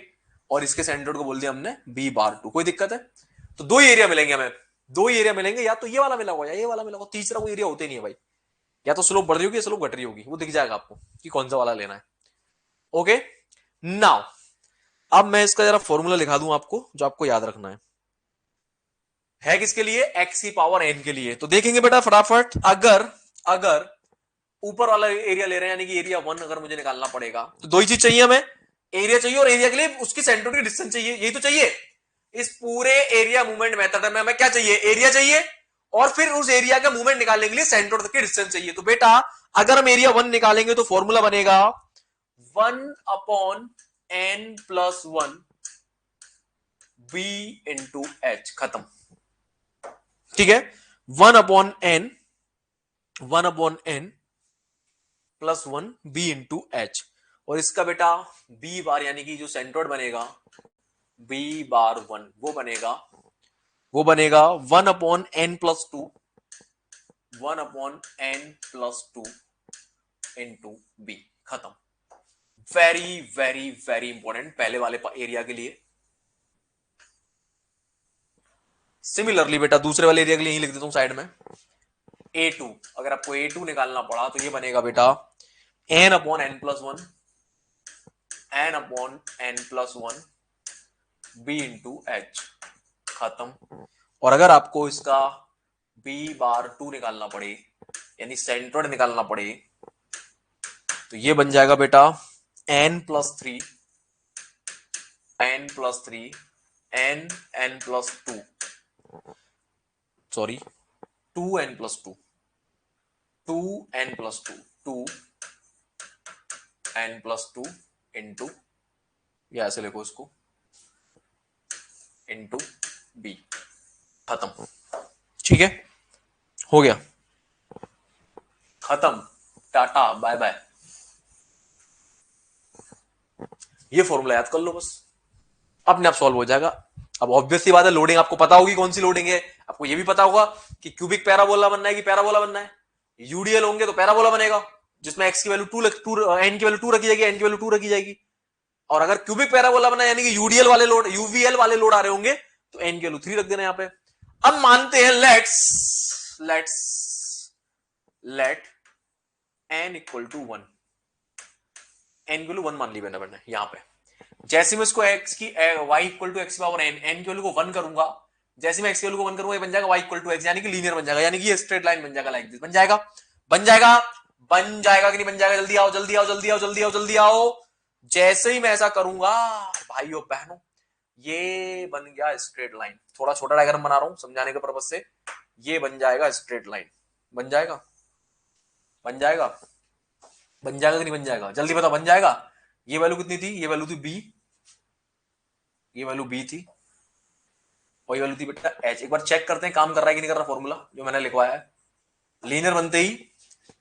और इसके सेंटर को बोल दिया हमने b⁻2। कोई दिक्कत है? तो दो एरिया मिलेंगे हमें, दो एरिया मिलेंगे, या तो ये वाला मिला होगा या ये वाला मिला होगा। तीसरा कोई एरिया होते नहीं है भाई, या तो स्लोप बढ़ रही होगी या स्लोप घट रही होगी, वो दिख जाएगा आपको कि कौन सा वाला लेना है। ओके, नाउ अब मैं इसका जरा फॉर्मूला लिखा दूं आपको, जो आपको याद रखना है किसके लिए, x की पावर n के लिए। तो देखेंगे बेटा फटाफट, अगर ऊपर वाला एरिया ले रहे हैं यानी कि एरिया 1 अगर मुझे निकालना पड़ेगा तो दो ही चीज चाहिए हमें, एरिया चाहिए और एरिया के लिए उसकी सेंटर की डिस्टेंस चाहिए। यही तो चाहिए इस पूरे एरिया मूवमेंट मेथड में। हमें क्या चाहिए, एरिया चाहिए, और फिर उस एरिया का मूवमेंट निकालने के लिए सेंटर तक की डिस्टेंस चाहिए। तो बेटा अगर हम एरिया 1 निकालेंगे तो फॉर्मूला बनेगा 1/n+1 b इंटू एच। खत्म। ठीक है, 1/n +1 b इंटू एच। और इसका बेटा b बार यानी कि जो सेंट्रोइड बनेगा b⁻1 वो बनेगा 1/n+2 इंटू b। खत्म। वेरी वेरी वेरी इंपॉर्टेंट पहले वाले एरिया के लिए। सिमिलरली बेटा दूसरे वाले एरिया के लिए ही लिख देता हूं साइड में, a2। अगर आपको a2 निकालना पड़ा तो ये बनेगा बेटा n/n+1 b इंटू एच। खत्म। और अगर आपको इसका b⁻2 निकालना पड़े यानी सेंट्रोइड निकालना पड़े तो ये बन जाएगा बेटा n+3 n+2 sorry 2n+2 into, या ऐसे लिखो इसको, इंटू बी। खत्म। ठीक है, हो गया, खत्म, टाटा बाय बाय। ये फॉर्मूला याद कर लो बस, अपने आप सॉल्व हो जाएगा। अब ऑब्वियस सी बात है, लोडिंग आपको पता होगी कौन सी लोडिंग है। आपको ये भी पता होगा कि क्यूबिक पैराबोला बनना है कि पैराबोला बनना है। यूडीएल होंगे तो पैराबोला बनेगा, जिसमें एक्स की वैल्यू एन की वैल्यू 2 रखी जाएगी, एन की वैल्यू 2 रखी जाएगी। और अगर क्यूबिक पैराबोला बना यानी कि यूडीएल वाले लोड, यूवीएल वाले लोड आ रहे होंगे तो एन की वैल्यू 3 रख देना यहां पे। अब मानते हैं let N equal to 1, N की वैल्यू 1 मान ली मैंने यहां पे। जैसे मैं इसको एक्स की वाई इक्वल टू एक्स की पावर एन, एन की वैल्यू को 1 करूंगा, जैसे मैं एक्स की वैल्यू को 1 करूंगा ये बन जाएगा वाई इक्वल टू एक्स, यानी कि लीनियर बन जाएगा, यानी कि ये स्ट्रेट लाइन बन जाएगा, लाइक दिस। बन जाएगा कि नहीं बन जाएगा? जल्दी आओ जल्दी आओ जल्दी आओ जल्दी आओ जल्दी आओ। जैसे ही मैं ऐसा करूंगा भाइयों बहनों, ये बन गया स्ट्रेट लाइन। थोड़ा छोटा डायग्राम बना रहा हूं समझाने के पर्पज से। ये बन जाएगा स्ट्रेट लाइन, बन जाएगा बन जाएगा बन जाएगा कि नहीं बन जाएगा? जल्दी बताओ, बन जाएगा? ये वैल्यू कितनी थी? ये वैल्यू थी बी, ये वैल्यू बी थी, और ये वैल्यू थी बेटा एच। एक बार चेक करते हैं काम कर रहा है कि नहीं कर रहा फॉर्मूला जो मैंने लिखवाया है। लीनियर बनते ही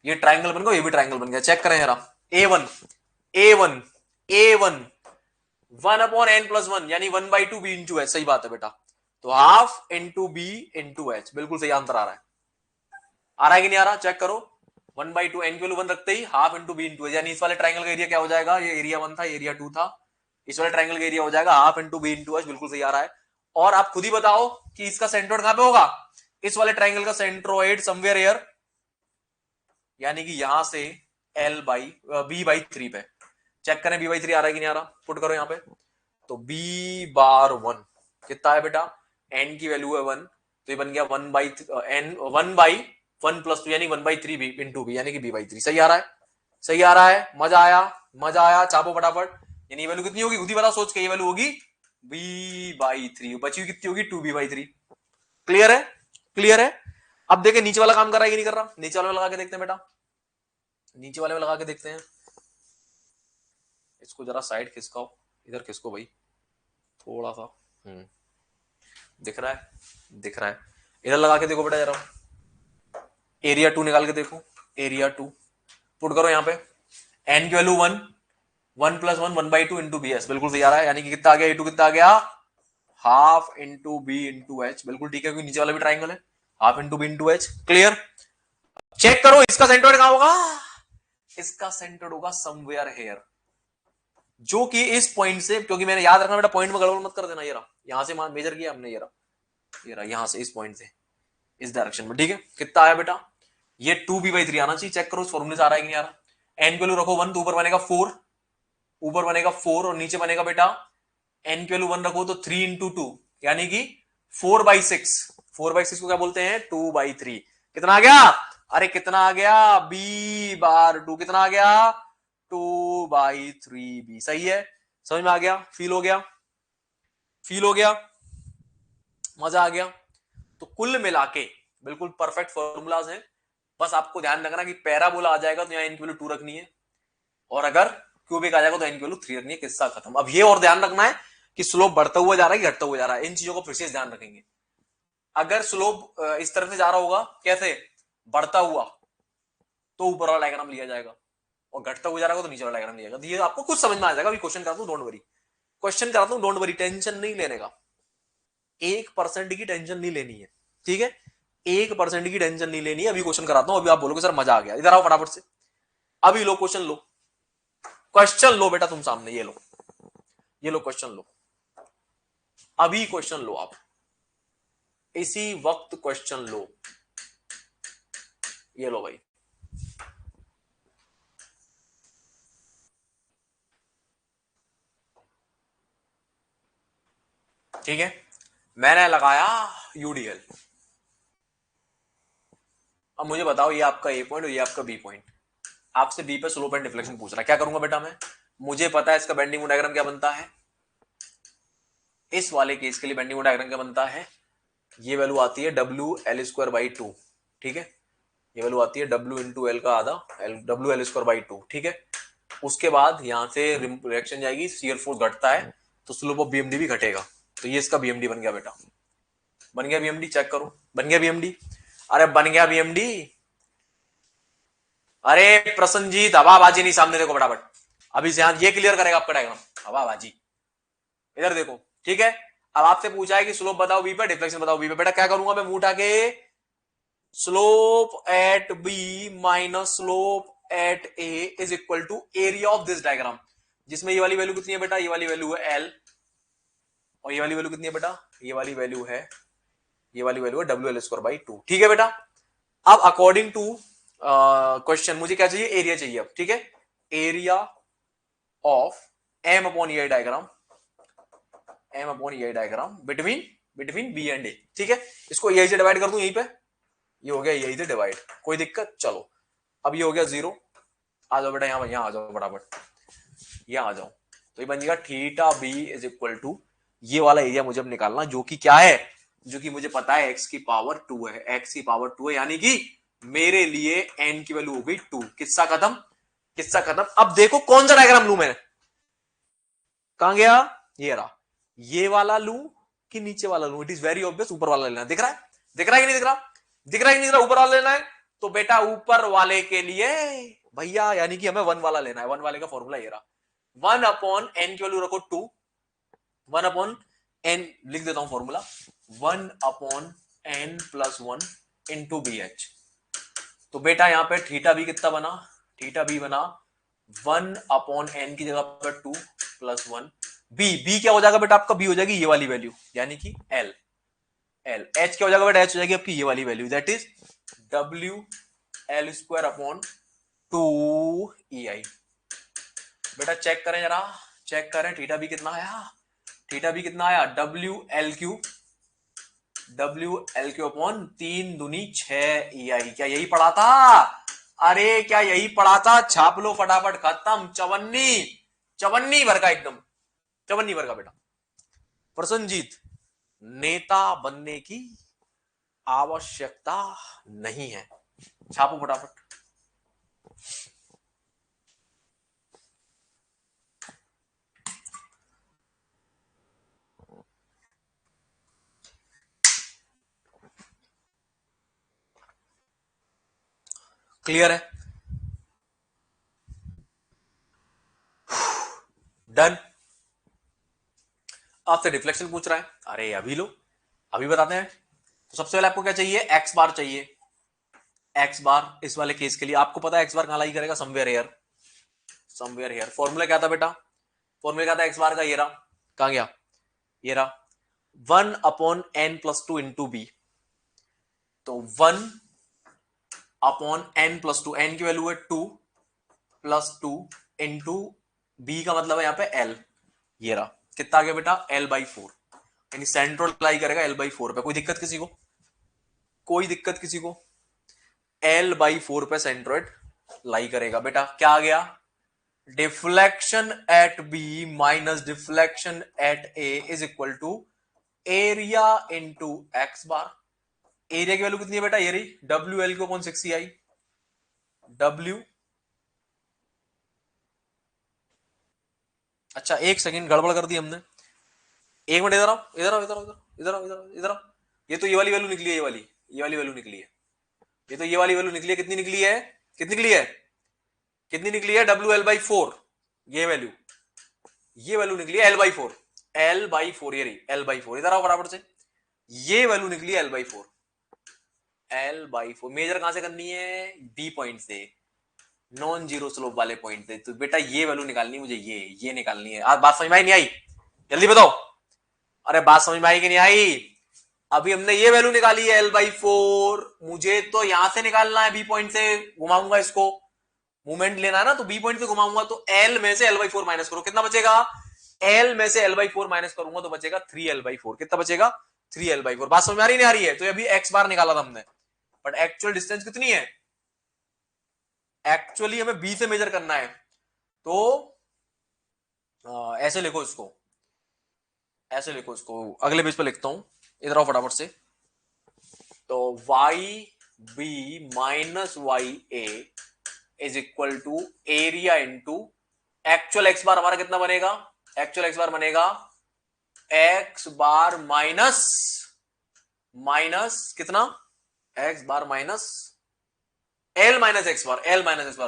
ये ट्राइंगल बन गया, ये भी ट्राइंगल बन गया। चेक करें जरा, ए वन 1/n+1 यानी 1/2 बी इंटू एच। सही बात है बेटा। तो half into B into H, बिल्कुल सही आंसर आ रहा है। आ रहा है कि नहीं आ रहा, चेक करो। 1/2 एन की वैल्यू 1 रखते ही half into B into H, यानी इस वाले ट्राइंगल का एरिया क्या हो जाएगा, ये एरिया 1 था, एरिया 2 था, इस वाले ट्राइंगल का एरिया हो जाएगा half into B into H. बिल्कुल सही आ रहा है। और आप खुद ही बताओ कि इसका सेंट्रोइड कहां पे होगा, इस वाले ट्राइंगल का सेंट्रोइड समवेयर हियर, यानी कि यहां से b/3 पे। चेक करें b/3 आ रहा है कि नहीं आ रहा, पुट करो यहां पे। तो b/1 कितना है बेटा, n की वैल्यू है 1, तो ये बन गया 1/1+2 यानी 1/3 बी इंटू बी, यानी कि b/3। सही आ रहा है, सही आ रहा है। मजा आया, मजा आया, चापो फटाफट। यानी ये वैल्यू कितनी होगी, खुद ही बताओ सोच के, ये वैल्यू होगी b/3, बची हुई कितनी होगी 2b/3। क्लियर है, क्लियर है। अब देखें नीचे वाला काम कर रहा है कि नहीं कर रहा, नीचे वाले में लगा के देखते हैं बेटा, नीचे वाले में लगा के देखते हैं। इसको जरा साइड खिसकाओ, इधर खिसको भाई थोड़ा सा। दिख रहा है, दिख रहा है। इधर लगा के देखो बेटा जरा, एरिया 2 निकाल के देखो, एरिया 2 पुट करो यहाँ पे। एन की वैल्यू 1, 1+1 1/2 इंटू बी एस, बिल्कुल सही आ रहा है। यानी कि कितना आ गया, ए टू कितना आ गया, half into B into H. बिल्कुल ठीक है, क्योंकि नीचे वाला भी ट्राइंगल है, half into B into H. Clear. Check करो इसका सेंटर कहां होगा, इसका सेंटर होगा समवेयर हेयर, जो कि इस पॉइंट से, क्योंकि मैंने याद रखना बेटा पॉइंट में गड़बड़ मत कर देना। ये रहा, यहां से मेजर किया हमने, ये रहा यहां से, इस पॉइंट से इस डायरेक्शन में। ठीक है, कितना आया बेटा, ये 2b/3 आना चाहिए। चेक करो इस फॉर्मूले से आ रहा है कि नहीं आ रहा। एन की वैल्यू रखो 1 तो ऊपर बनेगा 4, ऊपर बनेगा 4 और नीचे बनेगा बेटा, एन की वैल्यू 1 रखो तो 3 इंटू 2 यानी कि 4/6। 4/6 को क्या बोलते हैं, 2/3। कितना आ गया, अरे कितना आ गया, b/2 कितना आ गया, 2/3b। सही है, समझ में आ गया, फील हो गया, फील हो गया, मजा आ गया। तो कुल मिला के बिल्कुल परफेक्ट फॉर्मूलाज हैं। बस आपको ध्यान रखना कि पैराबोला आ जाएगा तो यहाँ एन की वैल्यू 2 रखनी है, और अगर क्यूबिक आ जाएगा तो एन की वैल्यू 3 रखनी है। किस्सा खत्म। अब ये और ध्यान रखना है कि स्लोप बढ़ता हुआ जा रहा है कि घटता हुआ जा रहा है, इन चीजों को फिर से ध्यान रखेंगे। अगर स्लोप इस तरफ से जा रहा होगा, कैसे, बढ़ता हुआ, तो ऊपर वाला डायग्राम लिया जाएगा, और घटता हुआ जा रहा होगा तो नीचे वाला डायग्राम लिया जाएगा। तो ये आपको कुछ समझ में आ जाएगा। अभी क्वेश्चन कराता हूं, डोंट वरी, क्वेश्चन कराता हूं, डोंट वरी, टेंशन नहीं लेने का, 1% की टेंशन नहीं लेनी है, ठीक है, 1% की टेंशन नहीं लेनी है। अभी क्वेश्चन कराता हूं, अभी आप बोलोगे सर मजा आ गया, इधर आओ फटाफट से, अभी लो क्वेश्चन लो, क्वेश्चन लो बेटा तुम सामने, ये लो, ये लो क्वेश्चन लो, अभी क्वेश्चन लो आप, इसी वक्त क्वेश्चन लो, ये लो भाई। ठीक है, मैंने लगाया यूडीएल। अब मुझे बताओ, ये आपका ए पॉइंट और ये आपका बी पॉइंट, आपसे बी पे स्लोप एंड डिफ्लेक्शन पूछ रहा है। क्या करूंगा बेटा मैं, मुझे पता है इसका बेंडिंग डायग्राम क्या बनता है, इस वाले केस के लिए बेंडिंग डायग्राम क्या बनता है, ये वैल्यू आती है WL²/2, ठीक है, ये वैल्यू आती है W इंटू एल का आधा, WL²/2, ठीक है। उसके बाद यहां से रिएक्शन जाएगी, शियर फोर्स घटता है तो स्लोप ऑफ बीएमडी भी घटेगा। तो ये इसका बीएमडी बन गया बेटा, बन गया बीएमडी, चेक करो, बन गया बीएमडी। अरे बन गया बीएमडी, अरे प्रसन्नजीत हवाबाजी नहीं, सामने देखो फटाफट, अभी से ये क्लियर करेगा आपका डायग्राम, हवाबाजी, इधर देखो, ठीक है। अब आपसे पूछा है कि स्लोप बताओ बी पे, डिफ्लेक्शन बताओ बी पे। बेटा क्या करूंगा मैं, मुंह उठा के, slope at B minus slope at A is equal to area of this diagram, जिसमें ये वाली वैल्यू कितनी है बेटा, ये वाली वैल्यू है एल, और ये वाली वैल्यू कितनी है बेटा, ये वाली वैल्यू है, ये वाली वैल्यू है WL²/2, ठीक है बेटा। अब अकॉर्डिंग टू क्वेश्चन मुझे क्या चाहिए, एरिया चाहिए अब, ठीक है, area of M/EI diagram, M/EI diagram between between B and A, ठीक है। इसको EI से डिवाइड कर दूं यहीं पे, ये हो गया EI से डिवाइड, कोई दिक्कत, चलो। अब ये हो गया 0, आ जाओ बेटा यहां आ जाओ फटाफट, यहां आ जाओ। तो ये बन जाएगा theta B is equal to, ये वाला एरिया मुझे अब निकालना, जो कि क्या है, जो कि मुझे पता है x की पावर 2 है, x की पावर 2 है, यानी कि मेरे लिए n की वैल्यू हो गई 2। किस्सा खत्म, किस्सा खत्म। अब देखो कौन सा डायग्राम लू मैं, कहां गया, ये रहा, ये वाला लू कि नीचे वाला लूं? इट इज वेरी ऑब्वियस, ऊपर वाला लेना है। दिख रहा है, दिख रहा है कि नहीं दिख रहा, दिख रहा है कि नहीं दिख रहा, ऊपर वाला लेना है। तो बेटा ऊपर वाले के लिए भैया यानी कि हमें वन वाला लेना है। वन वाले का फॉर्मूला ये रहा, 1/n की वैल्यू रखो 2, 1/n लिख देता हूं फॉर्मूला, 1/n+1 इंटू BH। तो बेटा यहां पे थीटा भी कितना बना, थीटा भी बना 1/n की जगह पर 2+1। बी क्या हो जाएगा बेटा आपका, बी हो जाएगी ये वाली वैल्यू, यानी कि एल। एच क्या हो जाएगा बेटा, एच हो जाएगी आपकी ये वाली वैल्यू, दैट इज WL²/2EI। बेटा चेक करें जरा, चेक करें थीटा भी कितना आया, थीटा भी कितना आया, WL3/3×6 क्या यही पढ़ा था? अरे क्या यही पढ़ा था? छाप लो फटाफट, खत्म। चवन्नी, चवन्नी भर का, एकदम चवन्नी भर का बेटा। प्रसन्नजीत, नेता बनने की आवश्यकता नहीं है, छापो फटाफट। क्लियर है? डन। आपसे डिफ्लेक्शन पूछ रहा है, अरे अभी लो, अभी बताते हैं। तो सबसे पहले आपको क्या चाहिए, एक्स बार चाहिए। एक्स बार इस वाले केस के लिए आपको पता है एक्स बार कहां लाई करेगा, somewhere here, somewhere here. Formula क्या था बेटा, फॉर्मूला क्या था एक्स बार का, ये रहा, कहां गया, ये रहा, 1/n+2 इंटू बी। तो 1/n+2, n की वैल्यू है 2+2 इंटू बी का मतलब है यहां पे एल, ये रहा, कितना आ गया बेटा, L/4, यानी सेंट्रोइड लाई करेगा L/4 पे। कोई दिक्कत किसी को, कोई दिक्कत किसी को? L/4 पे सेंट्रोइड लाई करेगा बेटा। क्या आ गया, deflection at B minus deflection at A is equal to area into X bar. Area की वैल्यू कितनी है बेटा, ये रही, WL/6EI। W, अच्छा एक सेकंड गड़बड़ कर दी हमने, एक मिनट, इधर आओ, इधर आओ, इधर आओ, इधर आओ, इधर आओ, इधर आओ। ये तो ये वाली वैल्यू निकली है, ये वाली वैल्यू निकली है, ये तो ये वाली वैल्यू निकली है। कितनी निकली है, कितनी निकली है, कितनी निकली है, WL/4, ये वैल्यू, ये वैल्यू निकली है L/4, L/4 ये रही, L/4। इधर आओ बराबर से, ये वैल्यू निकली है L/4, L/4। मेजर कहां से करनी है, बी पॉइंट से, नॉन जीरो स्लोप वाले पॉइंट से। तो बेटा ये वैल्यू निकालनी मुझे, ये निकालनी है। आज बात समझ में आई नहीं आई, जल्दी बताओ, अरे बात समझ में आई कि नहीं आई? अभी हमने ये वैल्यू निकाली है L/4, मुझे तो यहां से निकालना है, बी पॉइंट से घुमाऊंगा इसको, मूवमेंट लेना है ना, तो बी पॉइंट से घुमाऊंगा, तो L में से L/4 माइनस करो, कितना बचेगा, L में से L/4 माइनस करूंगा तो बचेगा 3L/4। कितना बचेगा, 3L/4। बात समझ में आ रही नहीं आ रही है? तो अभी एक्स बार निकाला था हमने, बट एक्चुअल डिस्टेंस कितनी है, एक्चुअली हमें बी से मेजर करना है। तो ऐसे लिखो इसको, ऐसे लिखो इसको, अगले पेज पे लिखता हूं, इधर आओ फटाफट से। तो YB-YA is equal to area into actual X bar. हमारा कितना बनेगा, एक्चुअल एक्स बार बनेगा एक्स बार माइनस, माइनस कितना, X bar minus L-X bar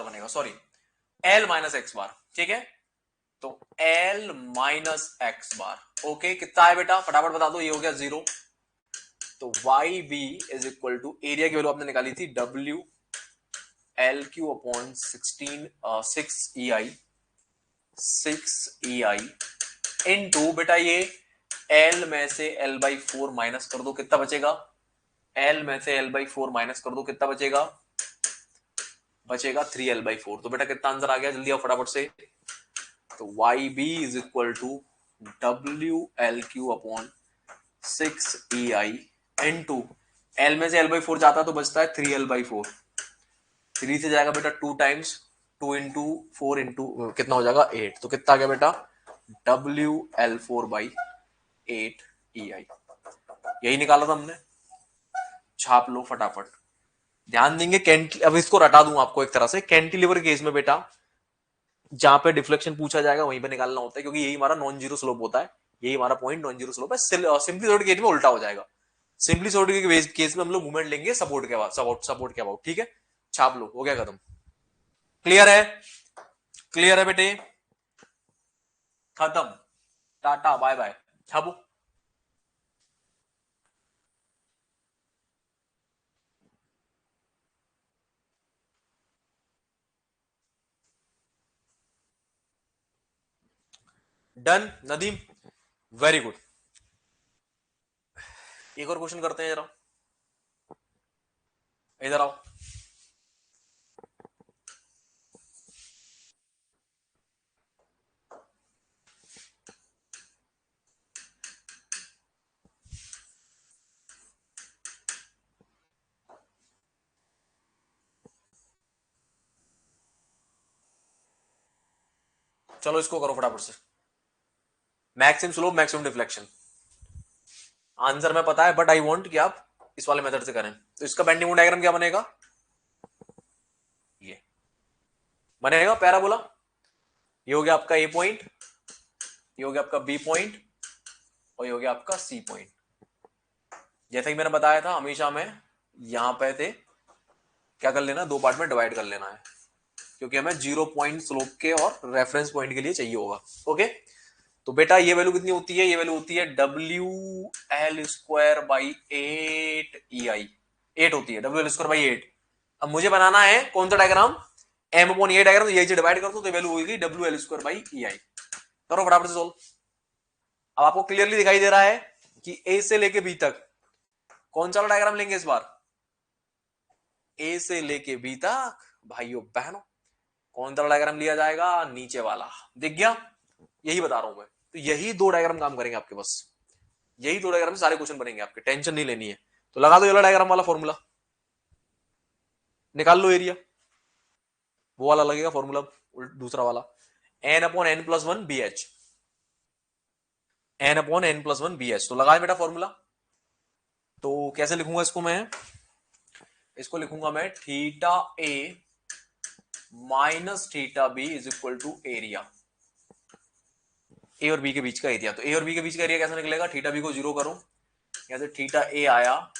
बनेगा, सॉरी, L-X बार, ठीक है। तो L-X बार, ओके, कितना है बेटा फटाफट बता दो, ये हो गया 0। तो YB is equal to area की वैल्यू आपने निकाली थी WL/6EI इनटू बेटा ये L में से L/4 माइनस कर दो, कितना बचेगा, L में से L/4 माइनस कर दो, कितना बचेगा, बचेगा 3L/4। तो बेटा कितना आंसर आ गया, जल्दी आओ फटाफट से। तो YB is equal to WL/6EI into L में से L/4 जाता तो बचता है 3L/4, 3 से जाएगा बेटा 2 टाइम्स, 2 इंटू 4 इंटू कितना हो जाएगा 8। तो कितना आ गया बेटा, WL/4/8EI, यही निकाला था हमने। छाप लो फटाफट, ध्यान देंगे। अब इसको रटा दूं आपको एक तरह से, कैंटिलीवर केस में बेटा जहां पे डिफ्लेक्शन पूछा जाएगा वहीं पे निकालना होता है, क्योंकि यही हमारा नॉन जीरो स्लोप होता है। यही हमारा पॉइंट नॉन जीरो स्लोप है। सिंपली सॉर्टेड केस में उल्टा हो जाएगा, सिंपली सॉर्टेड के केस में हम लोग मूवमेंट लेंगे सपोर्ट के बाद, सपोर्ट के अबाउट, ठीक है, छाप लो, हो गया खत्म। क्लियर है, क्लियर है बेटे, खत्म, टाटा बाय बाय, छापो। Done Nadeem, very good. एक और क्वेश्चन करते हैं जरा, इधर आओ। चलो इसको करो फटाफट से, maximum slope maximum deflection. Answer में पता है, बट आई वांट कि आप इस वाले मेथड से करें। तो इसका बेंडिंग डायग्राम क्या बनेगा, ये बनेगा पैराबोला। ये हो गया आपका ए पॉइंट, ये हो गया आपका बी पॉइंट, और ये हो गया आपका सी पॉइंट। जैसा कि मैंने बताया था, हमेशा में यहां पे थे, क्या कर लेना, दो पार्ट में डिवाइड कर लेना है, क्योंकि हमें 0 पॉइंट स्लोप के और रेफरेंस पॉइंट के लिए चाहिए होगा। ओके, तो बेटा ये वैल्यू कितनी होती है, ये वैल्यू होती है WL²/8 EI, 8 होती है WL²/8। अब मुझे बनाना है कौन सा डायग्राम, M/E डायग्राम, तो यही से डिवाइड कर दो तो वैल्यू होगी WL²/EI। करो फटाफट से सोल्व। अब आपको क्लियरली दिखाई दे रहा है कि ए से लेके बी तक कौन सा डायग्राम लेंगे इस बार, ए से लेके बी तक भाइयों बहनों कौन सा डायग्राम लिया जाएगा, नीचे वाला, दिख गया, यही बता रहा हूं मैं। तो यही दो डायग्राम काम करेंगे आपके बस, यही दो डायग्राम से सारे क्वेश्चन बनेंगे आपके, टेंशन नहीं लेनी है। तो लगा दो ये डायग्राम वाला फॉर्मूला, निकाल लो एरिया, वो वाला लगेगा फॉर्मूला, दूसरा वाला, N/N+1 BH, N/N+1 BH। तो लगाए बेटा फॉर्मूला। तो कैसे लिखूंगा इसको मैं, इसको लिखूंगा मैं θA-θB एरिया, ए और बी के बीच का एरिया। तो ए और बी के बीच का एरिया कैसे निकलेगा, थीटा बी को 0 करो, यहां से θA आया,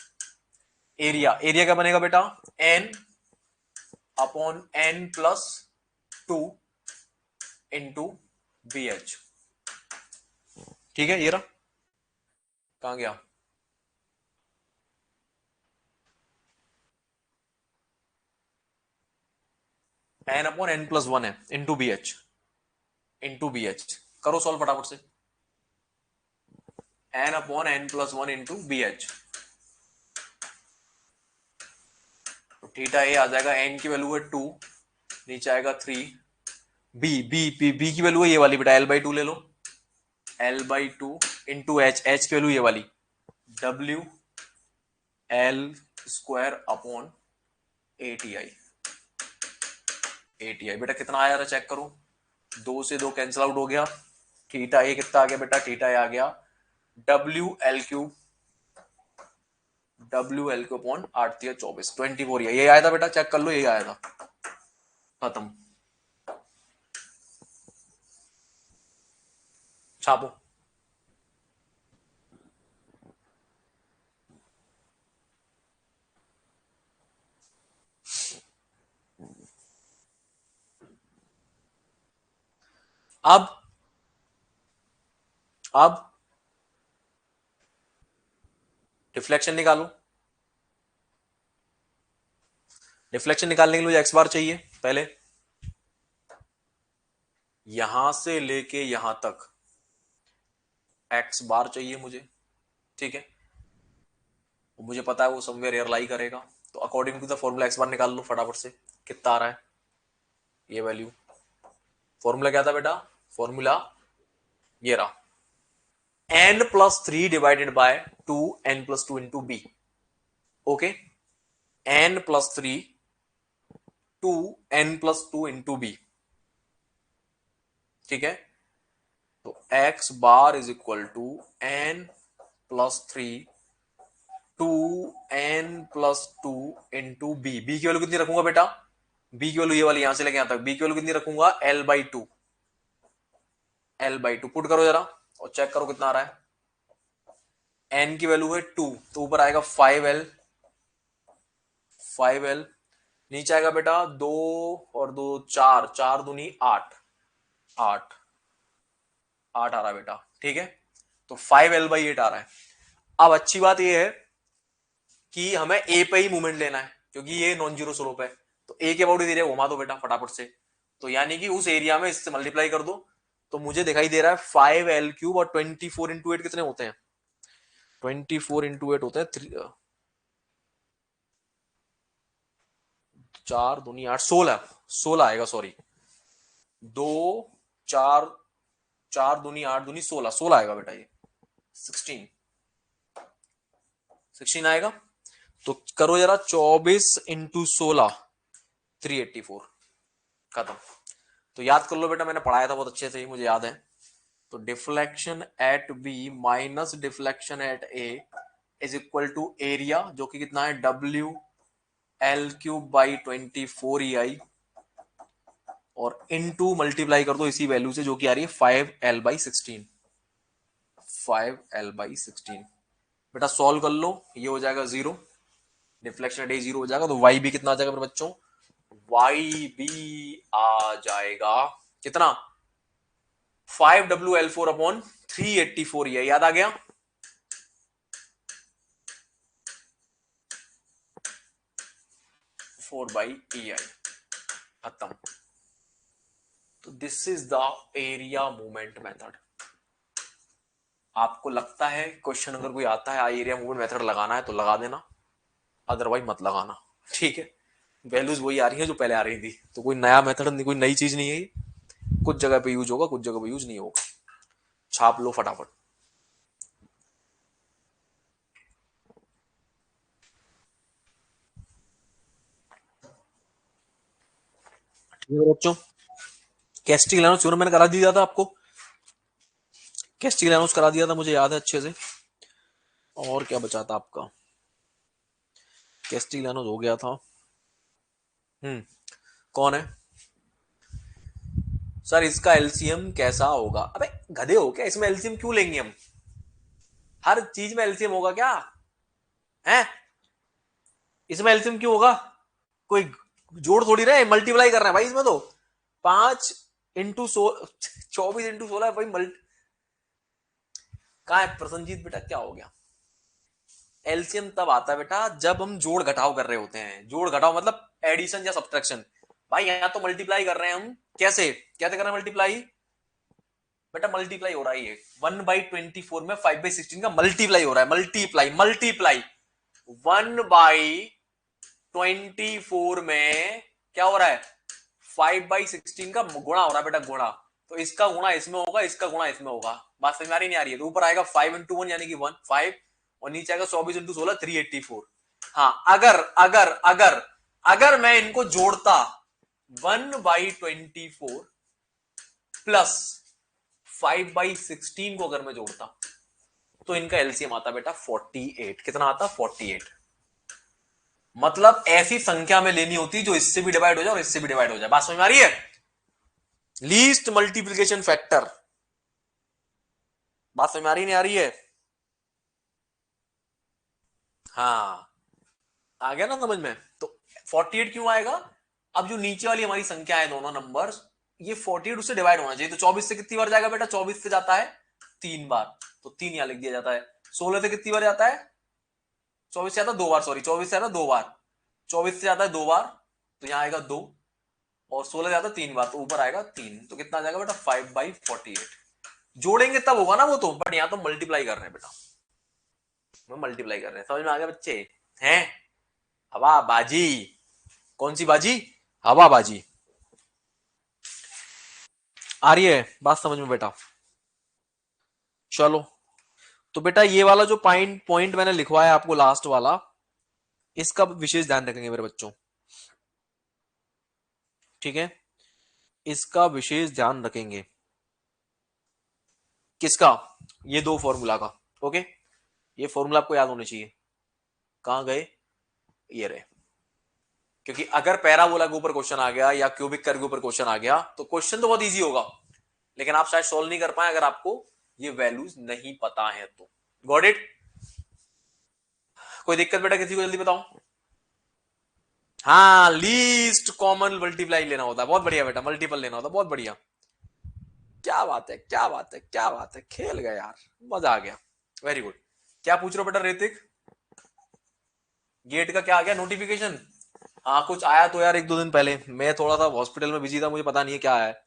एरिया, एरिया क्या बनेगा बेटा, N/N+2 इंटू BH। ठीक है, ये रहा, कहां गया, N/N+1 है इंटू BH, करो सॉल्व फटाफट से, N/N+1 इंटू BH। थीटा ए आ जाएगा, एन की वैल्यू है 2, नीचे आएगा 3, बी की वैल्यू है ये वाली बेटा, L/2 ले लो, L/2 इंटू एच की वैल्यू ये वाली WL²/8EI। बेटा कितना आया रहा चेक करो, 2 से 2 कैंसिल आउट हो गया, थीटा ए कितना आ गया बेटा, थीटा ए आ गया WL/8 24, ये आया था बेटा, चेक कर लो, यही आया था, खत्म, छापो। अब डिफ्लेक्शन निकालो, डिफ्लेक्शन निकालने के लिए एक्स बार चाहिए, पहले यहां से लेके यहां तक एक्स बार चाहिए मुझे, ठीक है, मुझे पता है वो समवेयर एयर लाई करेगा, तो according to the formula X bar निकाल लो फटाफट से, कितना आ रहा है ये वैल्यू, फॉर्मूला क्या था बेटा, फॉर्मूला ये रहा, N+3 divided by 2N+2 into B. Okay, N+3 2N+2 into B, ठीक है, तो X bar is equal to N+3 2N+2 into B. B की वैल्यू कितनी रखूंगा बेटा, बी की वैल्यू ये वाली, यहां से लेके यहां तक, बी की वैल्यू कितनी रखूंगा, L/2, पुट करो जरा, और चेक करो कितना आ रहा है। n की वैल्यू है 2, तो ऊपर आएगा 5l, 5l। नीचे आएगा बेटा 2 और 2 4, 4 दूनी 8, 8 8 आ रहा है बेटा, ठीक है। तो 5l/8 आ रहा है। अब अच्छी बात यह है कि हमें ए पे ही मूवमेंट लेना है, क्योंकि ये नॉन जीरो स्लोप है। तो ए के अबाउट एरिया घुमा दो बेटा फटाफट से। तो यानी कि उस एरिया में इससे मल्टीप्लाई कर दो, तो मुझे दिखाई दे रहा है 5l³ और 24 × 8 कितने होते हैं? 24 × 8 होते हैं 4 दूनी 8, 16, 16 आएगा, सॉरी 2 4, 4 दूनी 8 दूनी 16, 16 आएगा बेटा, ये 16, 16 आएगा। तो करो जरा 24 × 16, 384, खत्म। तो याद कर लो बेटा, मैंने पढ़ाया था बहुत अच्छे से ही, मुझे याद है। तो deflection at B minus deflection at A is equal to area, जो कि कितना है WL³/24EI, और इनटू मल्टीप्लाई कर दो इसी वैल्यू से जो कि आ रही है 5l/16, 5l/16। बेटा सॉल्व कर लो, ये हो जाएगा 0, डिफ्लेक्शन एट ए 0 हो जाएगा। तो y भी कितना आ जाएगा मेरे बच्चों? y भी आ जाएगा कितना? 5WL4/384, ये याद आ गया? फोर बाई EI, खत्म। तो this is the area movement method. आपको लगता है क्वेश्चन अगर कोई आता है एरिया मूवमेंट मेथड लगाना है तो लगा देना, अदरवाइज मत लगाना, ठीक है। वैल्यूज वही आ रही है जो पहले आ रही थी, तो कोई नया मेथड नहीं, कोई नई चीज नहीं है ये। कुछ जगह पे यूज होगा, कुछ जगह पे यूज नहीं होगा। छाप लो फटाफट। ठीक है बच्चों, कैस्टिंग लैनोस थ्योरम मैंने करा दिया था आपको, कैस्टिंग लैनोस करा दिया था, मुझे याद है अच्छे से। और क्या बचा था आपका? कैस्टिंग लैनोस हो गया था। कौन है सर? इसका एलसीएम कैसा होगा? अबे गधे हो क्या, इसमें एलसीएम क्यों लेंगे हम? हर चीज में एलसीएम होगा क्या है? इसमें एलसीएम क्यों होगा? कोई जोड़ थोड़ी रहे, मल्टीप्लाई कर रहे हैं भाई इसमें तो। 5 × 24 × 16 भाई कहा है प्रसन्नजीत बेटा, क्या हो गया? एलसीएम तब आता है बेटा जब हम जोड़ घटाव कर रहे होते हैं। जोड़ घटाव मतलब एडिशन या सब्ट्रैक्शन। भाई यहां तो मल्टीप्लाई कर रहे हैं हम, कैसे कैसे कर रहे हैं मल्टीप्लाई? बेटा मल्टीप्लाई हो रहा है, ये 1/24 में 5/16 का मल्टीप्लाई हो रहा है, मल्टीप्लाई मल्टीप्लाई। 1/24 में क्या हो रहा है? 5/16 का गुणा हो रहा है बेटा, गुणा। तो इसका गुणा इसमें होगा, इसका गुणा इसमें होगा। बात समझ में आ रही नहीं आ रही है? तो ऊपर आएगा 5 × 1 यानी कि 1, 5, और नीचे आएगा 24 × 16, 384। हाँ, अगर अगर अगर अगर मैं इनको जोड़ता 1/24 प्लस 5/16 को अगर मैं जोड़ता तो इनका एलसीएम आता बेटा 48। कितना आता? 48। मतलब ऐसी संख्या में लेनी होती जो इससे भी डिवाइड हो जाए और इससे भी डिवाइड हो जाए। बात समझ में आ रही है? Least multiplication factor. बात समझ में आ रही नहीं आ रही है? हाँ, आ गया ना समझ में? तो 48 क्यों आएगा? अब जो नीचे वाली हमारी संख्या है, दोनों नंबर्स, ये 48 उससे डिवाइड होना चाहिए। तो 24 से कितनी बार जाएगा बेटा? 24 से जाता है 3 बार, तो 3 यहां लिख दिया जाता है। 16 से कितनी बार जाता है? 24 से आता है 2 बार, सॉरी 24 से आता है 2 बार। 24 से जाता है 2 बार, तो यहां आएगा 2, और 16 से आता है 3 बार, तो ऊपर आएगा 3। तो कितना आ जाएगा बेटा? 5/48। जोड़ेंगे तब होगा ना वो तो, बट यहां तो मल्टीप्लाई कर रहे हैं बेटा, मल्टीप्लाई कर रहे हैं। समझ में आ गया बच्चे? हैं? हवा बाजी। कौन सी बाजी? हवा बाजी। आ रही है बात समझ में बेटा? चलो, तो बेटा ये वाला जो पॉइंट पॉइंट मैंने लिखवाया आपको लास्ट वाला, इसका विशेष ध्यान रखेंगे मेरे बच्चों, ठीक है? इसका विशेष ध्यान रखेंगे। किसका? ये दो फॉर्मूला का। ओके, ये फॉर्मूला आपको याद होने चाहिए। कहां गए? ये रहे। क्योंकि अगर पैराबोला के ऊपर क्वेश्चन आ गया या क्यूबिक कर्व के ऊपर क्वेश्चन आ गया तो क्वेश्चन तो बहुत इजी होगा, लेकिन आप शायद सोल्व नहीं कर पाए अगर आपको ये वैल्यूज नहीं पता है तो। Got it? कोई दिक्कत बेटा किसी को? जल्दी बताओ। हाँ, लीस्ट कॉमन मल्टीप्लाई लेना होता है। बहुत बढ़िया बेटा, मल्टीपल लेना होता है। बहुत बढ़िया, क्या बात है, क्या बात है, क्या बात है, खेल गए यार, मजा आ गया। Very good. क्या पूछ रहे हो बेटा ऋतिक? गेट का क्या आ गया नोटिफिकेशन? हाँ कुछ आया तो यार एक दो दिन पहले, मैं थोड़ा सा हॉस्पिटल में बिजी था, मुझे पता नहीं है क्या आया है।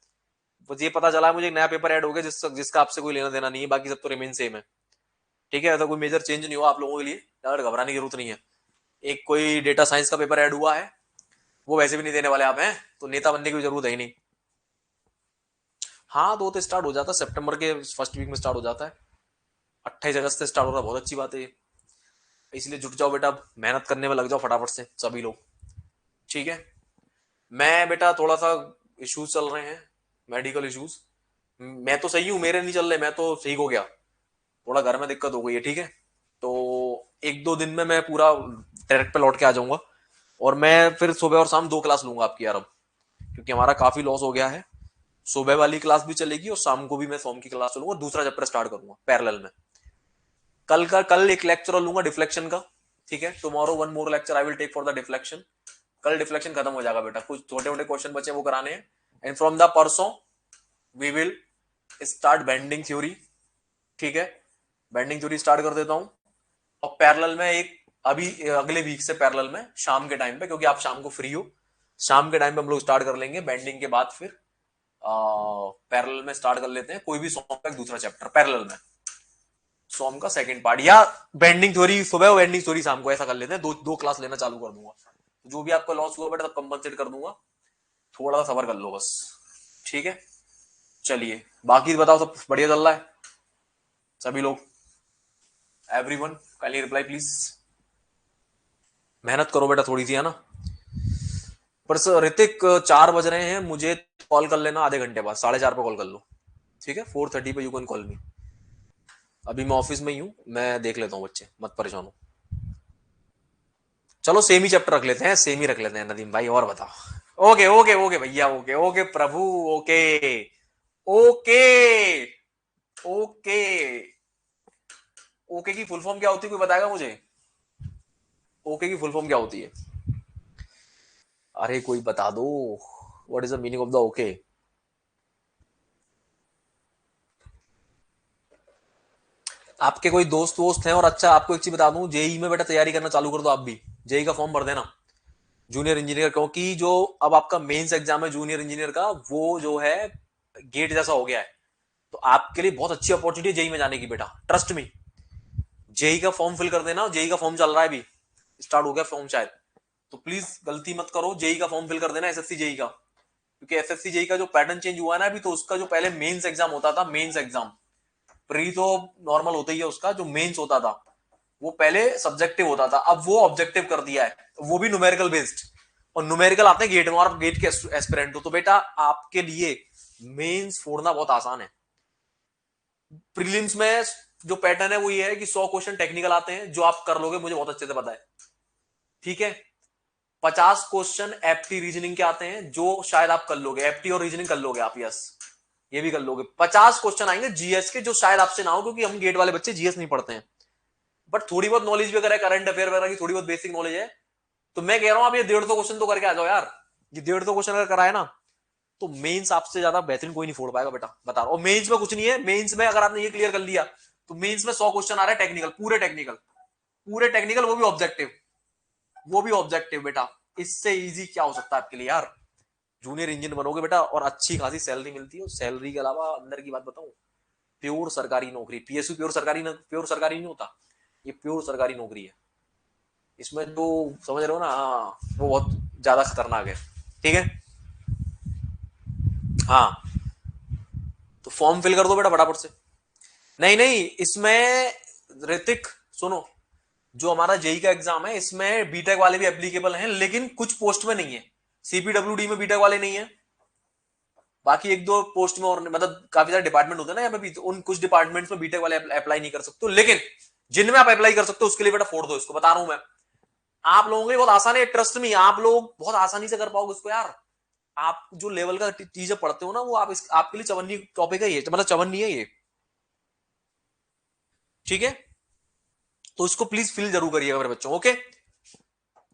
बस ये पता चला मुझे एक नया पेपर ऐड हो गया जिसका आपसे कोई लेना देना नहीं है, बाकी सब तो रिमेन सेम है। ठीक है, तो कोई मेजर चेंज नहीं हुआ आप लोगों के लिए, ज्यादा घबराने की जरूरत नहीं है। एक कोई डेटा साइंस का पेपर ऐड हुआ है, वो वैसे भी नहीं देने वाले आप हैं, तो नेता बनने की भी जरूरत है ही नहीं। हाँ तो स्टार्ट हो जाता है सितंबर के फर्स्ट वीक में, स्टार्ट हो जाता है। 28 अगस्त से स्टार्ट हो रहा है, बहुत अच्छी बात है। इसलिए जुट जाओ बेटा, मेहनत करने में लग जाओ फटाफट से सभी लोग। ठीक है। मैं बेटा थोड़ा सा इश्यूज चल रहे हैं, मेडिकल इश्यूज। मैं तो सही हूँ, मेरे नहीं चल रहे, मैं तो ठीक हो गया। थोड़ा घर में दिक्कत हो गई है, ठीक है। तो एक दो दिन में मैं पूरा ट्रैक पे लौट के आ जाऊंगा, और मैं फिर सुबह और शाम 2 क्लास लूंगा आपकी यार अब, क्योंकि हमारा काफी लॉस हो गया है। सुबह वाली क्लास भी चलेगी और शाम को भी मैं सोम की क्लास लूंगा, दूसरा चैप्टर स्टार्ट करूंगा पैरेलल में। कल एक लेक्चर लूंगा डिफ्लेक्शन का। ठीक है, tomorrow one more lecture I will take for the deflection. कल डिफ्लेक्शन खत्म हो जाएगा बेटा, कुछ छोटे मोटे क्वेश्चन बचे वो कराने हैं। एंड फ्रॉम द परसों we will start bending theory. ठीक है, बेंडिंग थ्योरी स्टार्ट कर देता हूं। और पैरेलल में एक, अभी अगले वीक से पैरेलल में शाम के टाइम पे, क्योंकि आप शाम को फ्री हो, शाम के टाइम पे हम लोग स्टार्ट कर लेंगे बेंडिंग के बाद। फिर पैरेलल में स्टार्ट कर लेते हैं कोई भी सॉन्ग का दूसरा चैप्टर पैरेलल में, सॉन्ग का सेकंड पार्ट, या बेंडिंग थ्योरी सुबह और बेंडिंग थ्योरी शाम को, ऐसा कर लेते हैं। दो दो क्लास लेना चालू कर दूंगा, जो भी आपका लॉस हुआ बेटा सब कंपनसेट कर दूंगा। थोड़ा सा सबर कर लो बस। ठीक है, चलिए बाकी बताओ, सब बढ़िया चल रहा है सभी लोग? Everyone kindly reply please. मेहनत करो बेटा थोड़ी सी, है ना। पर सर ऋतिक 4 बज रहे हैं, मुझे कॉल कर लेना आधे घंटे बाद, 4:30 पे कॉल कर लो। ठीक है, 4:30 पे यू कैन कॉल मी। अभी मैं ऑफिस में ही हूँ, मैं देख लेता हूँ, बच्चे मत परेशान हो। चलो सेम ही चैप्टर रख लेते हैं, सेम ही रख लेते हैं नदीम भाई, और बताओ। ओके ओके ओके भैया, ओके ओके प्रभु, ओके ओके ओके। ओके की फुल फॉर्म क्या होती है, कोई बताएगा मुझे? ओके की फुल फॉर्म क्या होती है? अरे कोई बता दो, what is the meaning of the okay? आपके कोई दोस्त वोस्त हैं? और अच्छा आपको एक चीज बता दूं, जेई में बेटा तैयारी करना चालू कर दो आप भी, जेई का फॉर्म भर देना जूनियर इंजीनियर, क्योंकि जो अब आपका मेंस एग्जाम है जूनियर इंजीनियर का, वो जो है गेट जैसा हो गया है। तो आपके लिए बहुत अच्छी अपॉर्चुनिटी है जेई में जाने की बेटा, ट्रस्ट मी। जेई का फॉर्म फिल कर देना, जेई का फॉर्म चल रहा है अभी, स्टार्ट हो गया फॉर्म शायद। तो प्लीज गलती मत करो, जेई का फॉर्म फिल कर देना, एसएससी जेई का। क्योंकि एसएससी जेई का जो पैटर्न चेंज हुआ है ना अभी, तो उसका जो पहले मेंस एग्जाम होता था, मेंस एग्जाम, प्री तो नॉर्मल होता ही है उसका, जो मेंस होता था वो पहले सब्जेक्टिव होता था, अब वो ऑब्जेक्टिव कर दिया है, वो भी न्यूमेरिकल बेस्ड। और न्यूमेरिकल आते हैं गेट में, और गेट के एस्पिरेंट हो तो बेटा आपके लिए मेंस फोड़ना बहुत आसान है। प्रीलिम्स में जो पैटर्न है वो ये है कि 100 क्वेश्चन टेक्निकल आते हैं, जो आप कर लोगे मुझे बहुत अच्छे से पता है। ठीक है, 50 क्वेश्चन एप्टी रीजनिंग के आते हैं, जो शायद आप कर लोगे, एप्टी और रीजनिंग कर लोगे आप, यस ये भी कर लोगे। 50 क्वेश्चन आएंगे जीएस के, जो शायद आपसे ना हो, क्योंकि हम गेट वाले बच्चे जीएस नहीं पढ़ते हैं। बट थोड़ी बहुत नॉलेज भी अगर है, करंट अफेयर वगैरह की थोड़ी बहुत बेसिक नॉलेज है, तो मैं कह रहा हूं आप ये 150 क्वेश्चन तो करके आ जाओ यार। ये 150 क्वेश्चन अगर कराए ना, तो मेंस आपसे ज्यादा बेहतरीन कोई नहीं फोड़ पाएगा बेटा, बता रहा हूं। और मेंस में कुछ नहीं है, मेंस में अगर आपने ये क्लियर कर लिया, तो मेंस में 100 क्वेश्चन आ रहे हैं टेक्निकल, पूरे टेक्निकल, पूरे टेक्निकल, वो भी ऑब्जेक्टिव, वो भी ऑब्जेक्टिव बेटा। इससे इजी क्या हो सकता है आपके लिए यार? जूनियर इंजीनियर बनोगे बेटा, और अच्छी खासी सैलरी मिलती है, और सैलरी के अलावा अंदर की बात बताऊं, प्योर सरकारी नौकरी, पीएसयू प्योर सरकारी, प्योर सरकारी नहीं होता, ये प्योर सरकारी नौकरी है। इसमें जो समझ रहे हो ना, हाँ वो बहुत ज्यादा खतरनाक है। ठीक है, हाँ तो फॉर्म फिल कर दो बेटा फटाफट से। नहीं नहीं, इसमें ऋतिक सुनो, जो हमारा जेई का एग्जाम है इसमें बीटेक वाले भी एप्लीकेबल हैं, लेकिन कुछ पोस्ट में नहीं है। सीपीडब्ल्यूडी में बीटेक वाले नहीं है, बाकी एक दो पोस्ट में, और मतलब काफी सारे डिपार्टमेंट होते हैं ना यहाँ पे भी, तो उन कुछ डिपार्टमेंट्स में बीटेक वाले अप्लाई नहीं कर सकते, लेकिन जिनमें आप अप्लाई कर सकते हो उसके लिए बेटा फोड़ दो इसको, बता रहा हूं मैं। आप लोगों के लिए बहुत आसान है, ट्रस्ट में, आप लोग बहुत आसानी से कर पाओगे इसको यार। आप जो लेवल का चीजें पढ़ते हो ना, वो आप आपके लिए चवन्नी टॉपिक है ये, मतलब चवन्नी है ये। ठीक है, तो इसको प्लीज फिल जरूर करिएगा मेरे बच्चों। ओके,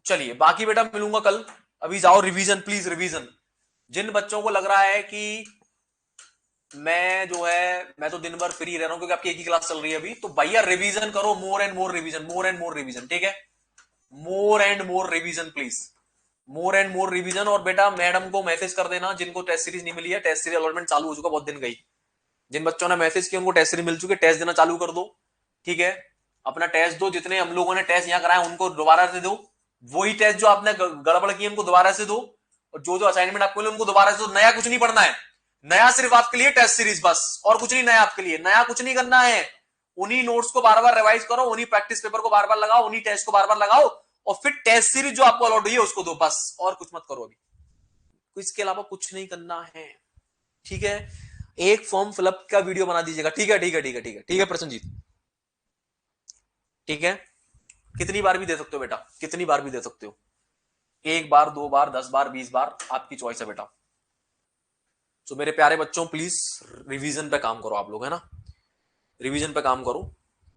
चलिए बाकी बेटा मिलूंगा कल। अभी जाओ रिवीजन, प्लीज रिवीजन। जिन बच्चों को लग रहा है कि मैं तो दिन भर फ्री रह रहा हूं क्योंकि आपकी एक ही क्लास चल रही है अभी, तो भैया रिवीजन करो, more and more revision, more and more revision, ठीक है, more and more revision please, more and more revision. और बेटा मैडम को मैसेज कर देना जिनको टेस्ट सीरीज नहीं मिली है, टेस्ट सीरीज अलॉटमेंट चालू हो चुका, बहुत दिन गई। जिन बच्चों ने मैसेज किया उनको टेस्ट सीरीज मिल चुके, टेस्ट देना चालू कर दो, ठीक है, अपना टेस्ट दो। जितने हम लोगों ने टेस्ट यहां कराए उनको दोबारा से दो, वही टेस्ट जो आपने गड़बड़ की उनको दोबारा से दो, और जो जो असाइनमेंट आपको मिले उनको दोबारा से दो। नया कुछ नहीं पढ़ना है, नया सिर्फ आपके लिए टेस्ट सीरीज बस, और कुछ नहीं नया आपके लिए, नया कुछ नहीं करना है। उन्हीं नोट्स को बार बार रिवाइज करो, उन्हीं प्रैक्टिस पेपर को बार बार लगाओ, उन्हीं टेस्ट को बार बार लगाओ, और फिर टेस्ट सीरीज जो आपको अलॉट हुई है उसको दो बस, और कुछ मत करो अभी, इसके अलावा कुछ नहीं करना है, ठीक है। एक फॉर्म फिलअप का वीडियो बना दीजिएगा, ठीक है, ठीक है, ठीक है, ठीक है, ठीक है प्रसन्नजीत, ठीक है। कितनी बार भी दे सकते हो बेटा, कितनी बार भी दे सकते हो, एक बार, दो बार, 10 बार, 20 बार, आपकी चॉइस है बेटा। तो मेरे प्यारे बच्चों प्लीज रिवीजन पे काम करो आप लोग, है ना, रिवीजन पे काम करो,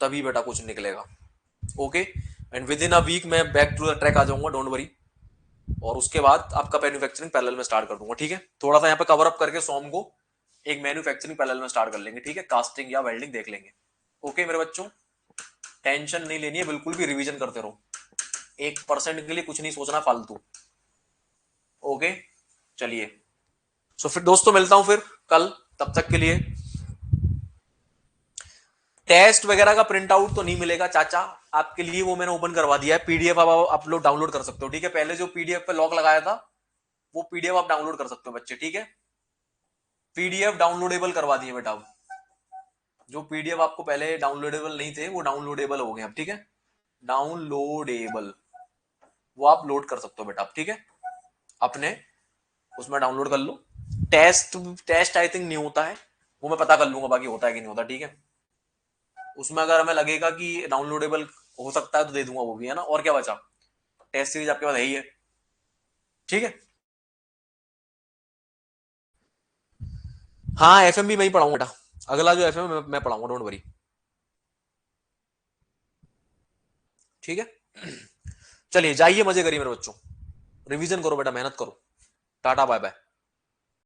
तभी बेटा कुछ निकलेगा। Okay, and within a week मैं बैक टू द ट्रैक आ जाऊंगा, डोंट वरी। और उसके बाद आपका मैन्युफैक्चरिंग पैरेलल में स्टार्ट कर दूंगा, ठीक है। थोड़ा सा यहाँ पे कवर अप करके सॉम को एक मैन्युफैक्चरिंग पैरेलल में स्टार्ट कर लेंगे, ठीक है, कास्टिंग या वेल्डिंग देख लेंगे। ओके मेरे बच्चों, टेंशन नहीं लेनी है बिल्कुल भी, रिवीजन करते रहो, 1% के लिए कुछ नहीं सोचना फालतू। ओके, चलिए, सो फिर दोस्तों मिलता हूं फिर कल, तब तक के लिए टेस्ट वगैरह का प्रिंट आउट तो नहीं मिलेगा चाचा आपके लिए, वो मैंने ओपन करवा दिया है, पीडीएफ अब आप लोग डाउनलोड कर सकते हो, ठीक है। पहले जो पीडीएफ पे लॉक लगाया था वो पीडीएफ आप डाउनलोड कर सकते हो बच्चे, ठीक है, पीडीएफ डाउनलोडेबल करवा दिए बेटा। जो पीडीएफ आपको पहले डाउनलोडेबल नहीं थे वो डाउनलोडेबल हो गए अब, ठीक है, डाउनलोडेबल, वो आप लोड कर सकते हो बेटा, ठीक है, अपने उसमें डाउनलोड कर लो। टेस्ट टेस्ट आई थिंक नहीं होता है, वो मैं पता कर लूंगा बाकी होता है कि नहीं होता, ठीक है। उसमें अगर हमें लगेगा कि डाउनलोडेबल हो सकता है तो दे दूंगा वो भी, है ना, और क्या बचा, टेस्ट सीरीज आपके पास है ही है, ठीक है। हाँ एफएम भी मैं ही पढ़ाऊंगा बेटा, अगला जो एफएम मैं पढ़ाऊंगा, डोंट वरी, ठीक है। चलिए जाइए, मजे करिए मेरे बच्चों, रिवीजन करो बेटा, मेहनत करो, टाटा बाय बाय।